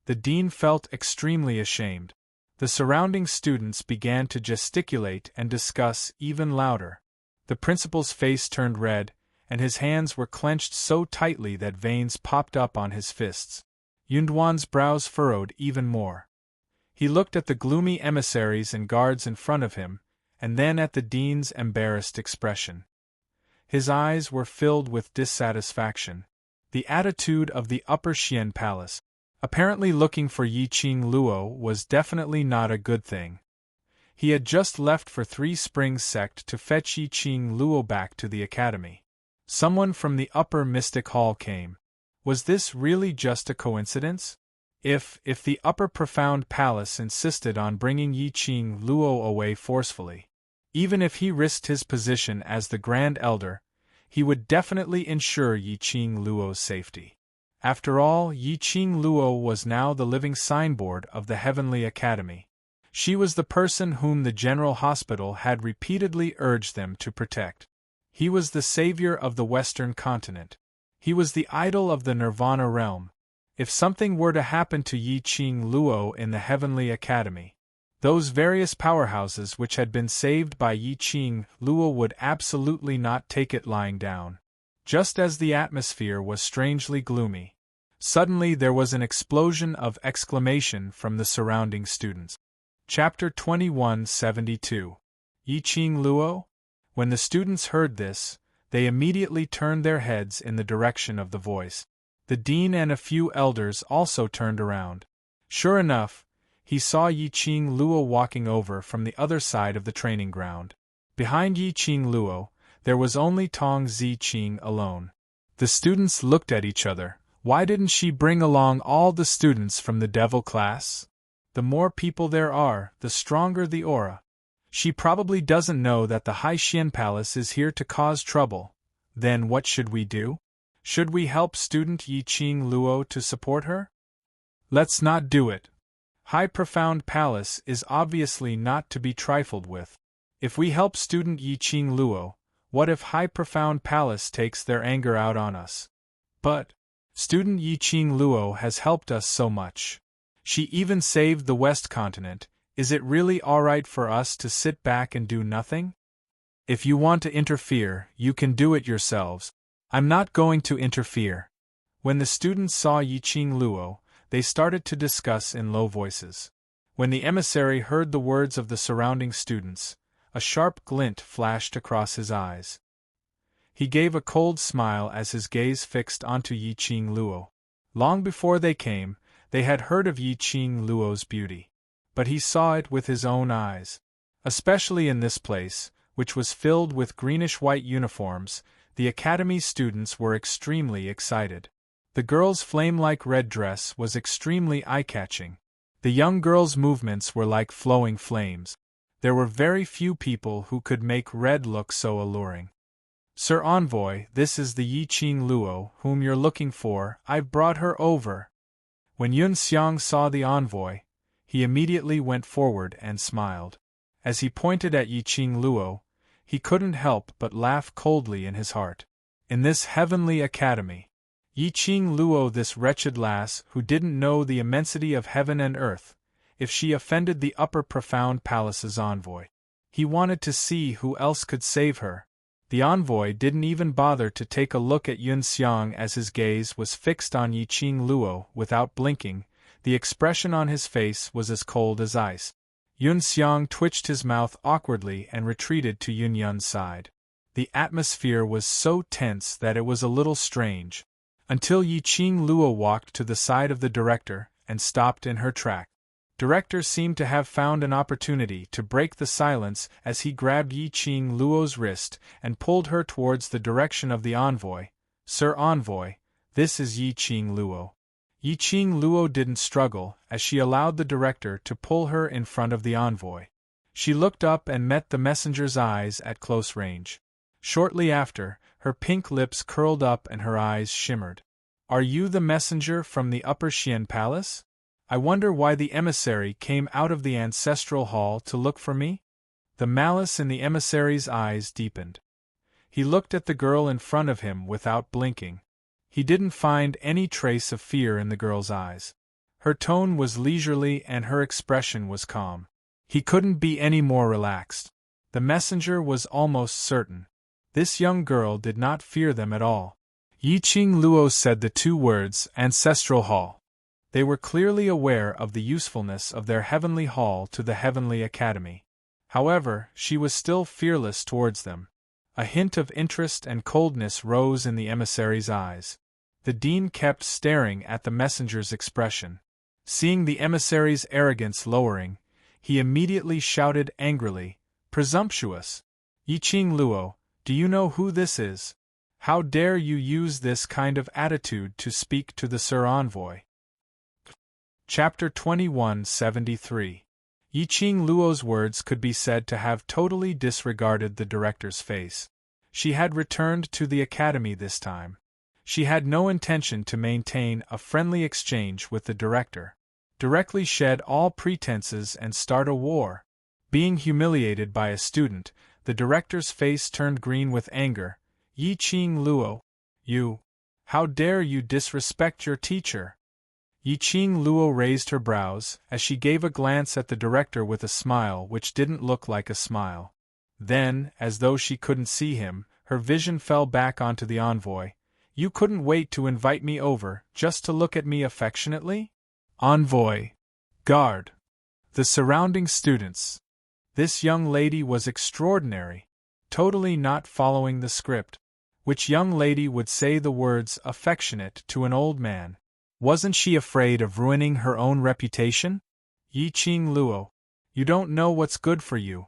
The dean felt extremely ashamed. The surrounding students began to gesticulate and discuss even louder. The principal's face turned red, and his hands were clenched so tightly that veins popped up on his fists. Yunduan's brows furrowed even more. He looked at the gloomy emissaries and guards in front of him, and then at the dean's embarrassed expression. His eyes were filled with dissatisfaction. The attitude of the Upper Xian Palace, apparently looking for Yiqing Luo, was definitely not a good thing. He had just left for 3 Springs sect to fetch Yiqing Luo back to the academy. Someone from the Upper Mystic Hall came. Was this really just a coincidence? If the Upper Profound Palace insisted on bringing Yiqing Luo away forcefully, even if he risked his position as the Grand Elder, he would definitely ensure Yiqing Luo's safety. After all, Yiqing Luo was now the living signboard of the Heavenly Academy. She was the person whom the General Hospital had repeatedly urged them to protect. He was the savior of the Western continent. He was the idol of the Nirvana realm. If something were to happen to Yiqing Luo in the Heavenly Academy, those various powerhouses which had been saved by Yiqing Luo would absolutely not take it lying down. Just as the atmosphere was strangely gloomy, suddenly there was an explosion of exclamation from the surrounding students. Chapter 2172. Yiqing Luo? When the students heard this, they immediately turned their heads in the direction of the voice. The dean and a few elders also turned around. Sure enough, he saw Yiqing Luo walking over from the other side of the training ground. Behind Yiqing Luo, there was only Tong Ziqing alone. The students looked at each other. Why didn't she bring along all the students from the devil class? The more people there are, the stronger the aura. She probably doesn't know that the High Xian Palace is here to cause trouble. Then what should we do? Should we help student Yiqing Luo to support her? Let's not do it. High Profound Palace is obviously not to be trifled with. If we help student Yiqing Luo, what if High Profound Palace takes their anger out on us? But student Yiqing Luo has helped us so much. She even saved the West Continent. Is it really alright for us to sit back and do nothing? If you want to interfere, you can do it yourselves. I'm not going to interfere. When the students saw Yiqing Luo, they started to discuss in low voices. When the emissary heard the words of the surrounding students, a sharp glint flashed across his eyes. He gave a cold smile as his gaze fixed onto Yiqing Luo. Long before they came, they had heard of Yiqing Luo's beauty. But he saw it with his own eyes. Especially in this place, which was filled with greenish-white uniforms, the academy students were extremely excited. The girl's flame-like red dress was extremely eye-catching. The young girl's movements were like flowing flames. There were very few people who could make red look so alluring. Sir Envoy, this is the Yiqing Luo whom you're looking for. I've brought her over. When Yun Xiang saw the envoy, he immediately went forward and smiled. As he pointed at Yiqing Luo, he couldn't help but laugh coldly in his heart. In this heavenly academy, Yiqing Luo, this wretched lass who didn't know the immensity of heaven and earth, if she offended the Upper Profound Palace's envoy, he wanted to see who else could save her. The envoy didn't even bother to take a look at Yun Xiang as his gaze was fixed on Yiqing Luo. Without blinking, the expression on his face was as cold as ice. Yun Xiang twitched his mouth awkwardly and retreated to Yun Yun's side. The atmosphere was so tense that it was a little strange, until Yiqing Luo walked to the side of the director and stopped in her track. Director seemed to have found an opportunity to break the silence as he grabbed Yi-Ching Luo's wrist and pulled her towards the direction of the envoy. Sir Envoy, this is Yi-Ching Luo. Yi-Ching Luo didn't struggle as she allowed the director to pull her in front of the envoy. She looked up and met the messenger's eyes at close range. Shortly after, her pink lips curled up and her eyes shimmered. Are you the messenger from the Upper Xian Palace? I wonder why the emissary came out of the ancestral hall to look for me? The malice in the emissary's eyes deepened. He looked at the girl in front of him without blinking. He didn't find any trace of fear in the girl's eyes. Her tone was leisurely and her expression was calm. He couldn't be any more relaxed. The messenger was almost certain. This young girl did not fear them at all. Yi-Ching Luo said the two words, ancestral hall. They were clearly aware of the usefulness of their heavenly hall to the heavenly academy. However, she was still fearless towards them. A hint of interest and coldness rose in the emissary's eyes. The dean kept staring at the messenger's expression. Seeing the emissary's arrogance lowering, he immediately shouted angrily, "Presumptuous! Yi-Ching Luo, do you know who this is? How dare you use this kind of attitude to speak to the Sir Envoy?" Chapter 2173. Yi-Ching Luo's words could be said to have totally disregarded the director's face. She had returned to the academy this time. She had no intention to maintain a friendly exchange with the director. Directly shed all pretenses and start a war. Being humiliated by a student, the director's face turned green with anger. Yi-Ching Luo, you! How dare you disrespect your teacher? Yi-Ching Luo raised her brows as she gave a glance at the director with a smile which didn't look like a smile. Then, as though she couldn't see him, her vision fell back onto the envoy. You couldn't wait to invite me over just to look at me affectionately? Envoy! Guard! The surrounding students! This young lady was extraordinary, totally not following the script. Which young lady would say the words affectionate to an old man? Wasn't she afraid of ruining her own reputation? Yi-Ching Luo, you don't know what's good for you.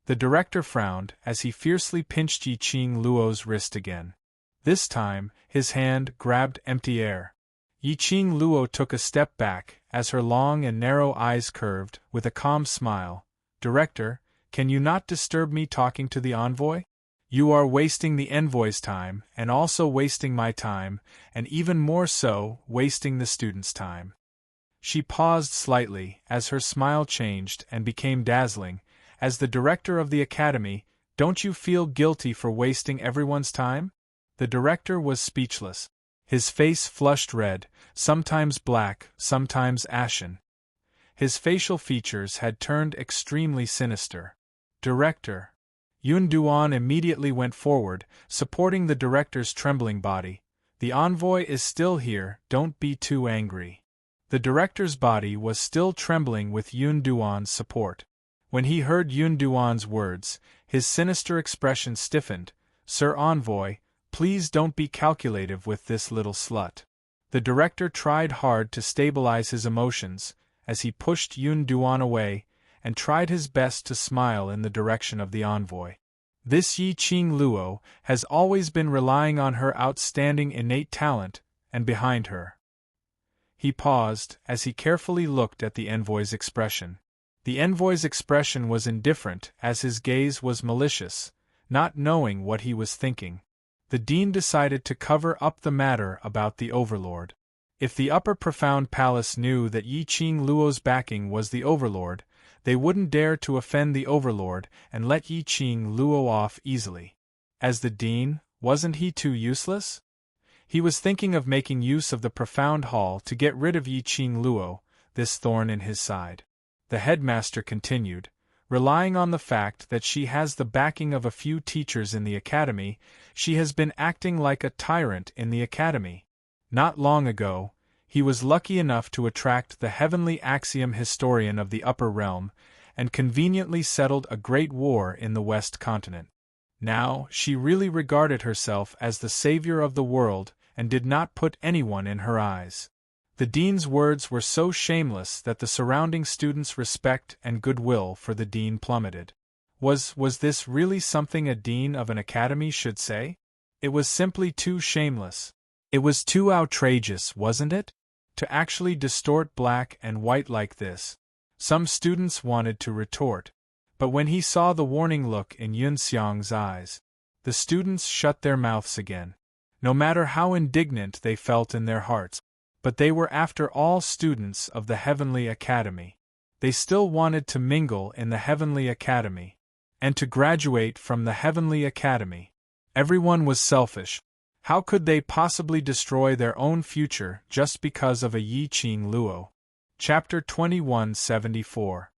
The director frowned as he fiercely pinched Yi-Ching Luo's wrist again. This time, his hand grabbed empty air. Yi-Ching Luo took a step back as her long and narrow eyes curved with a calm smile. Director, can you not disturb me talking to the envoy? You are wasting the envoy's time and also wasting my time, and even more so, wasting the student's time. She paused slightly as her smile changed and became dazzling. As the director of the academy, don't you feel guilty for wasting everyone's time? The director was speechless. His face flushed red, sometimes black, sometimes ashen. His facial features had turned extremely sinister. Director. Yun Duan immediately went forward, supporting the director's trembling body. The envoy is still here, don't be too angry. The director's body was still trembling with Yun Duan's support. When he heard Yun Duan's words, his sinister expression stiffened. Sir Envoy, please don't be calculative with this little slut. The director tried hard to stabilize his emotions, as he pushed Yun Duan away, and tried his best to smile in the direction of the envoy. This Yi-Ching Luo has always been relying on her outstanding innate talent, and behind her. He paused as he carefully looked at the envoy's expression. The envoy's expression was indifferent as his gaze was malicious, not knowing what he was thinking. The dean decided to cover up the matter about the Overlord. If the Upper Profound Palace knew that Yi-Ching Luo's backing was the Overlord, they wouldn't dare to offend the Overlord and let Yi-Ching Luo off easily. As the dean, wasn't he too useless? He was thinking of making use of the Profound Hall to get rid of Yi-Ching Luo, this thorn in his side. The headmaster continued, relying on the fact that she has the backing of a few teachers in the academy, she has been acting like a tyrant in the academy. Not long ago, he was lucky enough to attract the heavenly axiom historian of the upper realm, and conveniently settled a great war in the West Continent. Now, she really regarded herself as the savior of the world, and did not put anyone in her eyes. The dean's words were so shameless that the surrounding students' respect and goodwill for the dean plummeted. Was this really something a dean of an academy should say? It was simply too shameless. It was too outrageous, wasn't it? To actually distort black and white like this. Some students wanted to retort, but when he saw the warning look in Yun Xiang's eyes, the students shut their mouths again, no matter how indignant they felt in their hearts. But they were after all students of the Heavenly Academy. They still wanted to mingle in the Heavenly Academy, and to graduate from the Heavenly Academy. Everyone was selfish. How could they possibly destroy their own future just because of a Yi Qing Luo? Chapter 2174.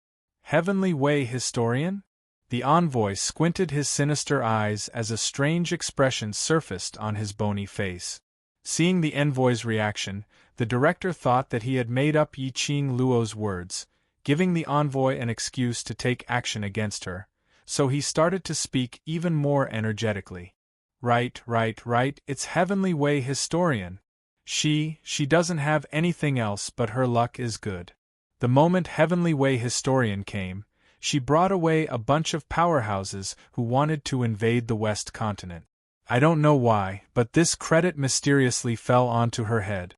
Heavenly Way Historian? The envoy squinted his sinister eyes as a strange expression surfaced on his bony face. Seeing the envoy's reaction, the director thought that he had made up Yi Qing Luo's words, giving the envoy an excuse to take action against her, so he started to speak even more energetically. Right, it's Heavenly Way Historian. She doesn't have anything else but her luck is good. The moment Heavenly Way Historian came, she brought away a bunch of powerhouses who wanted to invade the West Continent. I don't know why, but this credit mysteriously fell onto her head.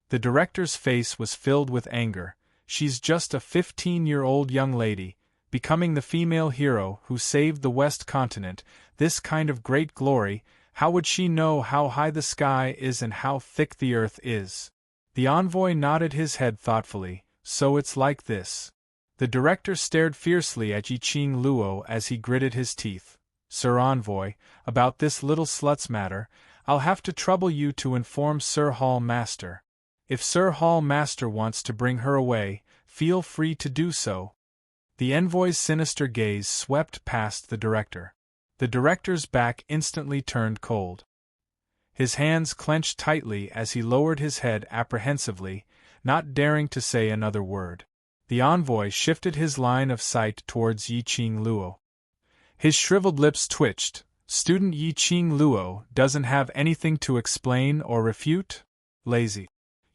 The director's face was filled with anger. She's just a 15-year-old young lady, becoming the female hero who saved the West Continent, this kind of great glory. How would she know how high the sky is and how thick the earth is? The envoy nodded his head thoughtfully. So it's like this. The director stared fiercely at Yi Qing Luo as he gritted his teeth. Sir Envoy, about this little slut's matter, I'll have to trouble you to inform Sir Hall Master. If Sir Hall Master wants to bring her away, feel free to do so. The envoy's sinister gaze swept past the director. The director's back instantly turned cold. His hands clenched tightly as he lowered his head apprehensively, not daring to say another word. The envoy shifted his line of sight towards Yi Qing Luo. His shriveled lips twitched. Student Yi Qing Luo doesn't have anything to explain or refute? Lazy.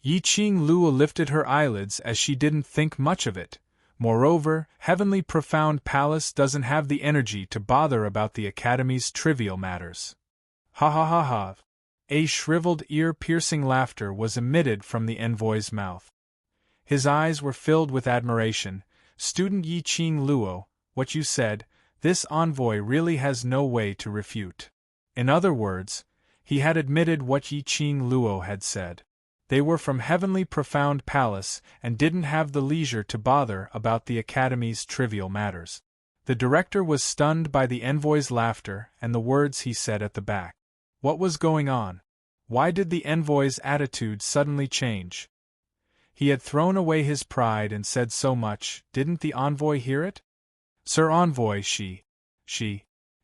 Yi Qing Luo lifted her eyelids as she didn't think much of it. Moreover, Heavenly Profound Palace doesn't have the energy to bother about the Academy's trivial matters. Ha ha ha ha. A shriveled, ear-piercing laughter was emitted from the envoy's mouth. His eyes were filled with admiration. Student Yi Qing Luo, what you said, this envoy really has no way to refute. In other words, he had admitted what Yi Qing Luo had said. They were from Heavenly Profound Palace and didn't have the leisure to bother about the Academy's trivial matters. The director was stunned by the envoy's laughter and the words he said at the back. What was going on? Why did the envoy's attitude suddenly change? He had thrown away his pride and said so much, didn't the envoy hear it? Sir Envoy, she.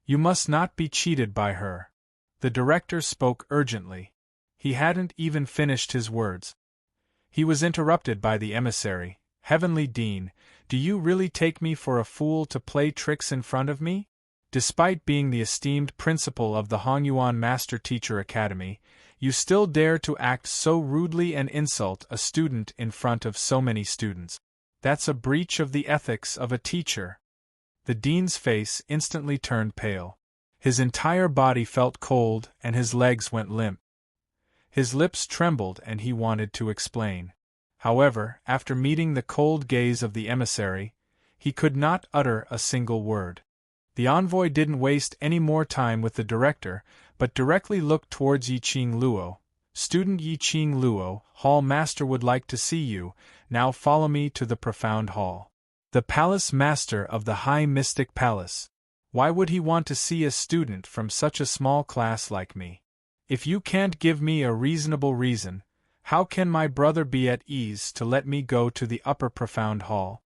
You must not be cheated by her. The director spoke urgently. He hadn't even finished his words. He was interrupted by the emissary. Heavenly Dean, do you really take me for a fool to play tricks in front of me? Despite being the esteemed principal of the Hongyuan Master Teacher Academy, you still dare to act so rudely and insult a student in front of so many students. That's a breach of the ethics of a teacher. The dean's face instantly turned pale. His entire body felt cold and his legs went limp. His lips trembled and he wanted to explain. However, after meeting the cold gaze of the emissary, he could not utter a single word. The envoy didn't waste any more time with the director, but directly looked towards Yi Qing Luo. Student Yi Qing Luo, Hall Master would like to see you, now follow me to the Profound Hall. The Palace Master of the High Mystic Palace. Why would he want to see a student from such a small class like me? If you can't give me a reasonable reason, how can my brother be at ease to let me go to the Upper Profound Hall?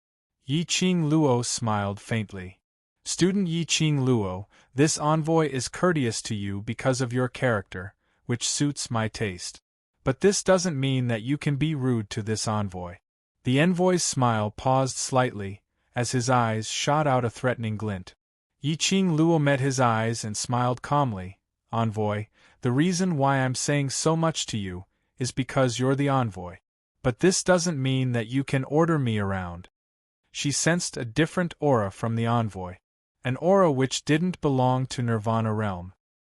Yi Qing Luo smiled faintly. Student Yi Qing Luo, this envoy is courteous to you because of your character, which suits my taste. But this doesn't mean that you can be rude to this envoy. The envoy's smile paused slightly, as his eyes shot out a threatening glint. Yi Qing Luo met his eyes and smiled calmly. Envoy, the reason why I'm saying so much to you is because you're the envoy. But this doesn't mean that you can order me around. She sensed a different aura from the envoy. An aura which didn't belong to Nirvana realm.